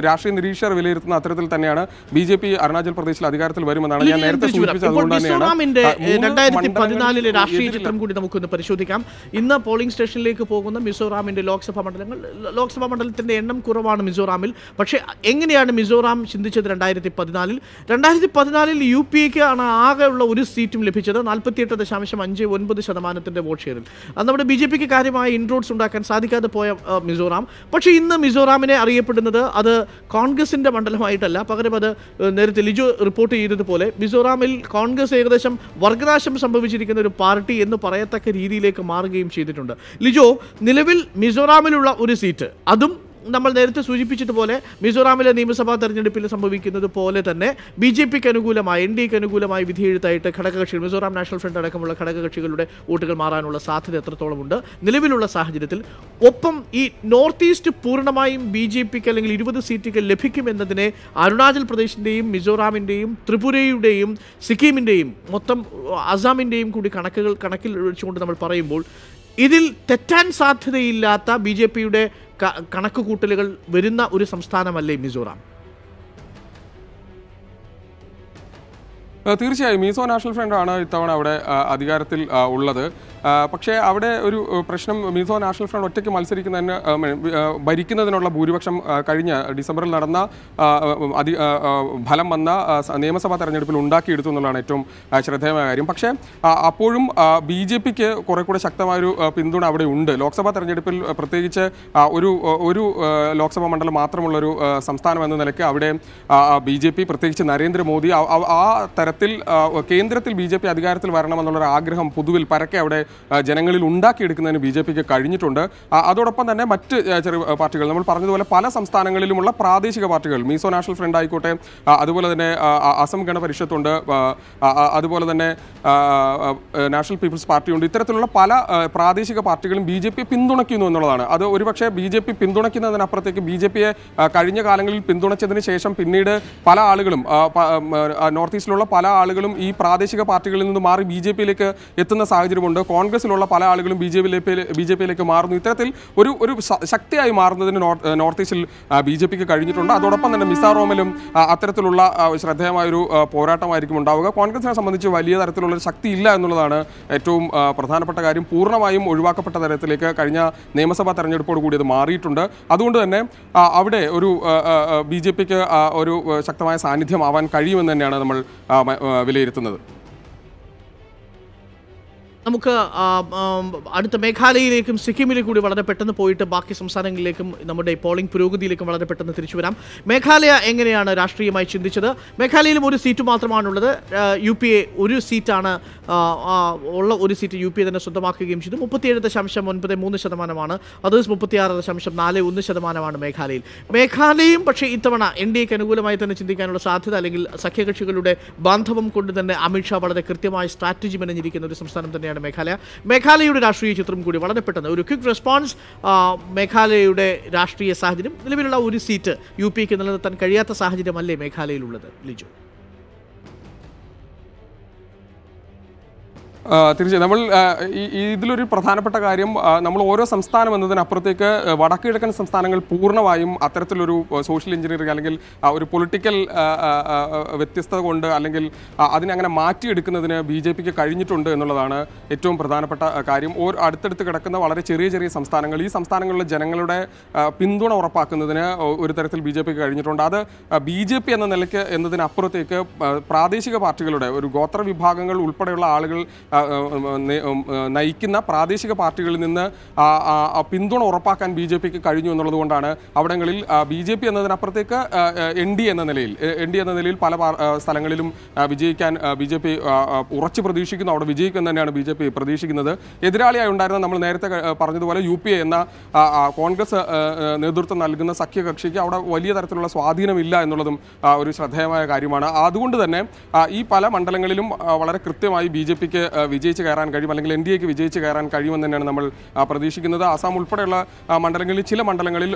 രാഷ്ട്രീയ നിരീക്ഷകർ വിലയിരുത്തുന്ന അത്തരത്തിൽ തന്നെയാണ് BJP അരുണാചൽ പ്രദേശിൽ അധികാരത്തിൽ വരുമെന്നാണ് ഞാൻ നേരത്തെ സൂചിപ്പിച്ചത്. അതുകൊണ്ട് മിസോറാമിന്റെ 2014 രാഷ്ട്രീയ ചിത്രം കൂടി നമുക്കൊന്ന് പരിശോധിക്കാം. ഇന്ന് പോളിംഗ് സ്റ്റേഷനിലേക്ക് പോകുന്ന മിസോറാമിന്റെ ലോക്സഭാ മണ്ഡലത്തിന്റെ എണ്ണം കുറവാണ് മിസോറാമിൽ. പക്ഷേ എങ്ങനെയാണ് മിസോറാം ചിന്തിച്ചത്? 2014 UPAക്ക് ആണ് ആകെയുള്ള ഒരു സീറ്റും ലഭിച്ചത്. 48.59% വോട്ട് ഷെയറിൽ. അന്ന് നമ്മുടെ BJPക്ക് കാര്യമായ ഇൻട്രോഡ്സ് ഉണ്ടാക്കാൻ സാധിക്കാതെ പോയ മിസോറാം. പക്ഷേ ഇന്ന് മിസോറാമിനെ അറിയപ്പെടുന്നത് അത് കോൺഗ്രസിന്റെ മണ്ഡലമായിട്ടല്ല, പകരം അത് നേരത്തെ ലിജോ റിപ്പോർട്ട് ചെയ്തതുപോലെ മിസോറാമിൽ കോൺഗ്രസ് ഏകദേശം വർഗനാശം സംഭവിച്ചിരിക്കുന്ന ഒരു പാർട്ടി എന്ന് പറയത്തക്ക രീതിയിലേക്ക് മാറുകയും ചെയ്തിട്ടുണ്ട്. ലിജോ, നിലവിൽ മിസോറാമിലുള്ള ഒരു സീറ്റ്, അതും നമ്മൾ നേരത്തെ സൂചിപ്പിച്ചതുപോലെ മിസോറാമിലെ നിയമസഭാ തെരഞ്ഞെടുപ്പിൽ സംഭവിക്കുന്നത് പോലെ തന്നെ BJPക്ക് അനുകൂലമായി NDAക്ക് അനുകൂലമായി വിധിയെഴുത്തായിട്ട് ഘടകകക്ഷികൾ, മിസോറാം നാഷണൽ ഫ്രണ്ട് അടക്കമുള്ള ഘടകകക്ഷികളുടെ വോട്ടുകൾ മാറാനുള്ള സാധ്യത എത്രത്തോളമുണ്ട് നിലവിലുള്ള സാഹചര്യത്തിൽ? ഒപ്പം ഈ നോർത്ത് ഈസ്റ്റ് പൂർണ്ണമായും BJPക്ക് അല്ലെങ്കിൽ 20 സീറ്റുകൾ ലഭിക്കുമെന്നതിനെ അരുണാചൽ പ്രദേശിൻ്റെയും മിസോറാമിൻ്റെയും ത്രിപുരയുടെയും സിക്കിമിൻ്റെയും മൊത്തം അസാമിൻ്റെയും കൂടി കണക്കിൽ വെച്ചുകൊണ്ട് നമ്മൾ പറയുമ്പോൾ ഇതിൽ തെറ്റാൻ സാധ്യതയില്ലാത്ത BJPയുടെ കണക്കുകൂട്ടലുകൾ വരുന്ന ഒരു സംസ്ഥാനമല്ലേ മിസോറാം? തീർച്ചയായും മീസോ നാഷണൽ ഫ്രണ്ടാണ് ഇത്തവണ അവിടെ അധികാരത്തിൽ ഉള്ളത്. പക്ഷേ അവിടെ ഒരു പ്രശ്നം, മീസോ നാഷണൽ ഫ്രണ്ട് ഒറ്റയ്ക്ക് മത്സരിക്കുന്നതിന് ഭരിക്കുന്നതിനുള്ള ഭൂരിപക്ഷം കഴിഞ്ഞ ഡിസംബറിൽ നടന്ന ഫലം വന്ന നിയമസഭാ തെരഞ്ഞെടുപ്പിൽ ഉണ്ടാക്കിയെടുത്തു എന്നുള്ളതാണ് ഏറ്റവും ശ്രദ്ധേയമായ കാര്യം. പക്ഷേ അപ്പോഴും BJPക്ക് കുറെ കൂടെ ശക്തമായൊരു പിന്തുണ അവിടെ ഉണ്ട്. ലോക്സഭാ തെരഞ്ഞെടുപ്പിൽ പ്രത്യേകിച്ച് ഒരു ലോക്സഭാ മണ്ഡലം മാത്രമുള്ളൊരു സംസ്ഥാനം എന്ന നിലയ്ക്ക് അവിടെ BJP പ്രത്യേകിച്ച് നരേന്ദ്രമോദി ആ തരത്തിൽ കേന്ദ്രത്തിൽ BJP അധികാരത്തിൽ വരണമെന്നുള്ളൊരു ആഗ്രഹം പൊതുവിൽ പരക്കെ അവിടെ ജനങ്ങളിൽ ഉണ്ടാക്കിയെടുക്കുന്നതിന് BJPക്ക് കഴിഞ്ഞിട്ടുണ്ട്. അതോടൊപ്പം തന്നെ മറ്റ് ചെറു പാർട്ടികൾ, നമ്മൾ പറഞ്ഞതുപോലെ പല സംസ്ഥാനങ്ങളിലുമുള്ള പ്രാദേശിക പാർട്ടികൾ, മീസോ നാഷണൽ ഫ്രണ്ട് ആയിക്കോട്ടെ, അതുപോലെ തന്നെ അസം ഗണ പരിഷത്തുണ്ട്, അതുപോലെ തന്നെ നാഷണൽ പീപ്പിൾസ് പാർട്ടിയുണ്ട്. ഇത്തരത്തിലുള്ള പല പ്രാദേശിക പാർട്ടികളും BJP പിന്തുണയ്ക്കുന്നു എന്നുള്ളതാണ്. അത് ഒരുപക്ഷെ BJP പിന്തുണയ്ക്കുന്നതിനപ്പുറത്തേക്ക് BJPയെ കഴിഞ്ഞ കാലങ്ങളിൽ പിന്തുണച്ചതിന് ശേഷം പിന്നീട് പല ആളുകളും നോർത്ത് ഈസ്റ്റിലുള്ള പല ആളുകളും ഈ പ്രാദേശിക പാർട്ടികളിൽ നിന്ന് മാറി BJPയിലേക്ക് എത്തുന്ന സാഹചര്യമുണ്ട്. കോൺഗ്രസിലുള്ള പല ആളുകളും BJPയിലേക്ക് മാറുന്നു. ഇത്തരത്തിൽ ഒരു ശക്തിയായി മാറുന്നതിന് നോർത്ത് ഈസ്റ്റിൽ BJPക്ക് കഴിഞ്ഞിട്ടുണ്ട്. അതോടൊപ്പം തന്നെ മിസോറാമിലും അത്തരത്തിലുള്ള ശ്രദ്ധേയമായൊരു പോരാട്ടമായിരിക്കും ഉണ്ടാവുക. കോൺഗ്രസിനെ സംബന്ധിച്ച് വലിയ തരത്തിലുള്ള ശക്തി ഇല്ല എന്നുള്ളതാണ് ഏറ്റവും പ്രധാനപ്പെട്ട കാര്യം. പൂർണ്ണമായും ഒഴിവാക്കപ്പെട്ട തരത്തിലേക്ക് കഴിഞ്ഞ നിയമസഭാ തെരഞ്ഞെടുപ്പോട് കൂടി അത് മാറിയിട്ടുണ്ട്. അതുകൊണ്ട് തന്നെ അവിടെ ഒരു BJPക്ക് ഒരു ശക്തമായ സാന്നിധ്യമാവാൻ കഴിയുമെന്ന് തന്നെയാണ് നമ്മൾ വിലയിരുത്തുന്നത്. നമുക്ക് അടുത്ത മേഘാലയയിലേക്കും സിക്കിമിലേക്കും കൂടി വളരെ പെട്ടെന്ന് പോയിട്ട് ബാക്കി സംസ്ഥാനങ്ങളിലേക്കും നമ്മുടെ പോളിംഗ് പുരോഗതിയിലേക്കും വളരെ പെട്ടെന്ന് തിരിച്ചു വരാം. മേഘാലയ എങ്ങനെയാണ് രാഷ്ട്രീയമായി ചിന്തിച്ചത്? മേഘാലയയിലും ഒരു സീറ്റ് മാത്രമാണുള്ളത്. UPA ഒരു സീറ്റാണ് ഉള്ള ഒരു സീറ്റ് UPA തന്നെ സ്വന്തമാക്കുകയും ചെയ്തു. 37.93%. അതേഴ്സ് 36.41% മേഘാലയയിൽ. മേഘാലയയും പക്ഷേ ഇത്തവണ NDAക്ക് അനുകൂലമായി തന്നെ ചിന്തിക്കാനുള്ള സാധ്യത, അല്ലെങ്കിൽ സഖ്യകക്ഷികളുടെ ബാന്ധവം കൊണ്ട് തന്നെ അമിത്ഷാ വളരെ കൃത്യമായ സ്ട്രാറ്റജി മെനഞ്ഞിരിക്കുന്ന ഒരു സംസ്ഥാനം തന്നെയാണ് മേഘാലയയുടെ രാഷ്ട്രീയ ചിത്രം കൂടി വളരെ പെട്ടെന്ന് ഒരു ക്വിക്ക് റെസ്പോൺസ്. മേഘാലയയുടെ രാഷ്ട്രീയ സാഹചര്യം, നിലവിലുള്ള ഒരു സീറ്റ് UPക്ക് നിലനിർത്താൻ കഴിയാത്ത സാഹചര്യമല്ലേ മേഘാലയയിലുള്ളത്? ലിജു, തീർച്ചയായും നമ്മൾ ഇതിലൊരു പ്രധാനപ്പെട്ട കാര്യം, നമ്മൾ ഓരോ സംസ്ഥാനം എന്നതിനപ്പുറത്തേക്ക് വടക്ക് കിഴക്കൻ സംസ്ഥാനങ്ങൾ പൂർണ്ണമായും അത്തരത്തിലൊരു സോഷ്യൽ എഞ്ചിനീയറിംഗ് അല്ലെങ്കിൽ ഒരു പൊളിറ്റിക്കൽ വ്യത്യസ്തത കൊണ്ട് അല്ലെങ്കിൽ അതിനെ അങ്ങനെ മാറ്റിയെടുക്കുന്നതിന് BJPക്ക് കഴിഞ്ഞിട്ടുണ്ട് എന്നുള്ളതാണ് ഏറ്റവും പ്രധാനപ്പെട്ട കാര്യം. അടുത്തടുത്ത് കിടക്കുന്ന വളരെ ചെറിയ ചെറിയ സംസ്ഥാനങ്ങൾ, ഈ സംസ്ഥാനങ്ങളിലെ ജനങ്ങളുടെ പിന്തുണ ഉറപ്പാക്കുന്നതിന് ഒരു തരത്തിൽ BJPക്ക് കഴിഞ്ഞിട്ടുണ്ട്. അത് BJP എന്ന നിലയ്ക്ക് എന്നതിനപ്പുറത്തേക്ക് പ്രാദേശിക പാർട്ടികളുടെ ഒരു ഗോത്ര വിഭാഗങ്ങൾ ഉൾപ്പെടെയുള്ള ആളുകൾ നയിക്കുന്ന പ്രാദേശിക പാർട്ടികളിൽ നിന്ന് പിന്തുണ ഉറപ്പാക്കാൻ BJPക്ക് കഴിഞ്ഞു എന്നുള്ളതുകൊണ്ടാണ് അവിടങ്ങളിൽ BJP എന്നതിനപ്പുറത്തേക്ക് NDA എന്ന നിലയിൽ പല സ്ഥലങ്ങളിലും വിജയിക്കാൻ BJP ഉറച്ചു പ്രതീക്ഷിക്കുന്നു. അവിടെ വിജയിക്കും തന്നെയാണ് BJP പ്രതീക്ഷിക്കുന്നത്. എതിരാളിയായി ഉണ്ടായിരുന്ന, നമ്മൾ നേരത്തെ പറഞ്ഞതുപോലെ UPA എന്ന കോൺഗ്രസ് നേതൃത്വം നൽകുന്ന സഖ്യകക്ഷിക്ക് അവിടെ വലിയ തരത്തിലുള്ള സ്വാധീനമില്ല എന്നുള്ളതും ഒരു ശ്രദ്ധേയമായ കാര്യമാണ്. അതുകൊണ്ട് തന്നെ ഈ പല മണ്ഡലങ്ങളിലും വളരെ കൃത്യമായി BJPക്ക് വിജയിച്ച് കയറാൻ കഴിയും, അല്ലെങ്കിൽ NDAക്ക് വിജയിച്ച് കയറാൻ കഴിയുമെന്ന് തന്നെയാണ് നമ്മൾ പ്രതീക്ഷിക്കുന്നത്. ആസാം ഉൾപ്പെടെയുള്ള മണ്ഡലങ്ങളിൽ, ചില മണ്ഡലങ്ങളിൽ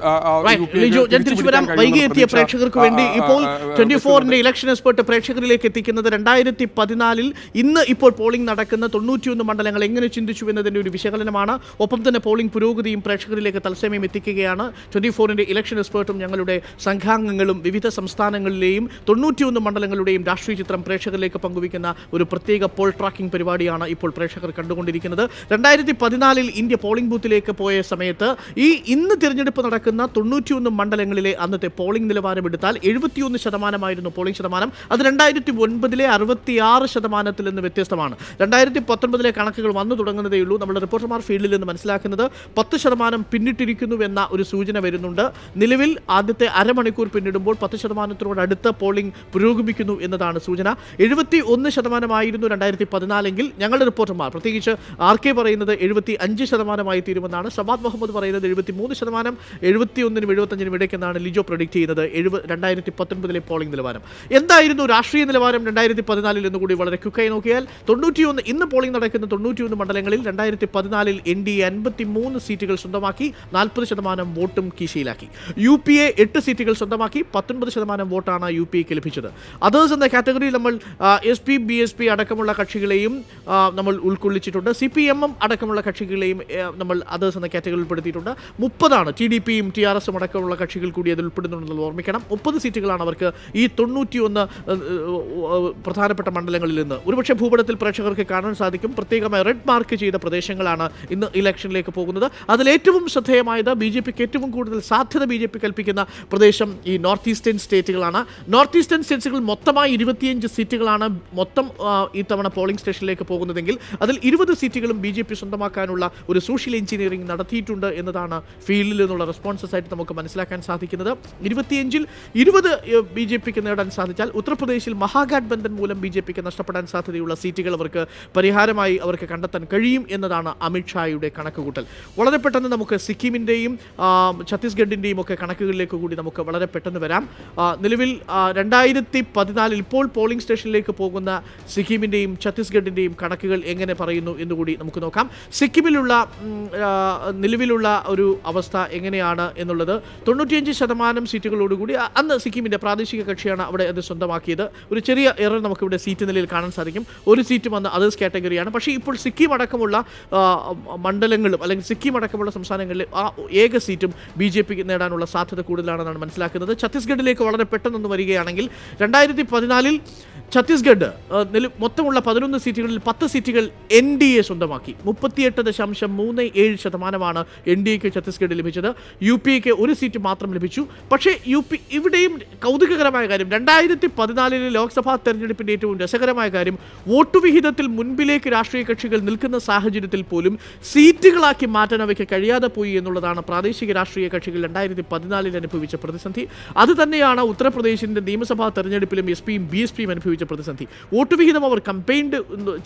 വൈകിയെത്തിയ പ്രേക്ഷകർക്ക് വേണ്ടി ഇപ്പോൾ 24ന്റെ ഇലക്ഷൻ എക്സ്പെർട്ട് പ്രേക്ഷകരിലേക്ക് എത്തിക്കുന്നത് 2014 ഇന്ന് ഇപ്പോൾ പോളിംഗ് നടക്കുന്ന 91 മണ്ഡലങ്ങൾ എങ്ങനെ ചിന്തിച്ചു എന്നതിന്റെ ഒരു വിശകലനമാണ്. ഒപ്പം തന്നെ പോളിംഗ് പുരോഗതിയും പ്രേക്ഷകരിലേക്ക് തത്സമയം എത്തിക്കുകയാണ് 24ന്റെ ഇലക്ഷൻ എക്സ്പെർട്ടും ഞങ്ങളുടെ സംഘാംഗങ്ങളും. വിവിധ സംസ്ഥാനങ്ങളിലെയും 91 മണ്ഡലങ്ങളുടെയും രാഷ്ട്രീയ ചിത്രം പ്രേക്ഷകരിലേക്ക് പങ്കുവയ്ക്കുന്ന ഒരു പ്രത്യേക പോൾ ട്രാക്കിംഗ് പരിപാടിയാണ് ഇപ്പോൾ പ്രേക്ഷകർ കണ്ടുകൊണ്ടിരിക്കുന്നത്. 2014 ഇന്ത്യ പോളിംഗ് ബൂത്തിലേക്ക് പോയ സമയത്ത് ഇന്ന് തിരഞ്ഞെടുപ്പ് നടക്കുന്ന 91 മണ്ഡലങ്ങളിലെ അന്നത്തെ പോളിംഗ് നിലവാരം എടുത്താൽ 71% പോളിംഗ് ശതമാനം. അത് 2009 66% നിന്ന് വ്യത്യസ്തമാണ്. 2019 കണക്കുകൾ വന്നു തുടങ്ങുന്നതേയുള്ളൂ. നമ്മുടെ റിപ്പോർട്ടർമാർ ഫീൽഡിൽ നിന്ന് മനസ്സിലാക്കുന്നത് 10% പിന്നിട്ടിരിക്കുന്നുവെന്ന ഒരു സൂചന വരുന്നുണ്ട്. നിലവിൽ ആദ്യത്തെ അരമണിക്കൂർ പിന്നിടുമ്പോൾ 10% അടുത്ത് പോളിംഗ് പുരോഗമിക്കുന്നു എന്നതാണ് സൂചന. 71% 2014 ഞങ്ങളുടെ റിപ്പോർട്ടർമാർ, പ്രത്യേകിച്ച് RK പറയുന്നത് 75% തീരുമെന്നാണ്. സബാദ് മുഹമ്മദ് പറയുന്നത് 73%, 71-നും 75-നും ഇടയ്ക്കെന്നാണ് ലിജോ പ്രൊഡിക്റ്റ് ചെയ്യുന്നത്. 2019 പോളിംഗ് നിലവാരം എന്തായിരുന്നു? രാഷ്ട്രീയ നിലവാരം 2014 എന്നുകൂടി വളരെ ക്വിക്കായി നോക്കിയാൽ 91 ഇന്ന് പോളിംഗ് നടക്കുന്ന 91 മണ്ഡലങ്ങളിൽ 2014 NDA 53 സീറ്റുകൾ സ്വന്തമാക്കി, 40% വോട്ടും കീശയിലാക്കി. UPA 8 സീറ്റുകൾ സ്വന്തമാക്കി, 19% വോട്ടാണ് UPAക്ക് ലഭിച്ചത്. അതേഴ്സ് എന്ന കാറ്റഗറിയിൽ നമ്മൾ SP, BSP അടക്കമുള്ള കക്ഷികളെയും നമ്മൾ ഉൾക്കൊള്ളിച്ചിട്ടുണ്ട്. CPM അടക്കമുള്ള കക്ഷികളെയും നമ്മൾ അതേഴ്സ് എന്ന കാറ്റഗറിയിൽ ഉൾപ്പെടുത്തിയിട്ടുണ്ട്. 30 TDPയും TRS അടക്കമുള്ള കക്ഷികൾ കൂടി അതിൽ ഉൾപ്പെടുന്നുണ്ടെന്ന് ഓർമ്മിക്കണം. 30 സീറ്റുകളാണ് അവർക്ക് ഈ 91 പ്രധാനപ്പെട്ട മണ്ഡലങ്ങളിൽ നിന്ന്. ഒരുപക്ഷെ ഭൂപടത്തിൽ പ്രേക്ഷകർക്ക് കാണാൻ സാധിക്കും, പ്രത്യേകമായി റെഡ് മാർക്ക് ചെയ്ത പ്രദേശങ്ങളാണ് ഇന്ന് ഇലക്ഷനിലേക്ക് പോകുന്നത്. അതിലേറ്റവും ശ്രദ്ധേയമായത് BJPക്ക് ഏറ്റവും കൂടുതൽ സാധ്യത BJP കൽപ്പിക്കുന്ന പ്രദേശം ഈ നോർത്ത് ഈസ്റ്റേൺ സ്റ്റേറ്റുകളാണ്. നോർത്ത് ഈസ്റ്റേൺ സ്റ്റേറ്റുകൾ മൊത്തമായി 25 സീറ്റുകളാണ് മൊത്തം ഈ തവണ പോളിംഗ് സ്റ്റേഷനിലേക്ക് പോകുന്നതെങ്കിൽ അതിൽ 20 സീറ്റുകളും BJP സ്വന്തമാക്കാനുള്ള ഒരു സോഷ്യൽ എഞ്ചിനീയറിംഗ് നടത്തിയിട്ടുണ്ട് എന്നതാണ് ഫീൽഡിൽ നിന്നുള്ള റെസ്പോൺസസ് ആയിട്ട് നമുക്ക് മനസ്സിലാക്കാൻ സാധിക്കുന്നത്. 25-ൽ 20 BJPക്ക് നേടാൻ സാധിച്ചാൽ ഉത്തർപ്രദേശിൽ മഹാഗാഠ്ബന്ധൻ മൂലം BJPക്ക് നഷ്ടപ്പെടാൻ സാധ്യതയുള്ള സീറ്റുകൾ അവർക്ക് പരിഹാരമായി അവർക്ക് കണ്ടെത്താൻ കഴിയും എന്നതാണ് അമിത്ഷായുടെ കണക്കുകൂട്ടൽ. വളരെ പെട്ടെന്ന് നമുക്ക് സിക്കിമിൻ്റെയും ഛത്തീസ്ഗഡിൻ്റെയും ഒക്കെ കണക്കുകളിലേക്ക് കൂടി നമുക്ക് വളരെ പെട്ടെന്ന് വരാം. നിലവിൽ 2014 ഇപ്പോൾ പോളിംഗ് സ്റ്റേഷനിലേക്ക് പോകുന്ന സിക്കിമിൻ്റെയും ഛത്തീസ്ഗഡിൻ്റെയും കണക്കുകൾ എങ്ങനെ പറയുന്നു എന്നുകൂടി നമുക്ക് നോക്കാം. സിക്കിമിലുള്ള നിലവിലുള്ള ഒരു അവസ്ഥ എങ്ങനെയാണ് എന്നുള്ളത് 95% സീറ്റുകളോടുകൂടി അന്ന് സിക്കിമിൻ്റെ പ്രാദേശിക കക്ഷിയാണ് അവിടെ അത് സ്വന്തമാക്കിയത്. ഒരു ചെറിയ എറർ നമുക്കിവിടെ സീറ്റ് നിലയിൽ കാണാൻ സാധിക്കും. ഒരു സീറ്റും അന്ന് അതേഴ്സ് കാറ്റഗറിയാണ്. പക്ഷേ ഇപ്പോൾ സിക്കിം അടക്കമുള്ള മണ്ഡലങ്ങളും അല്ലെങ്കിൽ സിക്കിം അടക്കമുള്ള സംസ്ഥാനങ്ങളിൽ ആ ഏക സീറ്റും BJPക്ക് നേടാനുള്ള സാധ്യത കൂടുതലാണെന്നാണ് മനസ്സിലാക്കുന്നത്. ഛത്തീസ്ഗഡിലേക്ക് വളരെ പെട്ടെന്നൊന്ന് വരികയാണെങ്കിൽ 2014-ൽ ഛത്തീസ്ഗഡ് മൊത്തമുള്ള 11 സീറ്റുകളിൽ 10 സീറ്റുകൾ NDA സ്വന്തമാക്കി. 38.37% NDAക്ക് ഛത്തീസ്ഗഡ് ലഭിച്ചത്. UPക്ക് ഒരു സീറ്റ് മാത്രം ലഭിച്ചു. പക്ഷേ UP ഇവിടെയും കൗതുകകരമായ കാര്യം 2014 ലോക്സഭാ തെരഞ്ഞെടുപ്പിൻ്റെ ഏറ്റവും രസകരമായ കാര്യം വോട്ട് വിഹിതത്തിൽ മുൻപിലേക്ക് രാഷ്ട്രീയ കക്ഷികൾ നിൽക്കുന്ന സാഹചര്യത്തിൽ പോലും സീറ്റുകളാക്കി മാറ്റാൻ അവയ്ക്ക് കഴിയാതെ പോയി എന്നുള്ളതാണ് പ്രാദേശിക രാഷ്ട്രീയ കക്ഷികൾ 2014 അനുഭവിച്ച പ്രതിസന്ധി. അത് തന്നെയാണ് ഉത്തർപ്രദേശിൻ്റെ നിയമസഭാ തെരഞ്ഞെടുപ്പിലും SPയും BSPയും അനുഭവിച്ച പ്രതിസന്ധി. വോട്ട് വിഹിതം അവർ കമ്പൈൻഡ്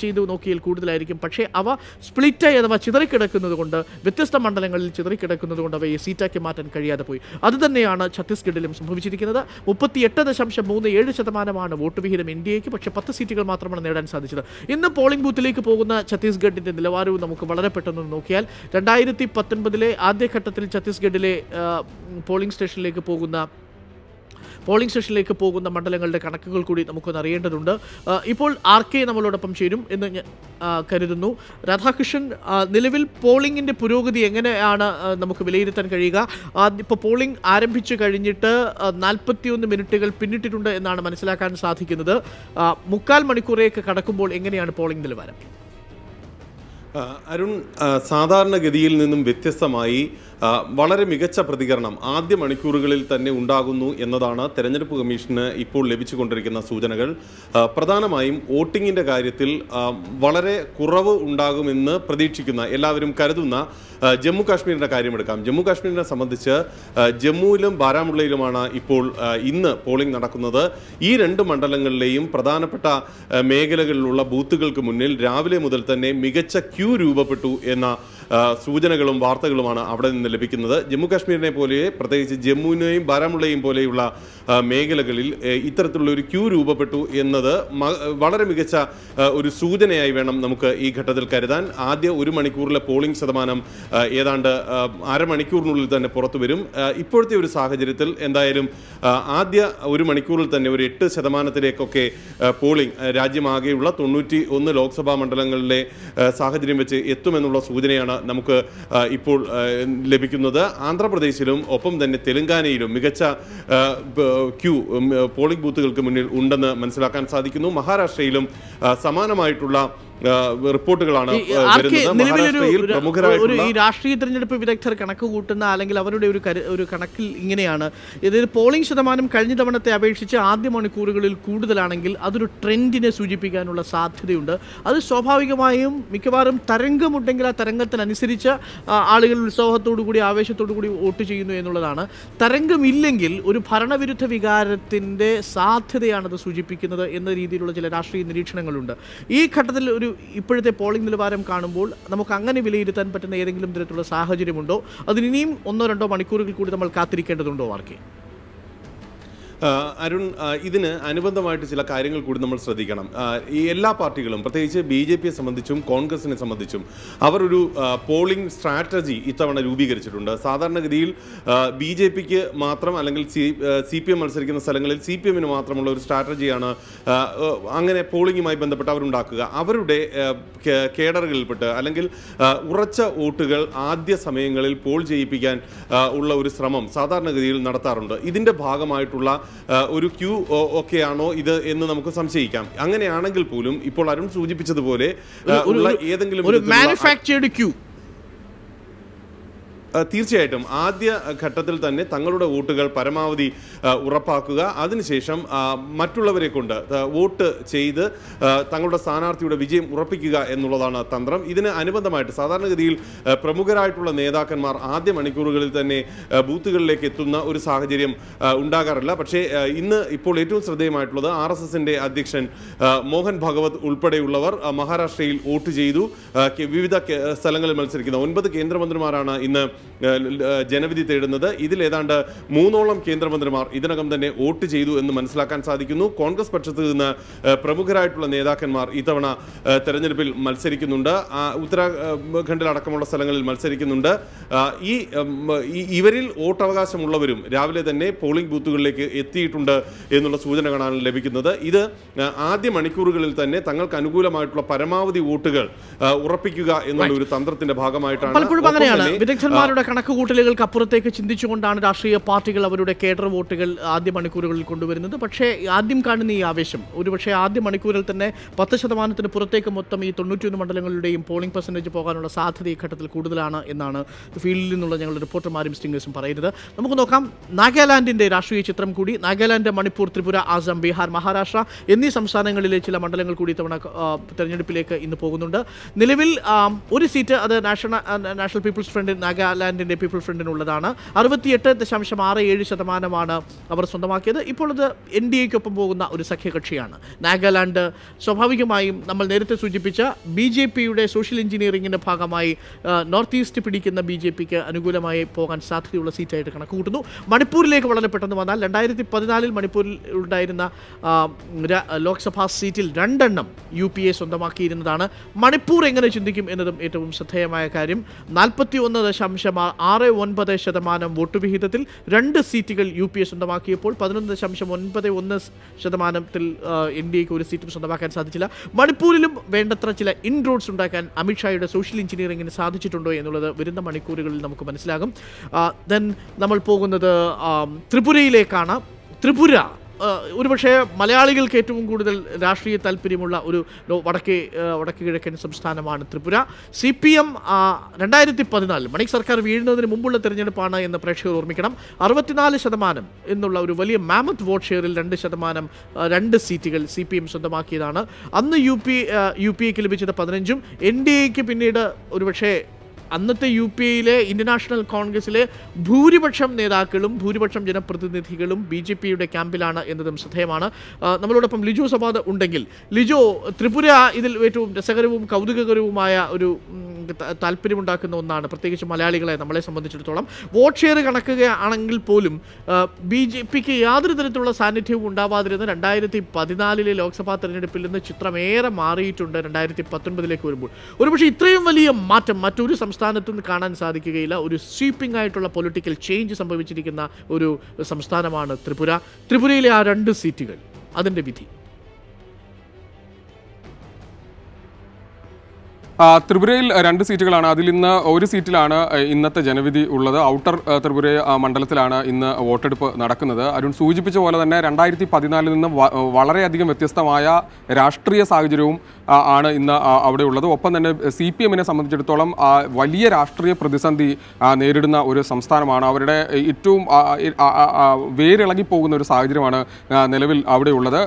ചെയ്ത് നോക്കിയാൽ കൂടുതലായിരിക്കും. പക്ഷേ അവ സ്പ്ലിറ്റായി അഥവാ ചിതറിക്കിടക്കുന്നത് കൊണ്ട് വ്യത്യസ്ത മണ്ഡലങ്ങളിൽ ചിതറിക്കിടക്കുന്നത് കൊണ്ട് അവയെ സീറ്റാക്കി മാറ്റാൻ കഴിയാതെ പോയി. അതുതന്നെയാണ് ഛത്തീസ്ഗഡിലും സംഭവിച്ചിരിക്കുന്നത്. 38.37% വോട്ട് വിഹിതം NDAക്ക്. പക്ഷേ 10 സീറ്റുകൾ മാത്രമാണ് നേടാൻ സാധിച്ചത്. ഇന്ന് പോളിംഗ് ബൂത്തിലേക്ക് പോകുന്ന ഛത്തീസ്ഗഡിൻ്റെ നിലവാരവും നമുക്ക് വളരെ പെട്ടെന്ന് നോക്കിയാൽ 2019 ആദ്യഘട്ടത്തിൽ ഛത്തീസ്ഗഡിലെ പോളിംഗ് സ്റ്റേഷനിലേക്ക് പോകുന്ന മണ്ഡലങ്ങളുടെ കണക്കുകൾ കൂടി നമുക്കൊന്ന് അറിയേണ്ടതുണ്ട്. ഇപ്പോൾ RK നമ്മളോടൊപ്പം ചേരും എന്ന് കരുതുന്നു. രാധാകൃഷ്ണൻ, നിലവിൽ പോളിംഗിൻ്റെ പുരോഗതി എങ്ങനെയാണ് നമുക്ക് വിലയിരുത്താൻ കഴിയുക? ഇപ്പോൾ പോളിംഗ് ആരംഭിച്ചു കഴിഞ്ഞിട്ട് 41 മിനിറ്റുകൾ പിന്നിട്ടിട്ടുണ്ട് എന്നാണ് മനസ്സിലാക്കാൻ സാധിക്കുന്നത്. 3/4 മണിക്കൂറേക്ക് കടക്കുമ്പോൾ എങ്ങനെയാണ് പോളിംഗ് നിലവാരം? അരുൺ, സാധാരണഗതിയിൽ നിന്നും വ്യത്യസ്തമായി വളരെ മികച്ച പ്രതികരണം ആദ്യ മണിക്കൂറുകളിൽ തന്നെ ഉണ്ടാകുന്നു എന്നതാണ് തെരഞ്ഞെടുപ്പ് കമ്മീഷന് ഇപ്പോൾ ലഭിച്ചുകൊണ്ടിരിക്കുന്ന സൂചനകൾ. പ്രധാനമായും വോട്ടിങ്ങിൻ്റെ കാര്യത്തിൽ വളരെ കുറവ് ഉണ്ടാകുമെന്ന് പ്രതീക്ഷിക്കുന്ന എല്ലാവരും കരുതുന്ന ജമ്മു കാശ്മീരിൻ്റെ കാര്യമെടുക്കാം. ജമ്മു കാശ്മീരിനെ സംബന്ധിച്ച് ജമ്മുവിലും ബാരാമുള്ളയിലുമാണ് ഇപ്പോൾ ഇന്ന് പോളിംഗ് നടക്കുന്നത്. ഈ 2 മണ്ഡലങ്ങളിലെയും പ്രധാനപ്പെട്ട മേഖലകളിലുള്ള ബൂത്തുകൾക്ക് മുന്നിൽ രാവിലെ മുതൽ തന്നെ മികച്ച ക്യൂ രൂപപ്പെട്ടു എന്ന സൂചനകളും വാർത്തകളുമാണ് അവിടെ നിന്ന് ലഭിക്കുന്നത്. ജമ്മു കാശ്മീരിനെ പോലെ പ്രത്യേകിച്ച് ജമ്മുവിനെയും ബാരാമുള്ളയും പോലെയുള്ള മേഖലകളിൽ ഇത്തരത്തിലുള്ള ഒരു ക്യൂ രൂപപ്പെട്ടു എന്നത് വളരെ മികച്ച ഒരു സൂചനയായി വേണം നമുക്ക് ഈ ഘട്ടത്തിൽ കരുതാൻ. ആദ്യ 1 മണിക്കൂറിലെ പോളിംഗ് ശതമാനം ഏതാണ്ട് അരമണിക്കൂറിനുള്ളിൽ തന്നെ പുറത്തു വരും. ഇപ്പോഴത്തെ ഒരു സാഹചര്യത്തിൽ എന്തായാലും ആദ്യ 1 മണിക്കൂറിൽ തന്നെ ഒരു 8% പോളിംഗ് രാജ്യമാകെയുള്ള 91 ലോക്സഭാ മണ്ഡലങ്ങളിലെ സാഹചര്യം വെച്ച് എത്തുമെന്നുള്ള സൂചനയാണ് നമുക്ക് ഇപ്പോൾ ലഭിക്കുന്നത്. ആന്ധ്രാപ്രദേശിലും ഒപ്പം തന്നെ തെലങ്കാനയിലും മികച്ച ക്യൂ പോളിംഗ് ബൂത്തുകൾക്ക് മുന്നിൽ ഉണ്ടെന്ന് മനസ്സിലാക്കാൻ സാധിക്കുന്നു. മഹാരാഷ്ട്രയിലും സമാനമായിട്ടുള്ള റിപ്പോർട്ടുകളാണ് വരുന്നത്. ഈ രാഷ്ട്രീയ തെരഞ്ഞെടുപ്പ് വിദഗ്ധർ കണക്ക് കൂട്ടുന്ന അല്ലെങ്കിൽ അവരുടെ ഒരു കണക്കിൽ ഇങ്ങനെയാണ്, ഇതിൽ പോളിംഗ് ശതമാനം കഴിഞ്ഞ തവണത്തെ അപേക്ഷിച്ച് ആദ്യ മണിക്കൂറുകളിൽ കൂടുതലാണെങ്കിൽ അതൊരു ട്രെൻഡിനെ സൂചിപ്പിക്കാനുള്ള സാധ്യതയുണ്ട്. അത് സ്വാഭാവികമായും മിക്കവാറും തരംഗമുണ്ടെങ്കിൽ ആ തരംഗത്തിനനുസരിച്ച് ആളുകൾ ഉത്സാഹത്തോടുകൂടി ആവേശത്തോടുകൂടി വോട്ട് ചെയ്യുന്നു എന്നുള്ളതാണ്. തരംഗമില്ലെങ്കിൽ ഒരു ഭരണവിരുദ്ധ വികാരത്തിൻ്റെ സാധ്യതയാണത് സൂചിപ്പിക്കുന്നത് എന്ന രീതിയിലുള്ള ചില രാഷ്ട്രീയ നിരീക്ഷണങ്ങളുണ്ട്. ഈ ഘട്ടത്തിൽ ഇപ്പോഴത്തെ പോളിംഗ് നിലവാരം കാണുമ്പോൾ നമുക്ക് അങ്ങനെ വിലയിരുത്താൻ പറ്റുന്ന ഏതെങ്കിലും തരത്തിലുള്ള സാഹചര്യമുണ്ടോ? അതിനിയും 1-2 മണിക്കൂറുകൾ കൂടി നമ്മൾ കാത്തിരിക്കേണ്ടതുണ്ടോ? ആർക്കെ അരുൺ, ഇതിന് അനുബന്ധമായിട്ട് ചില കാര്യങ്ങൾ കൂടി നമ്മൾ ശ്രദ്ധിക്കണം. ഈ എല്ലാ പാർട്ടികളും, പ്രത്യേകിച്ച് BJP സംബന്ധിച്ചും കോൺഗ്രസിനെ സംബന്ധിച്ചും അവർ ഒരു പോളിംഗ് സ്ട്രാറ്റജി ഇത്തവണ രൂപീകരിച്ചിട്ടുണ്ട്. സാധാരണഗതിയിൽ BJPക്ക് മാത്രം അല്ലെങ്കിൽ CPM മത്സരിക്കുന്ന സ്ഥലങ്ങളിൽ CPMന് മാത്രമുള്ള ഒരു സ്ട്രാറ്റജിയാണ് അങ്ങനെ പോളിംഗുമായി ബന്ധപ്പെട്ട് അവരുണ്ടാക്കുക. അവരുടെ കേഡറുകളിൽപ്പെട്ട് അല്ലെങ്കിൽ ഉറച്ച വോട്ടുകൾ ആദ്യ സമയങ്ങളിൽ പോൾ ചെയ്യിപ്പിക്കാൻ ഉള്ള ഒരു ശ്രമം സാധാരണഗതിയിൽ നടത്താറുണ്ട്. ഇതിൻ്റെ ഭാഗമായിട്ടുള്ള ഒരു ക്യൂ ഒക്കെയാണോ ഇത് എന്ന് നമുക്ക് സംശയിക്കാം. അങ്ങനെയാണെങ്കിൽ പോലും ഇപ്പോൾ അരുൺ സൂചിപ്പിച്ചതുപോലെ ഏതെങ്കിലും മാനുഫാക്ചേർഡ് ക്യൂ തീർച്ചയായിട്ടും ആദ്യ ഘട്ടത്തിൽ തന്നെ തങ്ങളുടെ വോട്ടുകൾ പരമാവധി ഉറപ്പാക്കുക, അതിനുശേഷം മറ്റുള്ളവരെ കൊണ്ട് വോട്ട് ചെയ്ത് തങ്ങളുടെ സ്ഥാനാർത്ഥിയുടെ വിജയം ഉറപ്പിക്കുക എന്നുള്ളതാണ് തന്ത്രം. ഇതിന് അനുബന്ധമായിട്ട് സാധാരണഗതിയിൽ പ്രമുഖരായിട്ടുള്ള നേതാക്കന്മാർ ആദ്യ മണിക്കൂറുകളിൽ തന്നെ ബൂത്തുകളിലേക്ക് എത്തുന്ന ഒരു സാഹചര്യം ഉണ്ടാകാറില്ല. പക്ഷേ ഇപ്പോൾ ഏറ്റവും ശ്രദ്ധേയമായിട്ടുള്ളത് RSSന്റെ അധ്യക്ഷൻ മോഹൻ ഭാഗവത് ഉൾപ്പെടെയുള്ളവർ മഹാരാഷ്ട്രയിൽ വോട്ട് ചെയ്തു. വിവിധ സ്ഥലങ്ങളിൽ മത്സരിക്കുന്ന 9 കേന്ദ്രമന്ത്രിമാരാണ് ഇന്ന് ജനവിധി തേടുന്നത്. ഇതിൽ ഏതാണ്ട് 3ഓളം കേന്ദ്രമന്ത്രിമാർ ഇതിനകം തന്നെ വോട്ട് ചെയ്തു എന്ന് മനസ്സിലാക്കാൻ സാധിക്കുന്നു. കോൺഗ്രസ് പക്ഷത്ത് നിന്ന് പ്രമുഖരായിട്ടുള്ള നേതാക്കന്മാർ ഇത്തവണ തെരഞ്ഞെടുപ്പിൽ മത്സരിക്കുന്നുണ്ട്. ഉത്തരാഖണ്ഡിലടക്കമുള്ള സ്ഥലങ്ങളിൽ മത്സരിക്കുന്നുണ്ട്. ഇവരിൽ വോട്ടവകാശമുള്ളവരും രാവിലെ തന്നെ പോളിംഗ് ബൂത്തുകളിലേക്ക് എത്തിയിട്ടുണ്ട് എന്നുള്ള സൂചനകളാണ് ലഭിക്കുന്നത്. ഇത് ആദ്യ മണിക്കൂറുകളിൽ തന്നെ തങ്ങൾക്ക് അനുകൂലമായിട്ടുള്ള പരമാവധി വോട്ടുകൾ ഉറപ്പിക്കുക എന്നുള്ള ഒരു തന്ത്രത്തിന്റെ ഭാഗമായിട്ടാണ്. പലപ്പോഴും അങ്ങനെയാണ്. വിദഗ്ധന്മാരുടെ കണക്കുകൂട്ടലുകൾക്ക് അപ്പുറത്തേക്ക് ചിന്തിച്ചുകൊണ്ടാണ് രാഷ്ട്രീയ പാർട്ടികൾ അവരുടെ കേഡർ വോട്ടുകൾ ആദ്യ മണിക്കൂറുകളിൽ കൊണ്ടുവരുന്നത്. പക്ഷേ ആദ്യം കാണുന്ന ഈ ആവേശം ഒരുപക്ഷെ ആദ്യ മണിക്കൂറിൽ തന്നെ 10% പുറത്തേക്ക് മൊത്തം ഈ 91 മണ്ഡലങ്ങളുടെയും പോളിംഗ് പെർസെൻറ്റേജ് പോകാനുള്ള സാധ്യത ഈ ഘട്ടത്തിൽ കൂടുതലാണ് എന്നാണ് ഫീൽഡിൽ നിന്നുള്ള ഞങ്ങളുടെ റിപ്പോർട്ടർമാരും സ്റ്റിംഗേഴ്സും പറയുന്നത്. നമുക്ക് നോക്കാം നാഗാലാൻഡിൻ്റെ രാഷ്ട്രീയ ചിത്രം കൂടി. നാഗാലാൻഡ്, മണിപ്പൂർ, ത്രിപുര, ആസാം, ബീഹാർ, മഹാരാഷ്ട്ര എന്നീ സംസ്ഥാനങ്ങളിലെ ചില മണ്ഡലങ്ങൾ കൂടി ഇത്തവണ തെരഞ്ഞെടുപ്പിലേക്ക് ഇന്ന് പോകുന്നുണ്ട്. നിലവിൽ ഒരു സീറ്റ് അത് നാഷണൽ പീപ്പിൾസ് ഫ്രണ്ട് നാഗാലാൻഡിൻ്റെ പീപ്പിൾ ഫ്രണ്ടിനുള്ളതാണ്. 68.67% അവർ സ്വന്തമാക്കിയത്. ഇപ്പോൾ അത് NDAക്കൊപ്പം പോകുന്ന ഒരു സഖ്യകക്ഷിയാണ്. നാഗാലാൻഡ് സ്വാഭാവികമായും നമ്മൾ നേരത്തെ സൂചിപ്പിച്ച BJPയുടെ സോഷ്യൽ എഞ്ചിനീയറിംഗിൻ്റെ ഭാഗമായി നോർത്ത് ഈസ്റ്റ് പിടിക്കുന്ന BJPക്ക് അനുകൂലമായി പോകാൻ സാധ്യതയുള്ള സീറ്റായിട്ട് കണക്ക് കൂട്ടുന്നു. മണിപ്പൂരിലേക്ക് വളരെ പെട്ടെന്ന് വന്നാൽ 2014 മണിപ്പൂരിൽ ഉണ്ടായിരുന്ന ലോക്സഭാ സീറ്റിൽ 2 UPA സ്വന്തമാക്കിയിരുന്നതാണ്. മണിപ്പൂർ എങ്ങനെ ചിന്തിക്കും എന്നതും ഏറ്റവും ശ്രദ്ധേയമായ കാര്യം. 41.69% വോട്ട് വിഹിതത്തിൽ 2 സീറ്റുകൾ UPA സ്വന്തമാക്കിയപ്പോൾ 11.91% NDAക്ക് ഒരു സീറ്റും സ്വന്തമാക്കാൻ സാധിച്ചില്ല. മണിപ്പൂരിലും വേണ്ടത്ര ചില ഇൻറോഡ്സ് ഉണ്ടാക്കാൻ അമിത്ഷായുടെ സോഷ്യൽ എഞ്ചിനീയറിംഗിന് സാധിച്ചിട്ടുണ്ടോ എന്നുള്ളത് വരുന്ന മണിക്കൂറുകളിൽ നമുക്ക് മനസ്സിലാകും. ദെൻ നമ്മൾ പോകുന്നത് ത്രിപുരയിലേക്കാണ്. ത്രിപുര ഒരുപക്ഷെ മലയാളികൾക്ക് ഏറ്റവും കൂടുതൽ രാഷ്ട്രീയ താല്പര്യമുള്ള ഒരു വടക്ക് കിഴക്കൻ സംസ്ഥാനമാണ് ത്രിപുര. CPM 2014 മണിക് സർക്കാർ വീഴുന്നതിന് മുമ്പുള്ള തെരഞ്ഞെടുപ്പാണ് എന്ന് പ്രേക്ഷകർ ഓർമ്മിക്കണം. 64% എന്നുള്ള ഒരു വലിയ മാമത്ത് വോട്ട് ഷെയറിൽ 2% 2 സീറ്റുകൾ CPM സ്വന്തമാക്കിയതാണ്. അന്ന് UPAക്ക് ലഭിച്ചത് 15. NDAക്ക് പിന്നീട് ഒരുപക്ഷെ അന്നത്തെ UPAയിലെ ഇന്ത്യൻ നാഷണൽ കോൺഗ്രസിലെ ഭൂരിപക്ഷം നേതാക്കളും ഭൂരിപക്ഷം ജനപ്രതിനിധികളും BJPയുടെ ക്യാമ്പിലാണ് എന്നതും ശ്രദ്ധേയമാണ്. നമ്മളോടൊപ്പം ലിജോ സബാദ് ഉണ്ടെങ്കിൽ, ലിജോ, ത്രിപുര ഇതിൽ ഏറ്റവും രസകരവും കൗതുകകരവുമായ ഒരു താല്പര്യമുണ്ടാക്കുന്ന ഒന്നാണ്, പ്രത്യേകിച്ച് മലയാളികളെ നമ്മളെ സംബന്ധിച്ചിടത്തോളം. വോട്ട് ഷെയർ കണക്കുകയാണെങ്കിൽ പോലും BJPക്ക് യാതൊരു തരത്തിലുള്ള സാന്നിധ്യവും ഉണ്ടാവാതിരുന്ന 2014 ലോക്സഭാ തെരഞ്ഞെടുപ്പിൽ നിന്ന് ചിത്രമേറെ മാറിയിട്ടുണ്ട് 2019 വരുമ്പോൾ. ഒരുപക്ഷെ ഇത്രയും വലിയ മാറ്റം മറ്റൊരു സംസ്ഥാനത്തും കാണാൻ സാധിക്കുകയില്ല. ഒരു സ്വീപ്പിംഗ് ആയിട്ടുള്ള പൊളിറ്റിക്കൽ ചേഞ്ച് സംഭവിച്ചിരിക്കുന്ന ഒരു സംസ്ഥാനമാണ് ത്രിപുര. ത്രിപുരയിലെ ആ 2 സീറ്റുകൾ, അതിൻ്റെ വിധി. ത്രിപുരയിൽ 2 സീറ്റുകളാണ്. അതിൽ ഇന്ന് ഒരു സീറ്റിലാണ് ഇന്നത്തെ ജനവിധി ഉള്ളത്. ഔട്ടർ ത്രിപുര മണ്ഡലത്തിലാണ് ഇന്ന് വോട്ടെടുപ്പ് നടക്കുന്നത്. അരുൺ സൂചിപ്പിച്ച പോലെ തന്നെ 2014 നിന്ന് വളരെയധികം വ്യത്യസ്തമായ രാഷ്ട്രീയ സാഹചര്യവും ആണ് ഇന്ന് അവിടെ ഉള്ളത്. ഒപ്പം തന്നെ CPMനെ സംബന്ധിച്ചിടത്തോളം വലിയ രാഷ്ട്രീയ പ്രതിസന്ധി നേരിടുന്ന ഒരു സംസ്ഥാനമാണ്. അവരുടെ ഏറ്റവും വേരിളകിപ്പോകുന്ന ഒരു സാഹചര്യമാണ് നിലവിൽ അവിടെ ഉള്ളത്.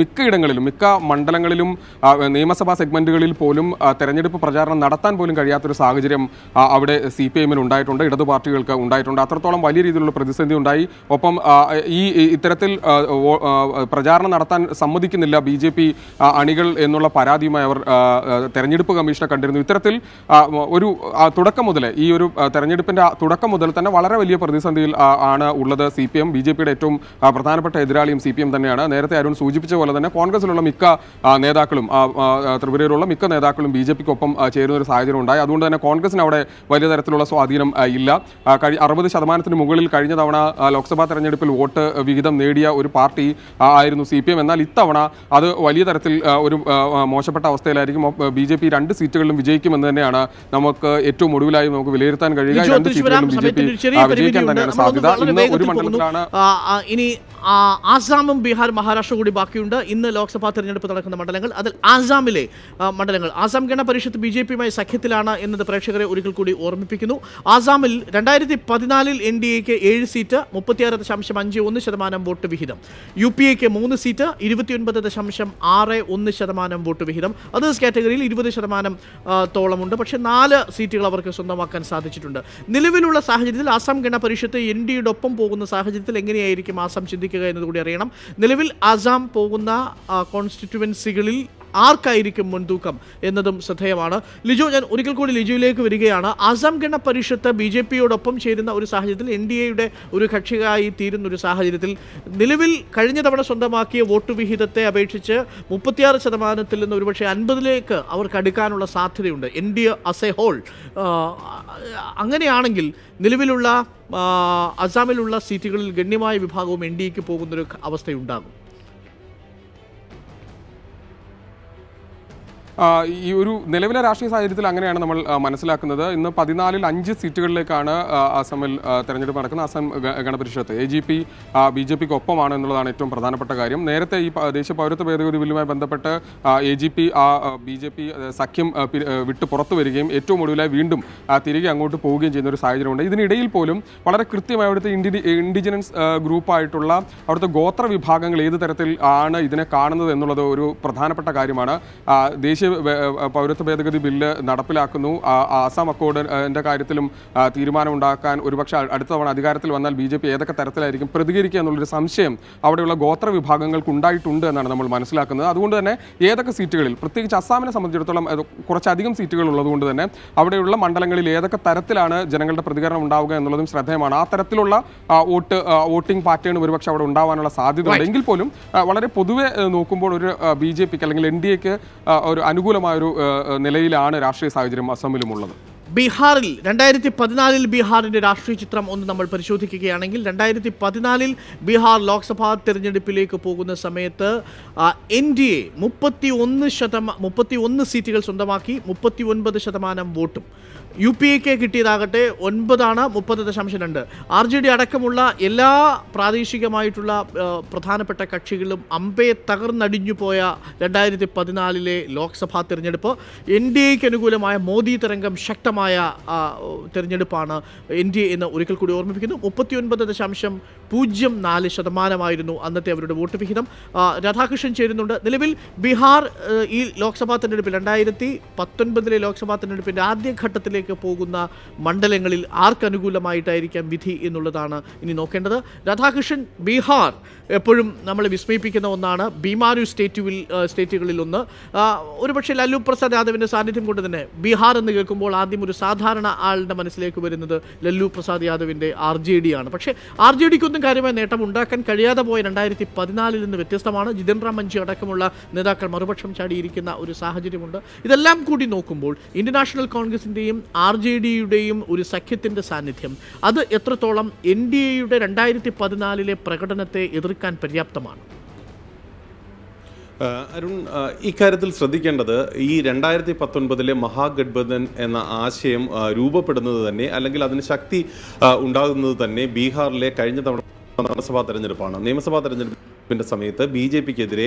മിക്കയിടങ്ങളിലും മിക്ക മണ്ഡലങ്ങളിലും നിയമസഭാ സെഗ്മെന്റുകളിൽ പോലും തെരഞ്ഞെടുപ്പ് പ്രചാരണം നടത്താൻ പോലും കഴിയാത്തൊരു സാഹചര്യം അവിടെ CPMന് ഉണ്ടായിട്ടുണ്ട്, ഇടതു പാർട്ടികൾക്ക് ഉണ്ടായിട്ടുണ്ട്. അത്രത്തോളം വലിയ രീതിയിലുള്ള പ്രതിസന്ധി ഉണ്ടായി. ഒപ്പം ഇത്തരത്തിൽ പ്രചാരണം നടത്താൻ സമ്മതിക്കുന്നില്ല BJP അണികൾ എന്നുള്ള പരാതിയുമായി അവർ തെരഞ്ഞെടുപ്പ് കമ്മീഷനെ കണ്ടിരുന്നു. ഇത്തരത്തിൽ ഒരു തുടക്കം മുതൽ ഈ ഒരു തെരഞ്ഞെടുപ്പിന്റെ തുടക്കം മുതൽ തന്നെ വളരെ വലിയ പ്രതിസന്ധിയിൽ ആണ് ഉള്ളത് CPM. BJPയുടെ ഏറ്റവും പ്രധാനപ്പെട്ട എതിരാളിയും CPM തന്നെയാണ്. നേരത്തെ അരുൺ സൂചിപ്പിച്ച പോലെ തന്നെ കോൺഗ്രസിലുള്ള മിക്ക നേതാക്കളും ത്രിപുരയിലുള്ള മിക്ക നേതാക്കളും BJPക്കൊപ്പം ചേരുന്ന ഒരു സാഹചര്യം ഉണ്ടായി. അതുകൊണ്ട് തന്നെ കോൺഗ്രസിന് അവിടെ വലിയ തരത്തിലുള്ള സ്വാധീനം ഇല്ല. 60% മുകളിൽ കഴിഞ്ഞ തവണ ലോക്സഭാ തെരഞ്ഞെടുപ്പിൽ വോട്ട് വിഹിതം നേടിയ ഒരു പാർട്ടി ആയിരുന്നു CPM. എന്നാൽ ഇത്തവണ അത് വലിയ തരത്തിൽ ഒരു മോശപ്പെട്ട അവസ്ഥയിലായിരിക്കും. BJP 2 സീറ്റുകളിലും വിജയിക്കുമെന്ന് തന്നെയാണ് നമുക്ക് ഏറ്റവും ഒടുവിലായി നമുക്ക് വിലയിരുത്താൻ കഴിയുക. 2 സീറ്റുകളിലും BJP വിജയിക്കാൻ തന്നെയാണ് സാധ്യത. ഇന്ന് ഒരു മണ്ഡലത്തിലാണ് ഇനി ആസാമും ബീഹാർ മഹാരാഷ്ട്ര കൂടി ബാക്കിയുണ്ട്. ഇന്ന് ലോക്സഭാ തെരഞ്ഞെടുപ്പ് നടക്കുന്ന മണ്ഡലങ്ങൾ, അതിൽ ആസാമിലെ മണ്ഡലങ്ങൾ. ആസാം ഗണ പരിഷത്ത് BJPയുമായി സഖ്യത്തിലാണ് എന്നത് പ്രേക്ഷകരെ ഒരിക്കൽ കൂടി ഓർമ്മിപ്പിക്കുന്നു. ആസാമിൽ 2014 NDAക്ക് 7 സീറ്റ് 36.51% വോട്ട് വിഹിതം. UPAക്ക് 3 സീറ്റ് 29.61% വോട്ട് വിഹിതം. അതേഴ്സ് കാറ്റഗറിയിൽ 20% തോളമുണ്ട്. പക്ഷേ 4 സീറ്റുകൾ അവർക്ക് സ്വന്തമാക്കാൻ സാധിച്ചിട്ടുണ്ട്. നിലവിലുള്ള സാഹചര്യത്തിൽ ആസാം ഗണ പരിഷത്ത് NDAയുടെ ഒപ്പം പോകുന്ന സാഹചര്യത്തിൽ എങ്ങനെയായിരിക്കും ആസാം ചിന്തിക്കുക എന്നതുകൂടി അറിയണം. നിലവിൽ ആസാം പോകുന്ന കോൺസ്റ്റിറ്റ്യുവൻസികളിൽ ആർക്കായിരിക്കും മുൻതൂക്കം എന്നതും ശ്രദ്ധേയമാണ്. ലിജോ, ഞാൻ ഒരിക്കൽ കൂടി ലിജോയിലേക്ക് വരികയാണ്. ആസാം ഗണ പരിഷത്ത് BJPയോടൊപ്പം ചേരുന്ന ഒരു സാഹചര്യത്തിൽ NDAയുടെ ഒരു കക്ഷിയായി തീരുന്ന ഒരു സാഹചര്യത്തിൽ നിലവിൽ കഴിഞ്ഞ തവണ സ്വന്തമാക്കിയ വോട്ട് വിഹിതത്തെ അപേക്ഷിച്ച് 36% നിന്ന് ഒരുപക്ഷെ 50% അവർക്ക് അടുക്കാനുള്ള സാധ്യതയുണ്ട് NDA ആസ് എ ഹോൾ. അങ്ങനെയാണെങ്കിൽ നിലവിലുള്ള അസാമിലുള്ള സീറ്റുകളിൽ ഗണ്യമായ വിഭാഗവും NDAക്ക് പോകുന്നൊരു അവസ്ഥയുണ്ടാകും. ഈ ഒരു നിലവിലെ രാഷ്ട്രീയ സാഹചര്യത്തിൽ അങ്ങനെയാണ് നമ്മൾ മനസ്സിലാക്കുന്നത്. ഇന്ന് 14-ൽ 5 സീറ്റുകളിലേക്കാണ് അസമിൽ തെരഞ്ഞെടുപ്പ് നടക്കുന്നത്. അസം ഗണപരിഷത്ത് AGP BJPക്ക് ഒപ്പമാണ് എന്നുള്ളതാണ് ഏറ്റവും പ്രധാനപ്പെട്ട കാര്യം. നേരത്തെ ഈ ദേശീയ പൗരത്വ ഭേദഗതി ബില്ലുമായി ബന്ധപ്പെട്ട് AGP BJP സഖ്യം വിട്ട് പുറത്തു വരികയും ഏറ്റവും ഒടുവിലായി വീണ്ടും തിരികെ അങ്ങോട്ട് പോവുകയും ചെയ്യുന്ന ഒരു സാഹചര്യമുണ്ട്. ഇതിനിടയിൽ പോലും വളരെ കൃത്യമായി അവിടുത്തെ ഇൻഡിജിനസ് ഗ്രൂപ്പായിട്ടുള്ള അവിടുത്തെ ഗോത്ര വിഭാഗങ്ങൾ ഏത് തരത്തിൽ ആണ് ഇതിനെ കാണുന്നത് എന്നുള്ളത് ഒരു പ്രധാനപ്പെട്ട കാര്യമാണ്. ദേശീയ പൗരത്വ ഭേദഗതി ബില്ല് നടപ്പിലാക്കുന്നു. ആസാം അക്കോർഡിന്റെ കാര്യത്തിലും തീരുമാനമുണ്ടാക്കാൻ ഒരുപക്ഷെ അടുത്ത തവണ അധികാരത്തിൽ വന്നാൽ BJP ഏതൊക്കെ തരത്തിലായിരിക്കും പ്രതികരിക്കുക എന്നുള്ളൊരു സംശയം അവിടെയുള്ള ഗോത്ര വിഭാഗങ്ങൾക്ക് ഉണ്ടായിട്ടുണ്ട് എന്നാണ് നമ്മൾ മനസ്സിലാക്കുന്നത്. അതുകൊണ്ട് തന്നെ ഏതൊക്കെ സീറ്റുകളിൽ, പ്രത്യേകിച്ച് അസാമിനെ സംബന്ധിച്ചിടത്തോളം കുറച്ചധികം സീറ്റുകൾ ഉള്ളതുകൊണ്ട് തന്നെ അവിടെയുള്ള മണ്ഡലങ്ങളിൽ ഏതൊക്കെ തരത്തിലാണ് ജനങ്ങളുടെ പ്രതികരണം ഉണ്ടാവുക എന്നുള്ളതും ശ്രദ്ധേയമാണ്. ആ തരത്തിലുള്ള വോട്ടിംഗ് പാറ്റേൺ ഒരുപക്ഷെ അവിടെ ഉണ്ടാവാനുള്ള സാധ്യതയുണ്ട്. എങ്കിൽ പോലും വളരെ പൊതുവെ നോക്കുമ്പോൾ ഒരു BJPക്ക് അല്ലെങ്കിൽ NDAക്ക് ഒരു അനുകൂലമായൊരു നിലയിലാണ് രാഷ്ട്രീയ സാഹചര്യം അസമിലുമുള്ളത്. ബീഹാറിൽ 2014 ബീഹാറിന്റെ രാഷ്ട്രീയ ചിത്രം ഒന്ന് നമ്മൾ പരിശോധിക്കുകയാണെങ്കിൽ 2014 ബീഹാർ ലോക്സഭാ തെരഞ്ഞെടുപ്പിലേക്ക് പോകുന്ന സമയത്ത് NDA 31 സീറ്റുകൾ സ്വന്തമാക്കി 39% വോട്ടും. UPAക്ക് കിട്ടിയതാകട്ടെ 9 30.2. RJD അടക്കമുള്ള എല്ലാ പ്രാദേശികമായിട്ടുള്ള പ്രധാനപ്പെട്ട കക്ഷികളും അമ്പയെ തകർന്നടിഞ്ഞു പോയ 2014 ലോക്സഭാ തെരഞ്ഞെടുപ്പ്. NDAക്ക് അനുകൂലമായ മോദി തരംഗം ശക്തമായ തെരഞ്ഞെടുപ്പാണ് NDA എന്ന് ഒരിക്കൽ കൂടി ഓർമ്മിപ്പിക്കുന്നു. 39.04% അന്നത്തെ അവരുടെ വോട്ട് വിഹിതം. രാധാകൃഷ്ണൻ ചേരുന്നുണ്ട്. നിലവിൽ ബീഹാർ ഈ ലോക്സഭാ തെരഞ്ഞെടുപ്പിൽ 2019 ലോക്സഭാ തെരഞ്ഞെടുപ്പിൻ്റെ ആദ്യഘട്ടത്തിലേക്ക് പോകുന്ന മണ്ഡലങ്ങളിൽ ആർക്കനുകൂലമായിട്ടായിരിക്കാം വിധി എന്നുള്ളതാണ് ഇനി നോക്കേണ്ടത്. രാധാകൃഷ്ണൻ, ബീഹാർ എപ്പോഴും നമ്മളെ വിസ്മയിപ്പിക്കുന്ന ഒന്നാണ്. ബീമാരു സ്റ്റേറ്റുകളിൽ ഒന്ന്. ഒരുപക്ഷെ ലല്ലു പ്രസാദ് യാദവിൻ്റെ സാന്നിധ്യം കൊണ്ട് തന്നെ ബീഹാർ എന്ന് കേൾക്കുമ്പോൾ ആദ്യം ഒരു സാധാരണ ആളുടെ മനസ്സിലേക്ക് വരുന്നത് ലല്ലു പ്രസാദ് യാദവിൻ്റെ RJD ആണ്. പക്ഷേ RJDക്കൊന്നും കാര്യമായ നേട്ടം ഉണ്ടാക്കാൻ കഴിയാതെ പോയ 2014 നിന്ന് വ്യത്യസ്തമാണ്. ജിതേന്ദ്ര മഞ്ചി അടക്കമുള്ള നേതാക്കൾ മറുപക്ഷം ചാടിയിരിക്കുന്ന ഒരു സാഹചര്യമുണ്ട്. ഇതെല്ലാം കൂടി നോക്കുമ്പോൾ ഇന്ത്യൻ നാഷണൽ കോൺഗ്രസിൻ്റെയും RJDയുടെയും ഒരു സഖ്യത്തിൻ്റെ സാന്നിധ്യം അത് എത്രത്തോളം NDAയുടെ 2014 പ്രകടനത്തെ എതിർക്കാൻ പര്യാപ്തമാണ്? അരുൺ, ഇക്കാര്യത്തിൽ ശ്രദ്ധിക്കേണ്ടത് ഈ 2019 മഹാഗഡ്ബന്ധൻ എന്ന ആശയം രൂപപ്പെടുന്നത് തന്നെ, അല്ലെങ്കിൽ അതിന് ശക്തി ഉണ്ടാകുന്നത് തന്നെ ബീഹാറിലെ കഴിഞ്ഞ തവണ നിയമസഭാ തെരഞ്ഞെടുപ്പാണ്. നിയമസഭാ തെരഞ്ഞെടുപ്പിൻ്റെ സമയത്ത് BJPക്കെതിരെ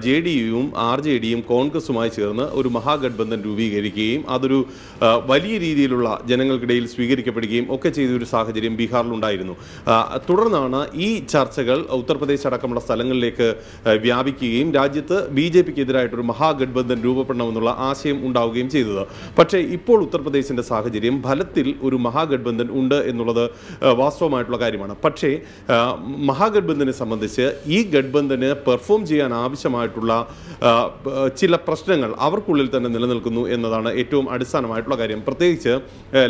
JDUവും RJDയും കോൺഗ്രസുമായി ചേർന്ന് ഒരു മഹാഗഡ്ബന്ധൻ രൂപീകരിക്കുകയും അതൊരു വലിയ രീതിയിലുള്ള ജനങ്ങൾക്കിടയിൽ സ്വീകരിക്കപ്പെടുകയും ഒക്കെ ചെയ്തൊരു സാഹചര്യം ബീഹാറിലുണ്ടായിരുന്നു. തുടർന്നാണ് ഈ ചർച്ചകൾ ഉത്തർപ്രദേശ് അടക്കമുള്ള സ്ഥലങ്ങളിലേക്ക് വ്യാപിക്കുകയും രാജ്യത്ത് BJPക്കെതിരായിട്ടൊരു മഹാഗഡ്ബന്ധൻ രൂപപ്പെടണമെന്നുള്ള ആശയം ഉണ്ടാവുകയും ചെയ്തത്. പക്ഷേ ഇപ്പോൾ ഉത്തർപ്രദേശിൻ്റെ സാഹചര്യം ഫലത്തിൽ ഒരു മഹാഗഡ്ബന്ധൻ ഉണ്ട് എന്നുള്ളത് വാസ്തവമായിട്ടുള്ള കാര്യമാണ്. പക്ഷേ മഹാഗഡ്ബന്ധനെ സംബന്ധിച്ച് ഈ ഗഡ്ബന്ധന് പെർഫോം ചെയ്യാൻ ആവശ്യമായിട്ടുള്ള ചില പ്രശ്നങ്ങൾ അവർക്കുള്ളിൽ തന്നെ നിലനിൽക്കുന്നു എന്നതാണ് ഏറ്റവും അടിസ്ഥാനമായിട്ടുള്ള കാര്യം. പ്രത്യേകിച്ച്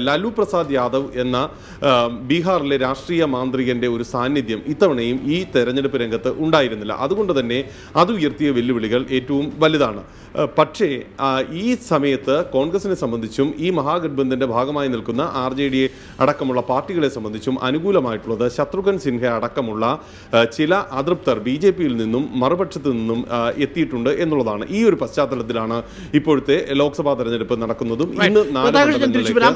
ലാലു പ്രസാദ് യാദവ് എന്ന ബീഹാറിലെ രാഷ്ട്രീയ മാന്ത്രികന്റെ ഒരു സാന്നിധ്യം ഇത്തവണയും ഈ തെരഞ്ഞെടുപ്പ് രംഗത്ത് ഉണ്ടായിരുന്നില്ല. അതുകൊണ്ട് തന്നെ അത് ഉയർത്തിയ വെല്ലുവിളികൾ ഏറ്റവും വലുതാണ്. പക്ഷേ ഈ സമയത്ത് കോൺഗ്രസിനെ സംബന്ധിച്ചും ഈ മഹാഗഡ്ബന്ധന്റെ ഭാഗമായി നിൽക്കുന്ന RJD അടക്കമുള്ള പാർട്ടികളെ സംബന്ധിച്ചും അനുകൂലമായിട്ടുള്ളത് ശത്രുഘ്ൻ സിൻഹ അടക്കമുള്ള ചില അതൃപ്തർ BJP-യിൽ നിന്നും മറുപക്ഷത്തു നിന്നും എത്തിയിട്ടുണ്ട് എന്നുള്ളതാണ്. ഈ ഒരു പശ്ചാത്തലത്തിലാണ് ഇപ്പോഴത്തെ ലോക്സഭാ തെരഞ്ഞെടുപ്പ് നടക്കുന്നതും. ഇന്ന്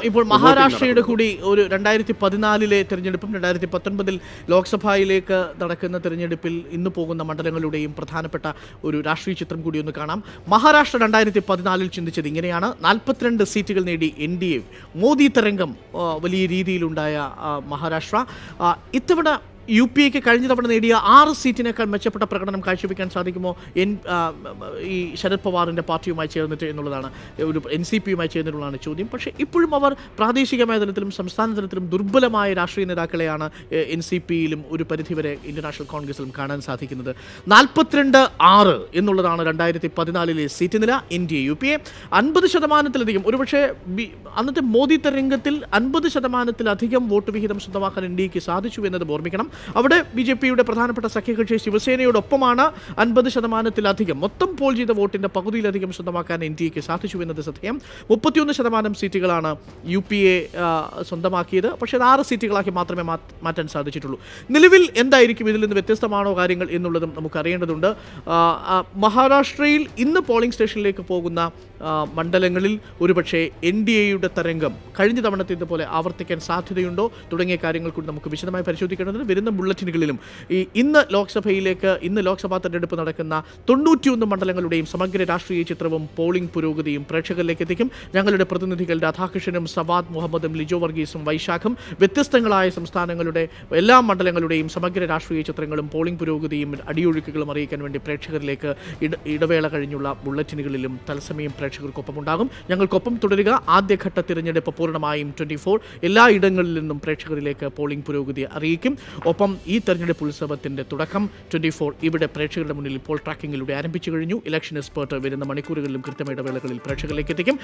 ഇപ്പോൾ മഹാരാഷ്ട്രയുടെ കൂടി ഒരു 2014 തെരഞ്ഞെടുപ്പും 2019 ലോക്സഭയിലേക്ക് നടക്കുന്ന തെരഞ്ഞെടുപ്പിൽ ഇന്ന് പോകുന്ന മണ്ഡലങ്ങളുടെയും പ്രധാനപ്പെട്ട ഒരു രാഷ്ട്രീയ ചിത്രം കൂടി ഒന്ന് കാണാം. മഹാരാഷ്ട്ര 2014 ചിന്തിച്ചത് ഇങ്ങനെയാണ്: 42 സീറ്റുകൾ നേടി NDA, മോദി തരംഗം വലിയ രീതിയിലുണ്ടായ മഹാരാഷ്ട്ര. ഇത്തവണ UPAക്ക് കഴിഞ്ഞ തവണ നേടിയ 6 സീറ്റിനേക്കാൾ മെച്ചപ്പെട്ട പ്രകടനം കാഴ്ചവെക്കാൻ സാധിക്കുമോ ഈ ശരത് പവാറിൻ്റെ പാർട്ടിയുമായി ചേർന്നിട്ട് എന്നുള്ളതാണ്, ഒരു NCPയുമായി ചേർന്നിട്ടുള്ളതാണ് ചോദ്യം. പക്ഷേ ഇപ്പോഴും അവർ പ്രാദേശികമായ തലത്തിലും സംസ്ഥാന തലത്തിലും ദുർബലമായ രാഷ്ട്രീയ നേതാക്കളെയാണ് NCPയിലും ഒരു പരിധിവരെ ഇന്ത്യൻ നാഷണൽ കോൺഗ്രസിലും കാണാൻ സാധിക്കുന്നത്. 42-6 എന്നുള്ളതാണ് 2014 സീറ്റ് നില. NDA UPA 50%-ലധികം, ഒരുപക്ഷെ അന്നത്തെ മോദി തരംഗത്തിൽ 50%-ലധികം വോട്ട് വിഹിതം സ്വന്തമാക്കാൻ NDAക്ക് സാധിച്ചു എന്നത് ഓർമ്മിക്കണം. അവിടെ BJPയുടെ പ്രധാനപ്പെട്ട സഖ്യകക്ഷി ശിവസേനയോടൊപ്പമാണ് 50%-ലധികം മൊത്തം പോൾ ചെയ്ത വോട്ടിന്റെ പകുതിയിലധികം സ്വന്തമാക്കാൻ NDAക്ക് സാധിച്ചു എന്നത് സത്യം. 31% സീറ്റുകളാണ് UPA സ്വന്തമാക്കിയത്. പക്ഷേ അത് 6 സീറ്റുകളാക്കി മാത്രമേ മാറ്റാൻ സാധിച്ചിട്ടുള്ളൂ. നിലവിൽ എന്തായിരിക്കും ഇതിൽ നിന്ന് വ്യത്യസ്തമാണോ കാര്യങ്ങൾ എന്നുള്ളതും നമുക്ക് അറിയേണ്ടതുണ്ട്. മഹാരാഷ്ട്രയിൽ ഇന്ന് പോളിംഗ് സ്റ്റേഷനിലേക്ക് പോകുന്ന മണ്ഡലങ്ങളിൽ ഒരുപക്ഷെ NDAയുടെ തരംഗം കഴിഞ്ഞ തവണത്തേതുപോലെ ആവർത്തിക്കാൻ സാധ്യതയുണ്ടോ തുടങ്ങിയ കാര്യങ്ങൾ കൂടി നമുക്ക് വിശദമായി പരിശോധിക്കേണ്ടതുണ്ട്. വരുന്ന ബുള്ളറ്റിനുകളിലും ഇന്ന് ലോക്സഭാ തെരഞ്ഞെടുപ്പ് നടക്കുന്ന 91 മണ്ഡലങ്ങളുടെയും സമഗ്ര രാഷ്ട്രീയ ചിത്രവും പോളിംഗ് പുരോഗതിയും പ്രേക്ഷകരിലേക്ക് എത്തിക്കും. ഞങ്ങളുടെ പ്രതിനിധികൾ രാധാകൃഷ്ണനും സവാദ് മുഹമ്മദും ലിജോ വർഗീസും വൈശാഖും വ്യത്യസ്തങ്ങളായ സംസ്ഥാനങ്ങളുടെ എല്ലാ മണ്ഡലങ്ങളുടെയും സമഗ്ര രാഷ്ട്രീയ ചിത്രങ്ങളും പോളിംഗ് പുരോഗതിയും അടിയൊഴുക്കുകളും അറിയിക്കാൻ വേണ്ടി പ്രേക്ഷകരിലേക്ക് ഇടവേള കഴിഞ്ഞുള്ള ബുള്ളറ്റിനുകളിലും തത്സമയം പ്രേക്ഷകർക്കൊപ്പം ഉണ്ടാകും. ഞങ്ങൾക്കൊപ്പം തുടരുക. ആദ്യഘട്ട തിരഞ്ഞെടുപ്പ് പൂർണ്ണമായും 24 എല്ലാ ഇടങ്ങളിൽ നിന്നും പ്രേക്ഷകരിലേക്ക് പോളിംഗ് പുരോഗതി അറിയിക്കും. ഒപ്പം ഈ തെരഞ്ഞെടുപ്പ് ഉത്സവത്തിന്റെ തുടക്കം 24 ഇവിടെ പ്രേക്ഷകരുടെ മുന്നിൽ പോൾ ട്രാക്കിങ്ങിലൂടെ ആരംഭിച്ചു കഴിഞ്ഞു. ഇലക്ഷൻ എക്സ്പെർട്ട് വരുന്ന മണിക്കൂറുകളിലും കൃത്യമായ ഇടവേളകളിൽ പ്രേക്ഷകരിലേക്ക് എത്തിക്കും.